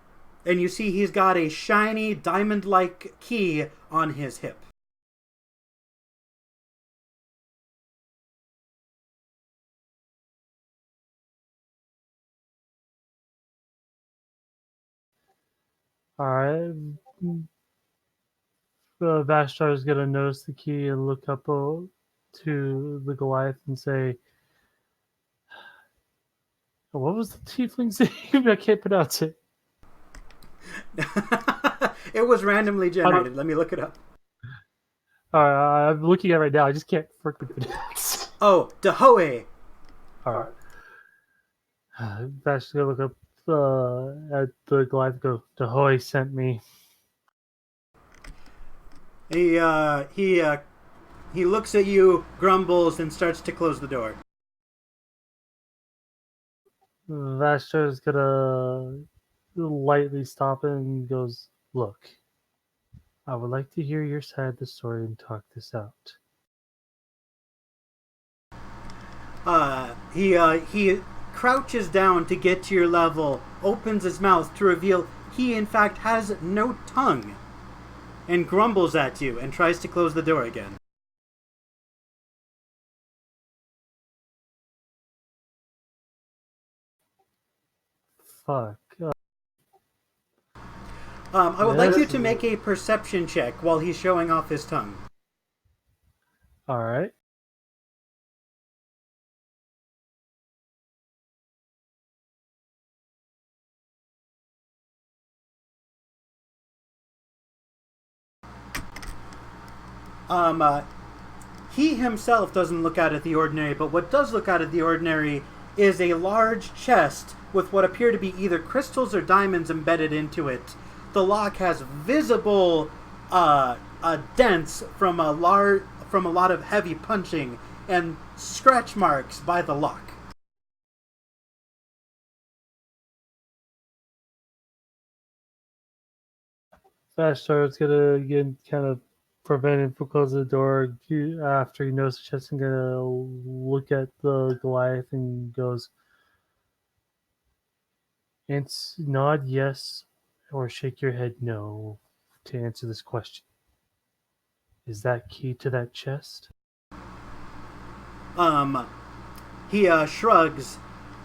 A: And you see he's got a shiny diamond-like key on his hip.
B: Alright. Vashtar is going to notice the key and look up to the Goliath and say, what was the tiefling's name? I can't pronounce it.
A: It was randomly generated. Let me look it up.
B: Alright, I'm looking at it right now. I just can't freaking pronounce.
A: Oh, Dahoe.
B: Alright. Vashtar's going to look up at the Goliath and go, Dahoe sent me.
A: He looks at you, grumbles, and starts to close the door.
B: Vashtar's gonna lightly stop and goes, look, I would like to hear your side of the story and talk this out.
A: He crouches down to get to your level, opens his mouth to reveal he in fact has no tongue, and grumbles at you and tries to close the door again.
B: Fuck.
A: I would like you to make a perception check while he's showing off his tongue.
B: Alright.
A: He himself doesn't look out of the ordinary, but what does look out of the ordinary is a large chest with what appear to be either crystals or diamonds embedded into it. The lock has visible dents from a lot of heavy punching and scratch marks by the lock.
B: Vashtar's gonna again kind of prevent him from closing the door after he knows the chest and gonna look at the Goliath and goes, and nod yes or shake your head no to answer this question. Is that key to that chest?
A: He shrugs,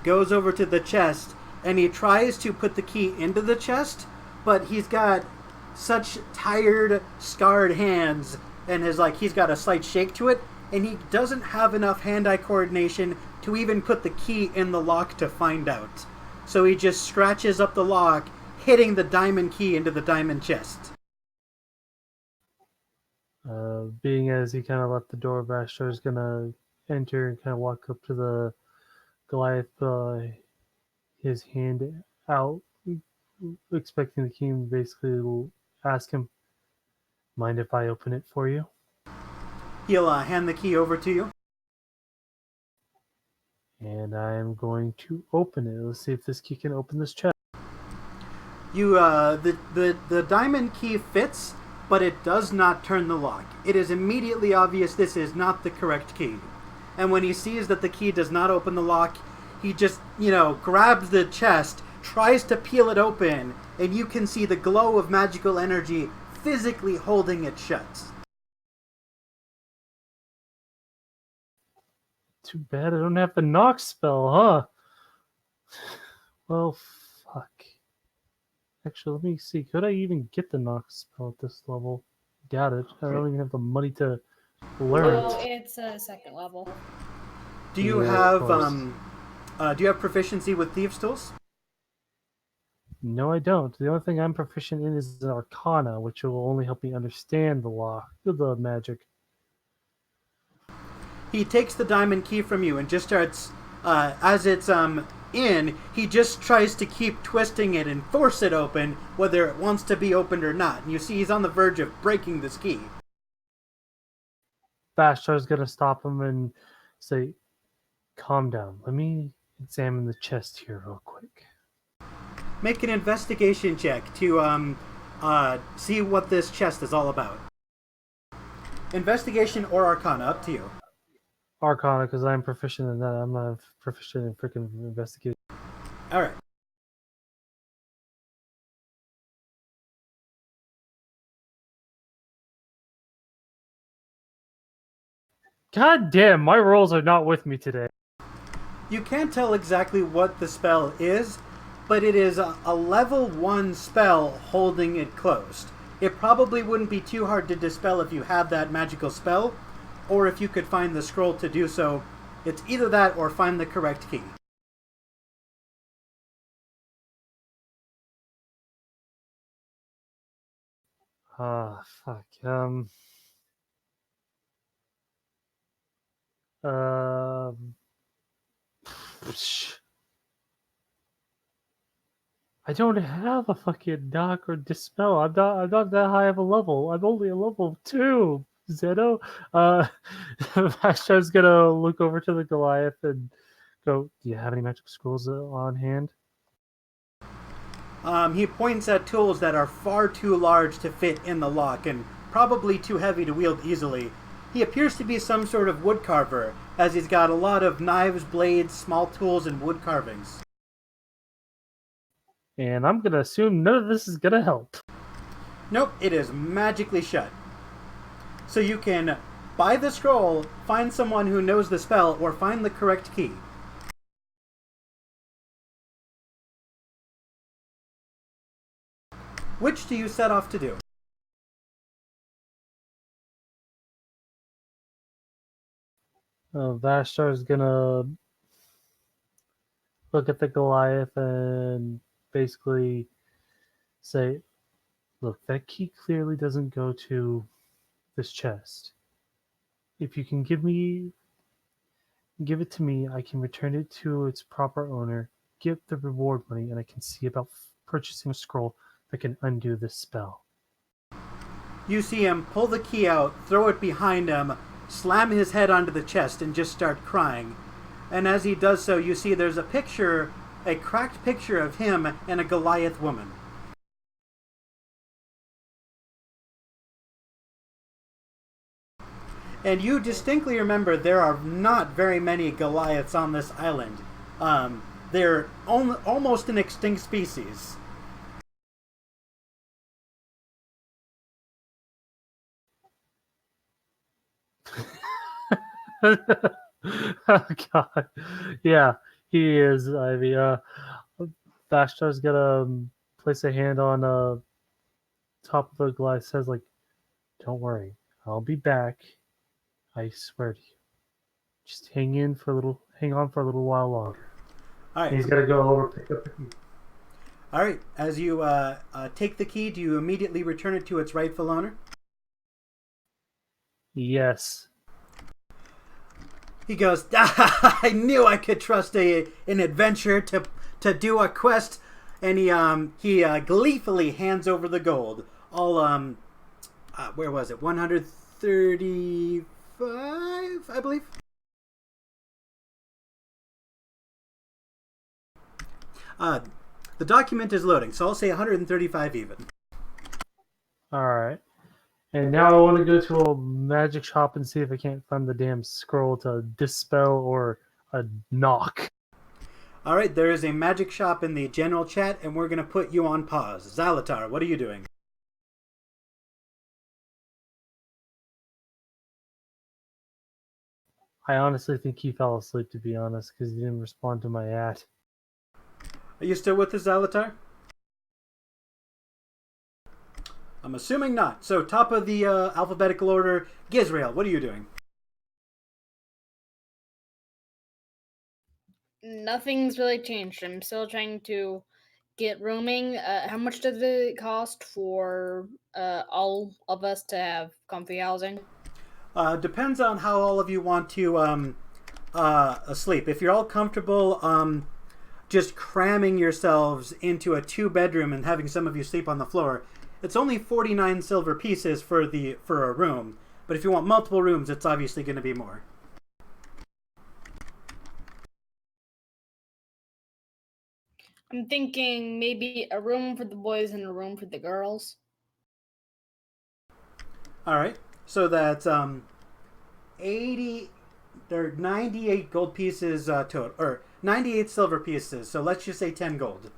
A: goes over to the chest, and he tries to put the key into the chest, but he's got such tired, scarred hands, and he's got a slight shake to it, and he doesn't have enough hand-eye coordination to even put the key in the lock to find out. So he just scratches up the lock, hitting the diamond key into the diamond chest.
B: Being as he kind of left the door, Vashtar is gonna enter and kind of walk up to the Goliath, his hand out, expecting the king basically will ask him, "Mind if I open it for you?"
A: He'll hand the key over to you.
B: And I am going to open it. Let's see if this key can open this chest.
A: You, the diamond key fits, but it does not turn the lock. It is immediately obvious this is not the correct key. And when he sees that the key does not open the lock, he just, grabs the chest, tries to peel it open, and you can see the glow of magical energy physically holding it shut.
B: Too bad I don't have the knock spell, huh? Well, fuck. Actually, let me see. Could I even get the knock spell at this level? Doubt it. I don't even have the money to learn
G: Oh,
B: it.
G: it's a second level.
A: Do you
B: Yeah, of
A: have
B: course.
A: do you have proficiency with thieves' tools?
B: No, I don't. The only thing I'm proficient in is Arcana, which will only help me understand the law, the magic.
A: He takes the diamond key from you and just starts, as it's in, he just tries to keep twisting it and force it open, whether it wants to be opened or not. And you see he's on the verge of breaking this key.
B: Bashtar's gonna stop him and say, "Calm down. Let me examine the chest here real quick."
A: Make an investigation check to see what this chest is all about. Investigation or Arcana, up to you.
B: Arcana, because I'm proficient in that. I'm not proficient in freaking investigation.
A: All right.
B: God damn, my rolls are not with me today.
A: You can't tell exactly what the spell is, but it is a level 1 spell holding it closed. It probably wouldn't be too hard to dispel if you had that magical spell, or if you could find the scroll to do so. It's either that or find the correct key.
B: Ah, fuck. I don't have a fucking knock or dispel. I'm not that high of a level. I'm only a level 2, Zeno. Ashtar's gonna look over to the Goliath and go, "Do you have any magic scrolls on hand?"
A: He points at tools that are far too large to fit in the lock and probably too heavy to wield easily. He appears to be some sort of woodcarver, as he's got a lot of knives, blades, small tools, and wood carvings.
B: And I'm gonna assume none of this is gonna help.
A: Nope, it is magically shut. So you can buy the scroll, find someone who knows the spell, or find the correct key. Which do you set off to do?
B: Vashtar's gonna look at the Goliath and basically say, "Look, that key clearly doesn't go to this chest. If you can give it to me, I can return it to its proper owner, get the reward money, and I can see about purchasing a scroll that can undo this spell."
A: You see him pull the key out, throw it behind him, slam his head onto the chest, and just start crying. And as he does so, you see there's a cracked picture of him and a Goliath woman. And you distinctly remember there are not very many Goliaths on this island. They're almost an extinct species.
B: Oh god, yeah, he is. I mean, Vashtar's gonna place a hand on top of the glass. Says like, "Don't worry, I'll be back. I swear to you. Just hang on for a little while longer."
A: All right.
B: He's got to go over pick up the key.
A: All right. As you take the key, do you immediately return it to its rightful owner?
B: Yes.
A: He goes, I knew I could trust an adventurer to do a quest, and he gleefully hands over the gold. All where was it? 135, I believe. The document is loading, so I'll say 135 even.
B: All right. And now I want to go to a magic shop and see if I can't find the damn scroll to dispel or a knock.
A: All right, there is a magic shop in the general chat, and we're going to put you on pause. Zalatar, what are you doing?
B: I honestly think he fell asleep, to be honest, because he didn't respond to my ad.
A: Are you still with us, Zalatar? I'm assuming not. So, top of the alphabetical order, Gizrael, what are you doing?
G: Nothing's really changed. I'm still trying to get rooming. How much does it cost for all of us to have comfy housing?
A: Depends on how all of you want to sleep. If you're all comfortable just cramming yourselves into a 2-bedroom and having some of you sleep on the floor, it's only 49 silver pieces for a room. But if you want multiple rooms, it's obviously going to be more.
G: I'm thinking maybe a room for the boys and a room for the girls.
A: All right. So that's 80 there are 98 gold pieces total, or 98 silver pieces. So let's just say 10 gold.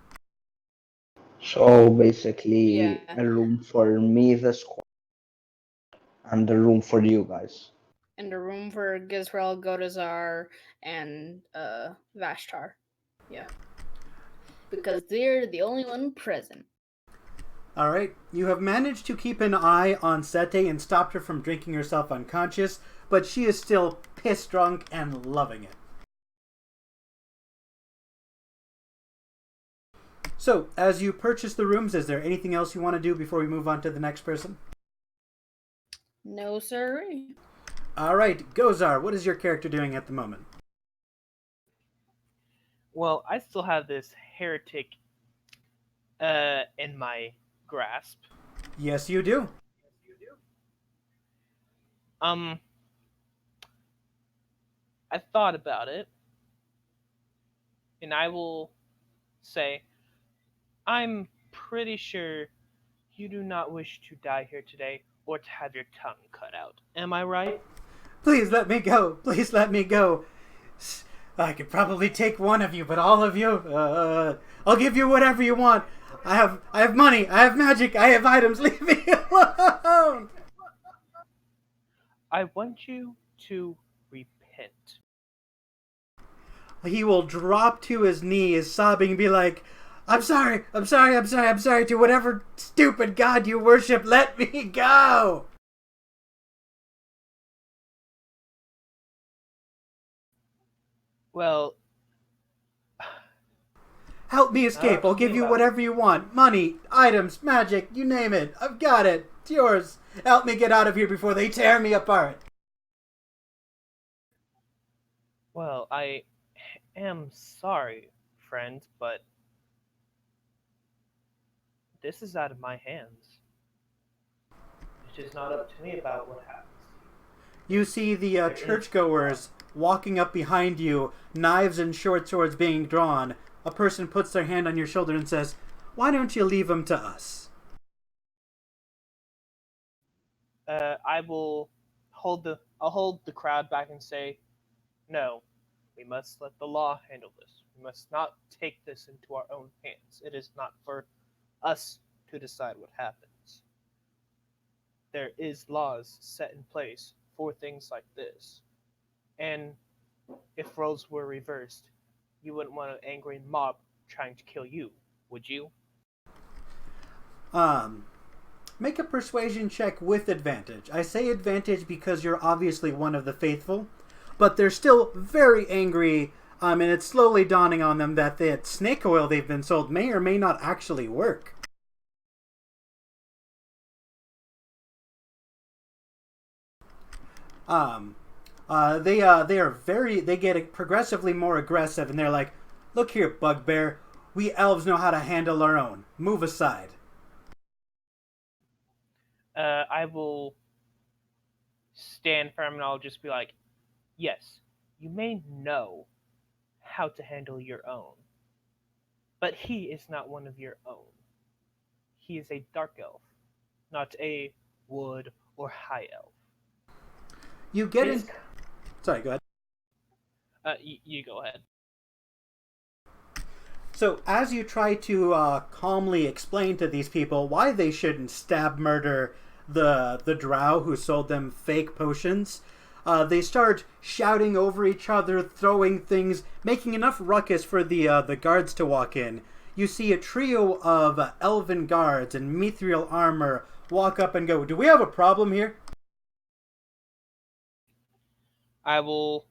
D: So basically,
G: Yeah.
D: a room for me, the squad, and a room for you guys.
G: And a room for Gizrael, Godazar, and Vashtar. Yeah. Because they're the only one present.
A: All right. You have managed to keep an eye on Sete and stopped her from drinking herself unconscious, but she is still piss drunk and loving it. So, as you purchase the rooms, is there anything else you want to do before we move on to the next person?
G: No, sir.
A: All right, Gozar, what is your character doing at the moment?
E: Well, I still have this heretic in my grasp.
A: Yes, you do.
E: I thought about it, and I will say, I'm pretty sure you do not wish to die here today or to have your tongue cut out. Am I right?
A: Please let me go. Please let me go. I could probably take one of you, but all of you, I'll give you whatever you want. I have money. I have magic. I have items. Leave me alone.
E: I want you to repent.
A: He will drop to his knees, sobbing, and be like, I'm sorry to whatever stupid god you worship. Let me go.
E: Well,
A: Help me escape. I'll give you whatever you want. Money, items, magic, you name it. I've got it. It's yours. Help me get out of here before they tear me apart.
E: well, I am sorry, friend, but this is out of my hands. It is not up to me about what happens.
A: You see the churchgoers walking up behind you, knives and short swords being drawn. A person puts their hand on your shoulder and says, "Why don't you leave them to us?"
E: I'll hold the crowd back and say, no, we must let the law handle this. We must not take this into our own hands. It is not for us to decide what happens. There is laws set in place for things like this. And if roles were reversed, you wouldn't want an angry mob trying to kill you, would you?
A: Make a persuasion check with advantage. I say advantage because you're obviously one of the faithful, but they're still very angry And it's slowly dawning on them that the snake oil they've been sold may or may not actually work. They get progressively more aggressive, and they're like, "Look here, Bugbear, we elves know how to handle our own. Move aside."
E: I will stand firm and I'll just be like, yes, you may know how to handle your own, but he is not one of your own. He is a dark elf, not a wood or high elf.
A: You get
E: His-
A: in. Sorry, go ahead.
E: You go ahead.
A: So, as you try to calmly explain to these people why they shouldn't stab murder the drow who sold them fake potions, they start shouting over each other, throwing things, making enough ruckus for the guards to walk in. You see a trio of elven guards in mithril armor walk up and go, "Do we have a problem here?"
E: I will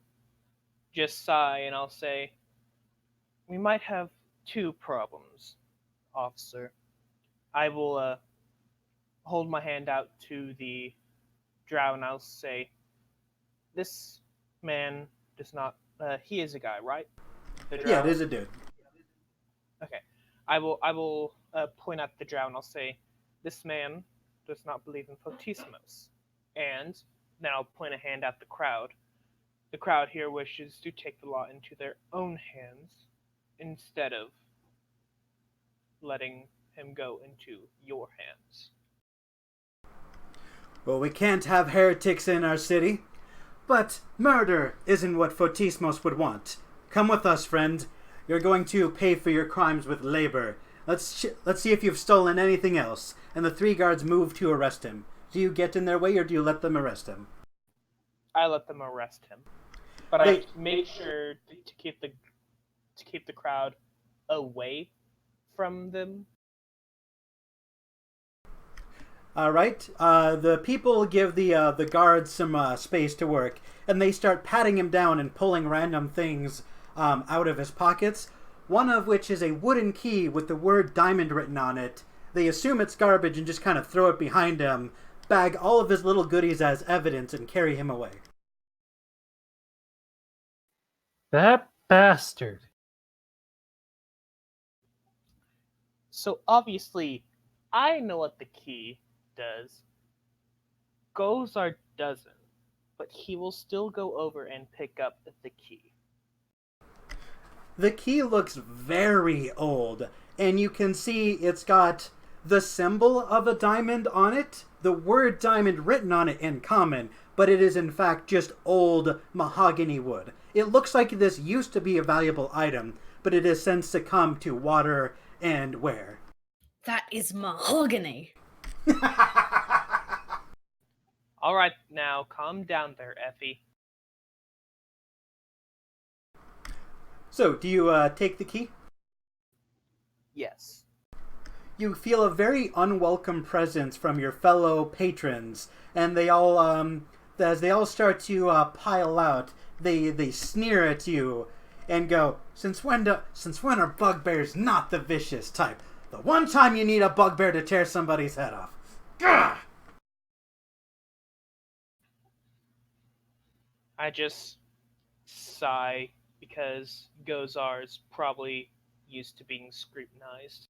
E: just sigh and I'll say, we might have two problems, officer. I will hold my hand out to the drow and I'll say, this man does not. He is a guy, right? The drow.
A: Yeah, it is a dude.
E: Okay. I will point at the drow and I'll say, this man does not believe in Photismos. And then I'll point a hand at the crowd. The crowd here wishes to take the law into their own hands instead of letting him go into your hands.
A: Well, we can't have heretics in our city. But murder isn't what Photismos would want. Come with us, friend. You're going to pay for your crimes with labor. Let's see if you've stolen anything else. And the three guards move to arrest him. Do you get in their way, or do you let them arrest him?
E: I let them arrest him, but I make sure to keep the crowd away from them.
A: All right. The people give the guards some space to work, and they start patting him down and pulling random things out of his pockets. One of which is a wooden key with the word diamond written on it. They assume it's garbage and just kind of throw it behind him, bag all of his little goodies as evidence, and carry him away.
B: That bastard.
E: So obviously, I know what the key does. Gozar doesn't, but he will still go over and pick up the key.
A: The key looks very old, and you can see it's got the symbol of a diamond on it, the word diamond written on it in common, but it is in fact just old mahogany wood. It looks like this used to be a valuable item, but it has since succumbed to water and wear.
G: That is mahogany.
E: All right, now calm down there, Effie.
A: So, do you take the key?
E: Yes.
A: You feel a very unwelcome presence from your fellow patrons, and they all, as they all start to pile out, they sneer at you and go, Since when are bugbears not the vicious type? The one time you need a bugbear to tear somebody's head off. Gah!
E: I just sigh because Gozar is probably used to being scrutinized.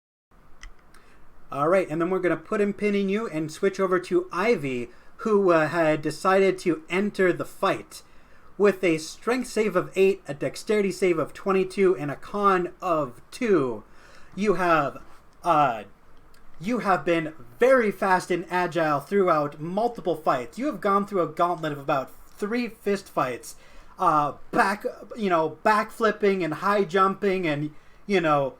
A: All right, and then we're going to put a pin in you and switch over to Ivy, who had decided to enter the fight. With a strength save of 8, a dexterity save of 22, and a con of 2, you have been very fast and agile throughout multiple fights. You have gone through a gauntlet of about 3 fist fights, backflipping and high jumping and,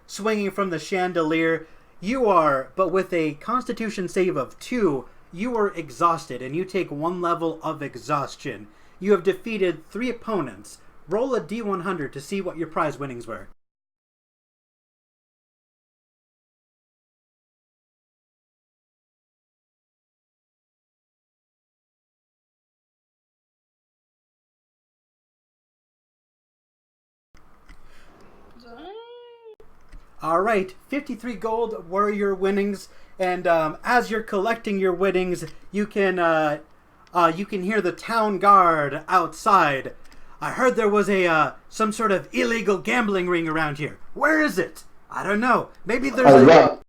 A: swinging from the chandelier. But with a constitution save of 2, you are exhausted and you take 1 level of exhaustion. You have defeated 3 opponents. Roll a D100 to see what your prize winnings were. All right, 53 gold were your winnings, and as you're collecting your winnings, you can hear the town guard outside. I heard there was a some sort of illegal gambling ring around here. Where is it? I don't know. Maybe there's a.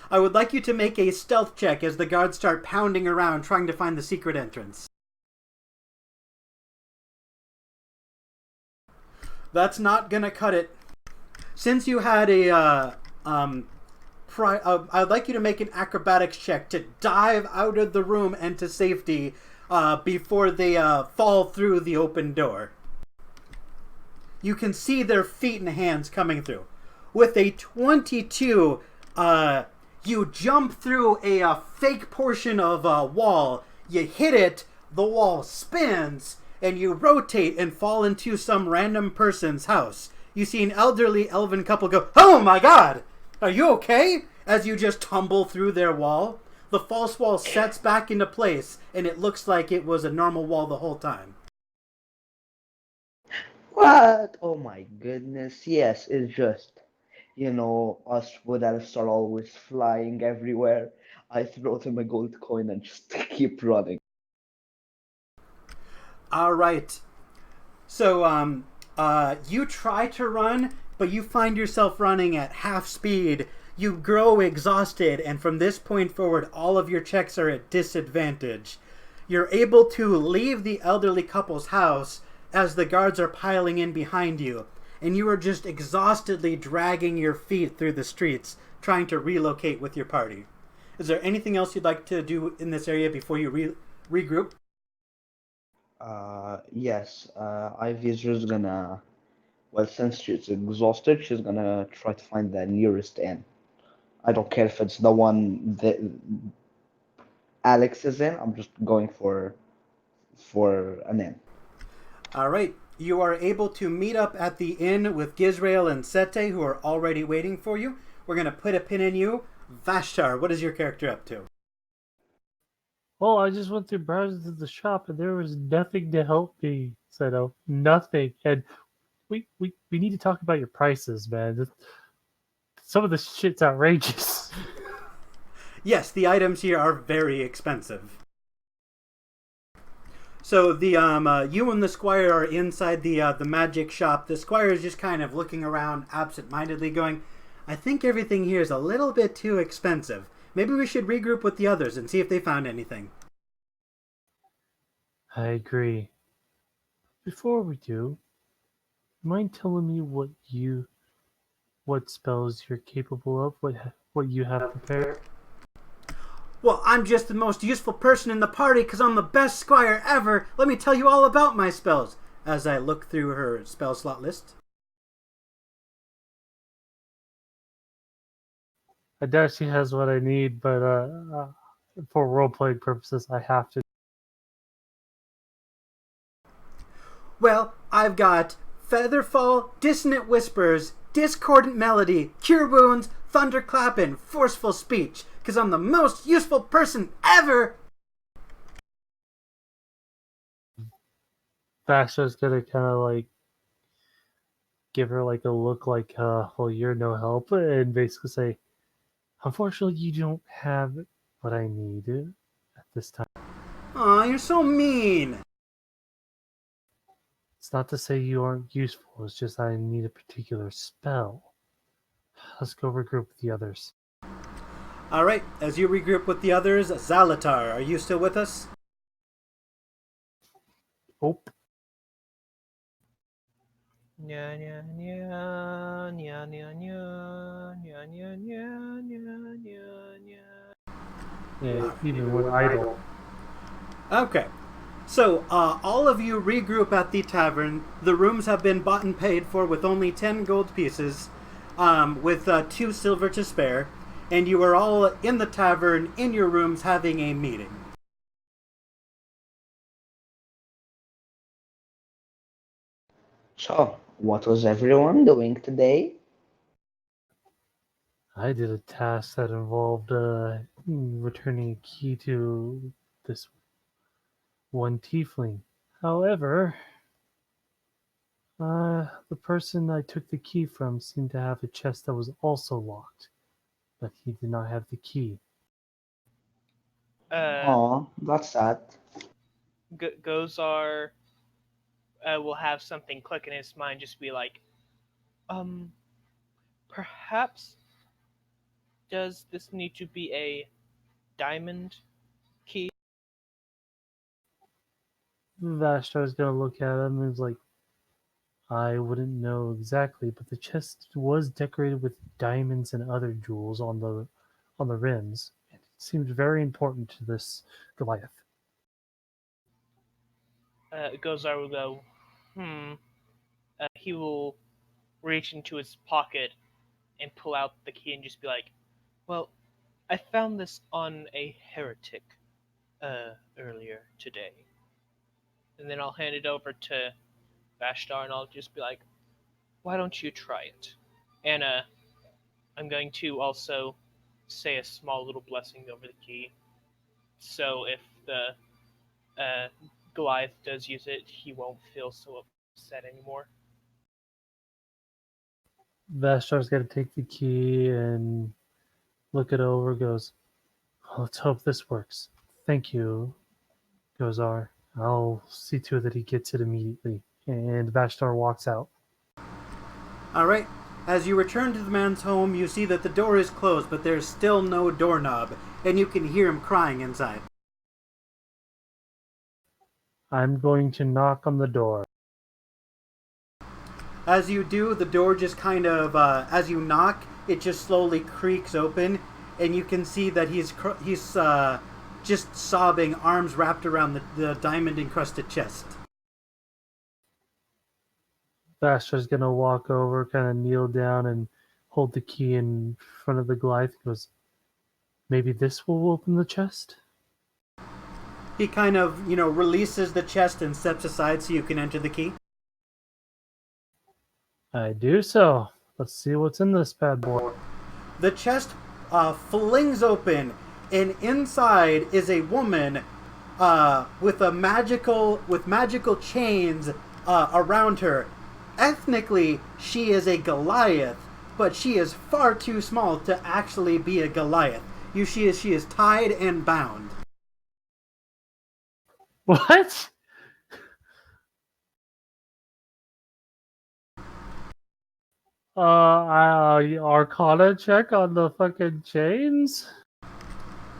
A: I would like you to make a stealth check as the guards start pounding around trying to find the secret entrance. That's not gonna cut it. Since you had I'd like you to make an acrobatics check to dive out of the room and to safety before they fall through the open door. You can see their feet and hands coming through. With a 22, you jump through a fake portion of a wall. You hit it, the wall spins, and you rotate and fall into some random person's house. You see an elderly elven couple go, "Oh my god! Are you okay?" As you just tumble through their wall. The false wall sets back into place, and it looks like it was a normal wall the whole time.
D: What? Oh my goodness. Yes, it's just, us with Alistar always flying everywhere. I throw them a gold coin and just keep running.
A: All right. So, you try to run, but you find yourself running at half speed. You grow exhausted, and from this point forward, all of your checks are at disadvantage. You're able to leave the elderly couple's house as the guards are piling in behind you, and you are just exhaustedly dragging your feet through the streets, trying to relocate with your party. Is there anything else you'd like to do in this area before you regroup?
D: Yes, Ivy's just gonna, well, since she's exhausted, she's gonna try to find the nearest inn. I don't care if it's the one that Alex is in. I'm just going for an inn.
A: All right. You are able to meet up at the inn with Gizrael and Sete, who are already waiting for you. We're going to put a pin in you. Vashtar, what is your character up to?
B: Well, I just went through browsing to the shop and there was nothing to help me. So nothing. And we need to talk about your prices, man. Some of this shit's outrageous.
A: Yes, the items here are very expensive. So the you and the squire are inside the magic shop. The squire is just kind of looking around absent-mindedly, going, "I think everything here is a little bit too expensive. Maybe we should regroup with the others and see if they found anything."
B: I agree. Before we do, mind telling me what spells you're capable of, what you have prepared?
A: Well, I'm just the most useful person in the party because I'm the best squire ever. Let me tell you all about my spells. As I look through her spell slot list.
B: I doubt she has what I need, but for role-playing purposes, I have to.
A: Well, I've got Featherfall, Dissonant Whispers, Discordant Melody, Cure Wounds, Thunderclap, and Forceful Speech, because I'm the most useful person ever!
B: Basha's gonna kind of like give her like a look like, well, you're no help, and basically say, unfortunately, you don't have what I need at this time.
A: Aw, you're so mean!
B: It's not to say you aren't useful, it's just I need a particular spell. Let's go regroup with the others.
A: Alright, as you regroup with the others, Zalatar, are you still with us?
B: Oh,
E: Nya nya nya nya nya nya nya nya nya nya nya nya.
B: yeah, even with idle.
A: Okay. So, all of you regroup at the tavern. The rooms have been bought and paid for with only 10 gold pieces, with 2 silver to spare, and you are all in the tavern, in your rooms, having a meeting.
D: So, what was everyone doing today?
B: I did a task that involved returning a key to this one tiefling. However, The person I took the key from seemed to have a chest that was also locked, but he did not have the key.
E: Uh,
D: Oh, that's sad.
E: Gozar will have something click in his mind, just be like, um, perhaps does this need to be a diamond key?
B: Vashtar's gonna look at him and is like, I wouldn't know exactly, but the chest was decorated with diamonds and other jewels on the rims. It seemed very important to this Goliath.
E: Gozar will go, he will reach into his pocket and pull out the key and just be like, well, I found this on a heretic earlier today. And then I'll hand it over to Vashtar and I'll just be like, why don't you try it? And I'm going to also say a small little blessing over the key. So if the Goliath does use it, he won't feel so upset anymore.
B: Vashtar's gonna take the key and look it over, goes, well, let's hope this works. Thank you, Gozar. I'll see to it that he gets it immediately. And Vashtar walks out.
A: All right. As you return to the man's home, you see that the door is closed, but there's still no doorknob, and you can hear him crying inside.
B: I'm going to knock on the door.
A: As you do, the door just kind of, as you knock, it just slowly creaks open, and you can see that he's just sobbing, arms wrapped around the diamond-encrusted chest.
B: Vashtar's gonna walk over, kind of kneel down, and hold the key in front of the Goliath. Goes, maybe this will open the chest?
A: He kind of, releases the chest and steps aside so you can enter the key.
B: I do so. Let's see what's in this bad boy.
A: The chest flings open, and inside is a woman with magical chains around her. Ethnically, she is a Goliath, but she is far too small to actually be a Goliath. She is tied and bound.
B: What? Arcana check on the fucking chains?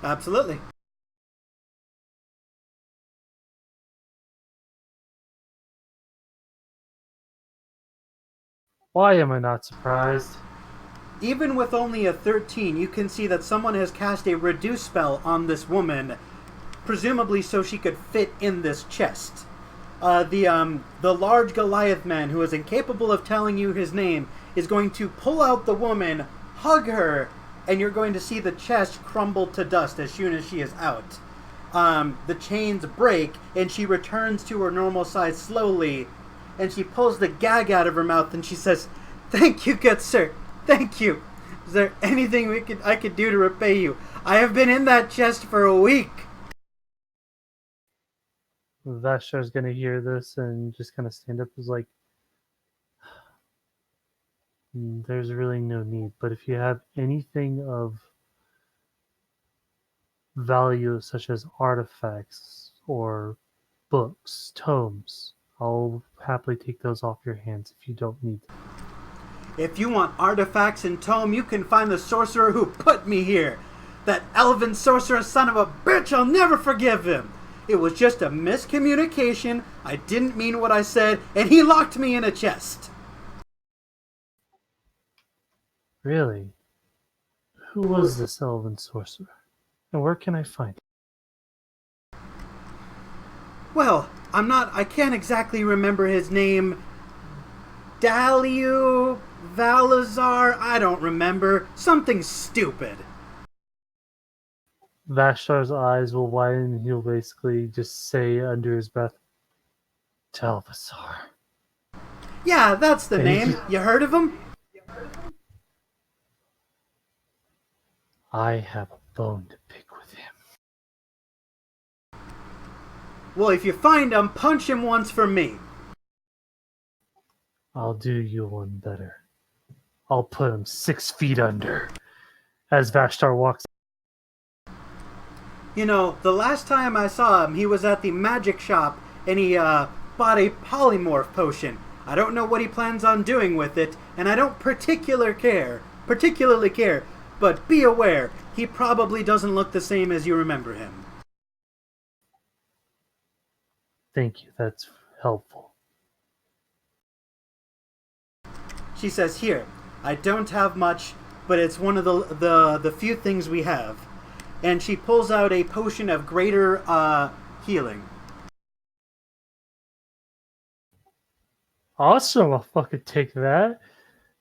A: Absolutely.
B: Why am I not surprised?
A: Even with only a 13, you can see that someone has cast a reduce spell on this woman, presumably so she could fit in this chest. The large Goliath man, who is incapable of telling you his name, is going to pull out the woman, hug her, and you're going to see the chest crumble to dust as soon as she is out. The chains break, and she returns to her normal size slowly, and she pulls the gag out of her mouth, and she says, "Thank you, good sir. Thank you. Is there anything I could do to repay you? I have been in that chest for a week."
B: Vashtar's gonna hear this and just kind of stand up. Is like, there's really no need. But if you have anything of value, such as artifacts or books, tomes, I'll happily take those off your hands if you don't need them.
A: If you want artifacts and tome, you can find the sorcerer who put me here. That elven sorcerer son of a bitch, I'll never forgive him. It was just a miscommunication. I didn't mean what I said, and he locked me in a chest.
B: Really? Who was this elven sorcerer? And where can I find him?
A: Well, I can't exactly remember his name. Daliu, Valazar, I don't remember. Something stupid.
B: Vashtar's eyes will widen and he'll basically just say under his breath, Telvasar.
A: Yeah, that's the name. You heard of him?
B: I have a bone to pick with him.
A: Well, if you find him, punch him once for me.
B: I'll do you one better. I'll put him 6 feet under. As Vashtar walks.
A: You know, the last time I saw him, he was at the magic shop, and he bought a polymorph potion. I don't know what he plans on doing with it, and I don't particularly care, but be aware, he probably doesn't look the same as you remember him.
B: Thank you, that's helpful.
A: She says, here, I don't have much, but it's one of the few things we have. And she pulls out a potion of greater healing.
B: Awesome, I'll fucking take that.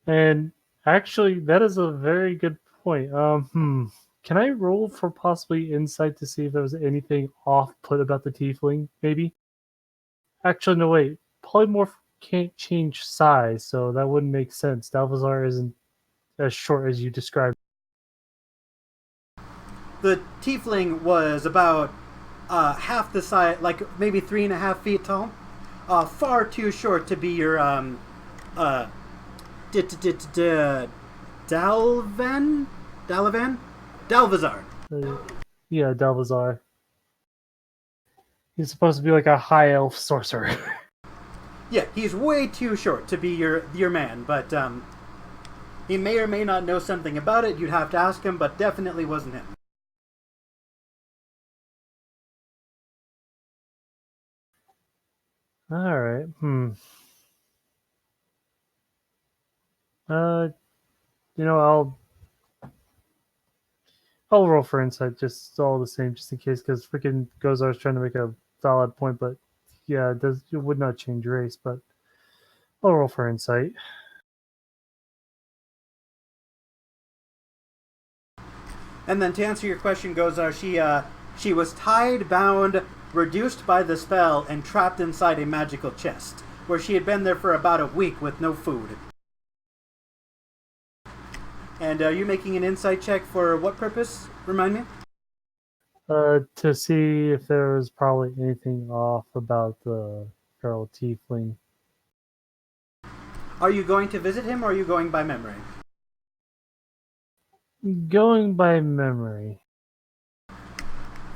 B: And actually, that is a very good point. Can I roll for possibly insight to see if there was anything off-put about the tiefling, maybe? Actually, no, wait. Polymorph can't change size, so that wouldn't make sense. Dalvazar isn't as short as you described.
A: The tiefling was about half the size, like maybe 3.5 feet tall. Far too short to be your Dalvazar.
B: Yeah, Dalvazar. He's supposed to be like a high elf sorcerer.
A: Yeah, he's way too short to be your man, but he may or may not know something about it. You'd have to ask him, but definitely wasn't him.
B: All right. I'll roll for insight, just all the same, just in case, because freaking Gozar's trying to make a valid point, but yeah, it would not change race, but I'll roll for insight.
A: And then to answer your question, Gozar, she was tied, bound, reduced by the spell, and trapped inside a magical chest, where she had been there for about a week with no food. And are you making an insight check for what purpose? Remind me?
B: To see if there was probably anything off about the feral tiefling.
A: Are you going to visit him, or are you going by memory?
B: Going by memory.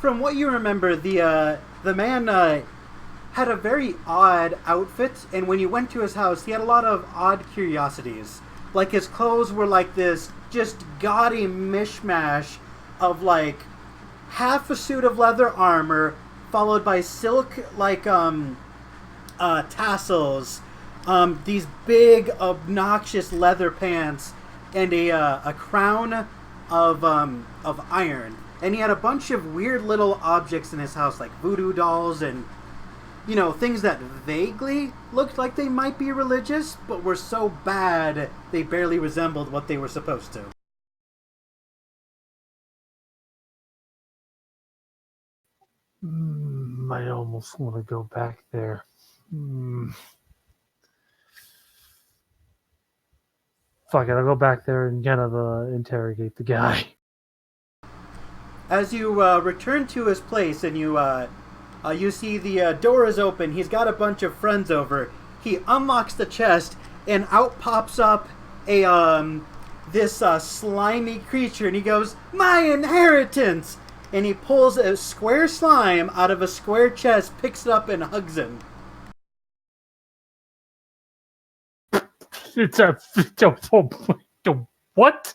A: From what you remember, the man had a very odd outfit, and when you went to his house, he had a lot of odd curiosities. Like, his clothes were like this just gaudy mishmash of like half a suit of leather armor, followed by silk like tassels, these big obnoxious leather pants, and a crown of iron. And he had a bunch of weird little objects in his house, like voodoo dolls and, you know, things that vaguely looked like they might be religious, but were so bad they barely resembled what they were supposed to.
B: I almost want to go back there. Fuck it, I'll go back there and kind of interrogate the guy.
A: As you return to his place and you see the door is open, he's got a bunch of friends over. He unlocks the chest, and out pops up this slimy creature, and he goes, "My inheritance!" And he pulls a square slime out of a square chest, picks it up, and hugs him.
B: It's a what?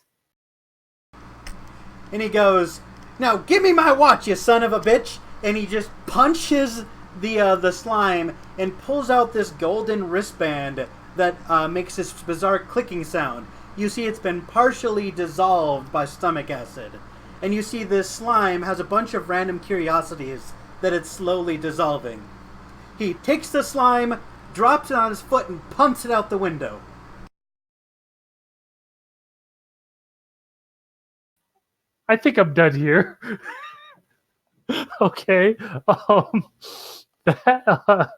A: And he goes, "Now give me my watch, you son of a bitch!" And he just punches the slime and pulls out this golden wristband that makes this bizarre clicking sound. You see it's been partially dissolved by stomach acid. And you see this slime has a bunch of random curiosities that it's slowly dissolving. He takes the slime, drops it on his foot, and punts it out the window.
B: I think I'm done here. Okay. That.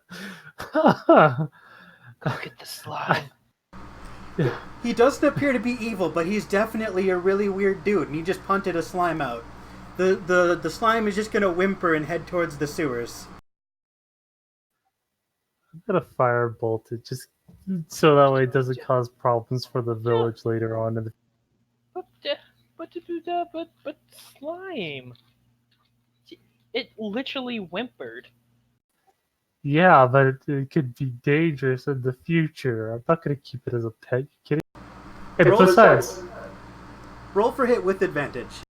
E: Go get the slime.
A: He doesn't appear to be evil, but he's definitely a really weird dude, and he just punted a slime out. The slime is just gonna whimper and head towards the sewers.
B: I'm gonna firebolt it. Just so that way it doesn't cause problems for the village later on. In the...
E: But slime. It literally whimpered.
B: Yeah, but it could be dangerous in the future. I'm not gonna keep it as a pet. You kidding? And
A: Roll-
B: besides,
A: Roll for hit with advantage.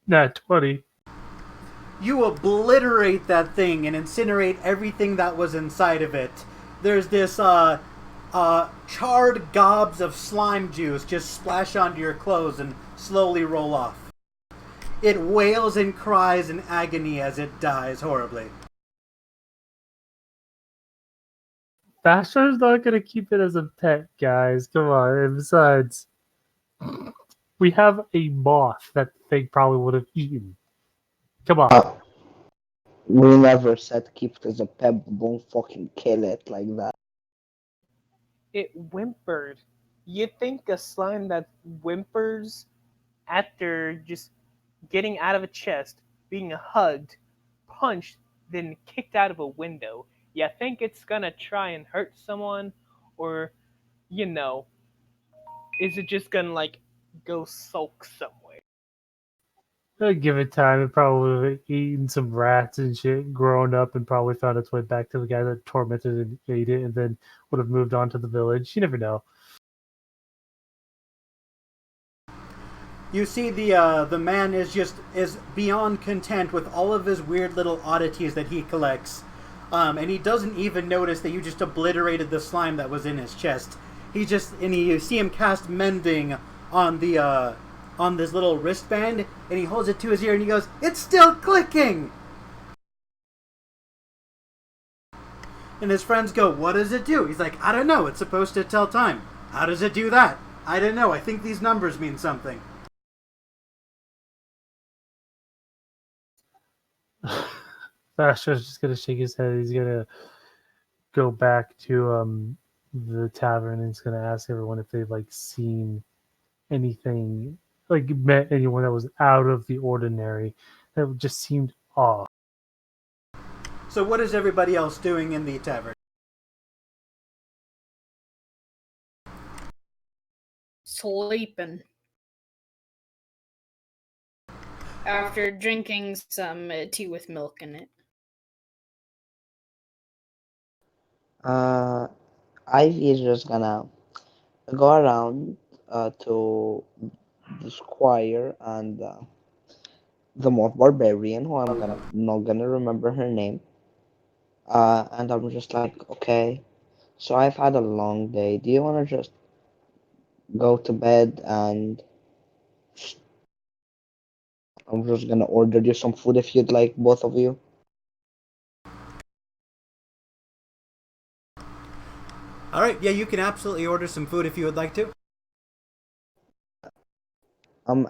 B: nah, 20.
A: You obliterate that thing and incinerate everything that was inside of it. There's this charred gobs of slime juice just splash onto your clothes and slowly roll off. It wails and cries in agony as it dies horribly.
B: Basher's not gonna keep it as a pet, guys. Come on. And besides, we have a moth that thing probably would have eaten. Come on.
D: We never said keep it as a pet, don't fucking kill it like that.
E: It whimpered. You think a slime that whimpers after just getting out of a chest, being hugged, punched, then kicked out of a window, you think it's gonna try and hurt someone? Or, you know, is it just gonna, like, go sulk somewhere?
B: Give it time. It probably would have eaten some rats and shit, grown up, and probably found its way back to the guy that tormented and ate it, and then would have moved on to the village. You never know.
A: You see the man is beyond content with all of his weird little oddities that he collects. And he doesn't even notice that you just obliterated the slime that was in his chest. You see him cast mending on the on this little wristband, and he holds it to his ear and he goes, "It's still clicking!" And his friends go, "What does it do?" He's like, "I don't know, it's supposed to tell time." "How does it do that?" "I don't know, I think these numbers mean something."
B: Basher's just gonna shake his head. He's gonna go back to the tavern and he's gonna ask everyone if they've like seen anything, like met anyone that was out of the ordinary, that just seemed off.
A: So what is everybody else doing in the tavern?
G: Sleeping. After drinking some tea with milk in it.
D: Ivy is just gonna go around to the squire and the Moth Barbarian, who I'm gonna not gonna remember her name. And I'm just like, okay, so I've had a long day. Do you wanna just go to bed? And I'm just gonna order you some food if you'd like, both of you.
A: Alright, yeah, you can absolutely order some food if you would like to.
D: Um,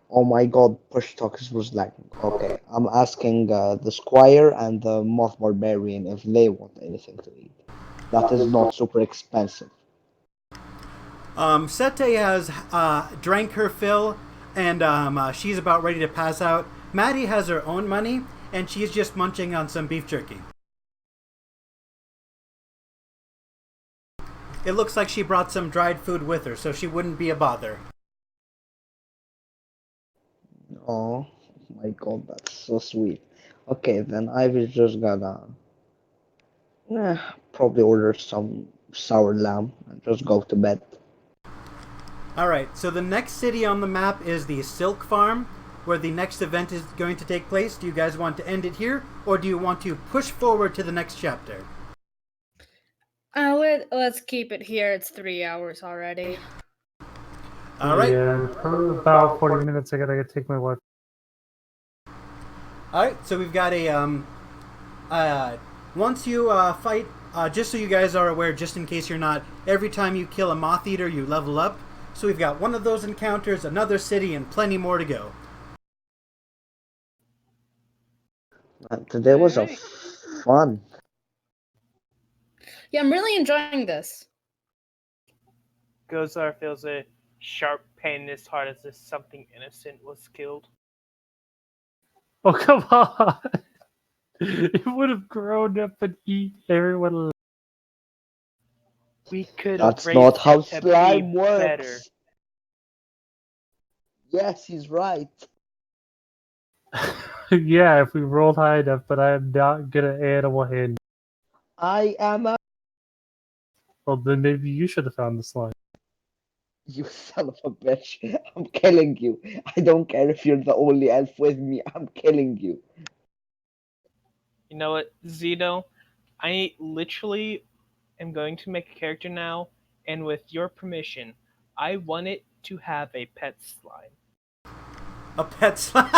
D: oh my god, push talks was lagging. Okay, I'm asking the squire and the Moth Barbarian if they want anything to eat. That is not super expensive.
A: Sete has drank her fill, and she's about ready to pass out. Maddie has her own money, and she's just munching on some beef jerky. It looks like she brought some dried food with her, so she wouldn't be a bother.
D: Oh my god, that's so sweet. Okay, then I was just gonna probably order some sour lamb and just go to bed.
A: Alright, so the next city on the map is the Silk Farm, where the next event is going to take place. Do you guys want to end it here, or do you want to push forward to the next chapter?
G: Let's keep it here. It's 3 hours already.
A: Alright.
B: Yeah, for about 40 minutes I gotta take my wife.
A: Alright, so we've got a, once you fight, just so you guys are aware, just in case you're not, every time you kill a moth eater, you level up. So we've got one of those encounters, another city, and plenty more to go.
D: Today was a
E: Alright.
D: fun.
G: Yeah, I'm really enjoying this.
E: Gozar feels a sharp pain in his heart as if something innocent was killed.
B: Oh, come on. It would have grown up and eat everyone alive.
E: We could have
D: That's
E: raised
D: not how
E: him to be
D: slime
E: better.
D: works. Yes, he's right.
B: Yeah, if we rolled high enough, but I am not good at animal hand.
D: I am a.
B: Well, then maybe you should have found the slime.
D: You son of a bitch. I'm killing you. I don't care if you're the only elf with me. I'm killing you.
E: You know what, Zeno? I literally am going to make a character now, and with your permission, I want it to have a pet slime.
A: A pet slime.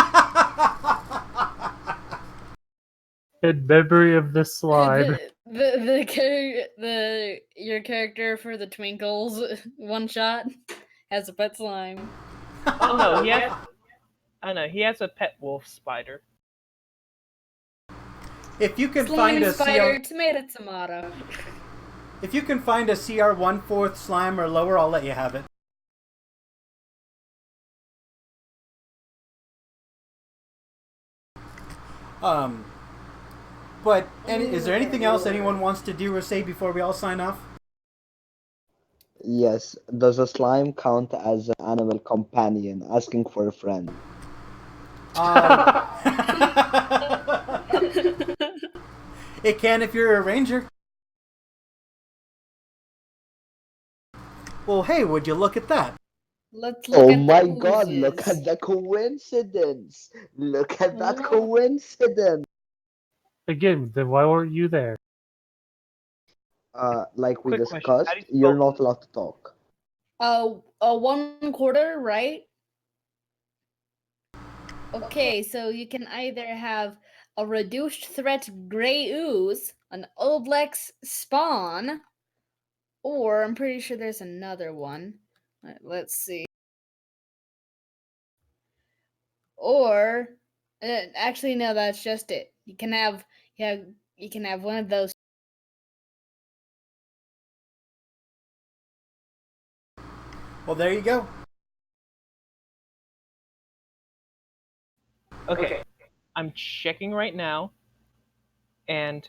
B: In memory of this slime.
G: Your character for the Twinkles one shot has a pet slime.
E: Oh no, he has. Oh no, he has a pet wolf spider.
A: If you can
G: Slime
A: find
G: and
A: a
G: spider,
A: CR,
G: tomato.
A: if you can find a CR 1/4 slime or lower, I'll let you have it. But is there anything else anyone wants to do or say before we all sign off?
D: Yes, does a slime count as an animal companion asking for a friend?
A: It can if you're a ranger. Well, hey, would you look at that?
G: Let's look
D: Oh
G: at
D: my
G: the
D: god, look
G: oozes.
D: at the coincidence! Look at that
G: Whoa.
D: coincidence!
B: Again, then why weren't you there?
D: Like we
E: Quick question: how
D: discussed,
E: do you
D: you're
E: spell
D: not allowed to talk.
G: A 1/4, right? Okay, so you can either have a reduced threat gray ooze, an Oblex spawn, or I'm pretty sure there's another one. Let's see. Or actually no, that's just it. You can have one of those.
A: Well, there you go.
E: Okay, I'm checking right now, and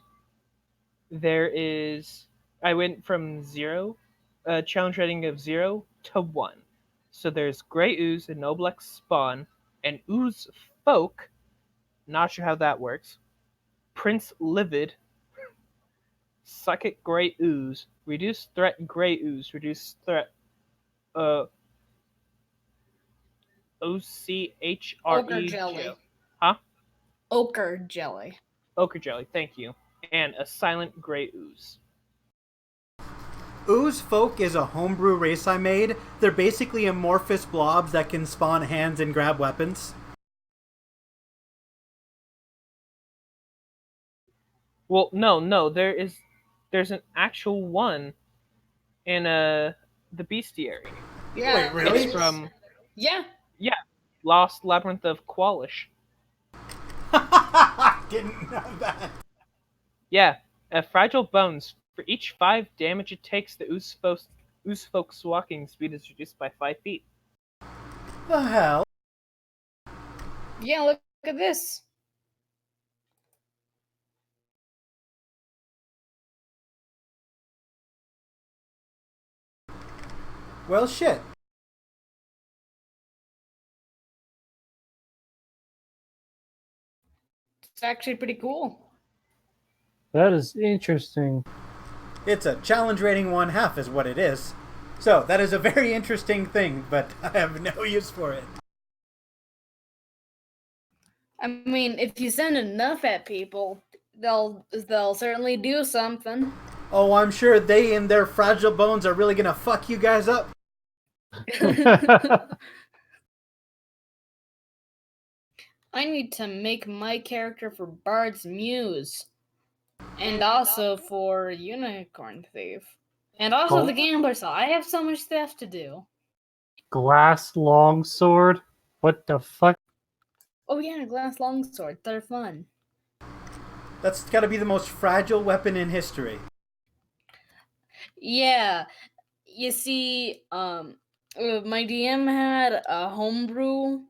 E: there is. I went from zero, challenge rating of 0 to 1. So there's Grey Ooze and Noblex Spawn, and Ooze Folk. Not sure how that works. Prince Livid, Psychic Grey Ooze, Reduced Threat Grey Ooze, Reduced Threat uh
G: Ochre
E: OCHRE.
G: jelly.
E: Huh?
G: Ochre jelly.
E: Ochre Jelly, thank you. And a Silent Grey Ooze.
A: Ooze Folk is a homebrew race I made. They're basically amorphous blobs that can spawn hands and grab weapons.
E: Well, no, there's an actual one in the bestiary.
G: Yeah.
A: Wait, really?
E: It's from
G: Yeah.
E: Lost Labyrinth of Qualish.
A: Didn't know that.
E: Yeah, fragile bones. For each 5 damage it takes, the Oozefolk's walking speed is reduced by 5 feet.
A: The hell?
G: Yeah, look at this.
A: Well, shit.
G: It's actually pretty cool.
B: That is interesting.
A: It's a challenge rating 1/2 is what it is. So, that is a very interesting thing, but I have no use for it.
G: I mean, if you send enough at people, they'll certainly do something.
A: Oh, I'm sure they and their fragile bones are really gonna fuck you guys up.
G: I need to make my character for Bard's Muse. And also for Unicorn Thief. And also
B: Cool.
G: the Gambler Saw. I have so much stuff to do.
B: Glass longsword? What the fuck?
G: Oh yeah, Glass Longsword. They're fun.
A: That's got to be the most fragile weapon in history.
G: Yeah, you see, my DM had a homebrew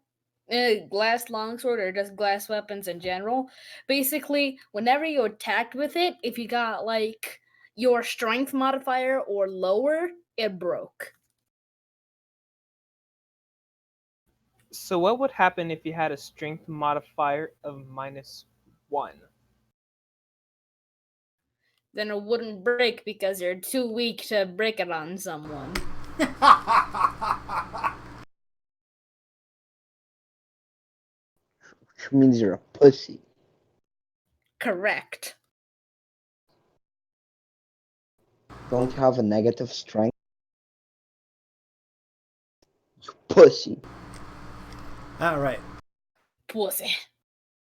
G: glass longsword or just glass weapons in general. Basically, whenever you attacked with it, if you got like your strength modifier or lower, it broke.
E: So what would happen if you had a strength modifier of -1?
G: Then it wouldn't break because you're too weak to break it on someone.
D: Which means you're a pussy.
G: Correct.
D: Don't you have a negative strength? You pussy.
A: All right.
G: Pussy.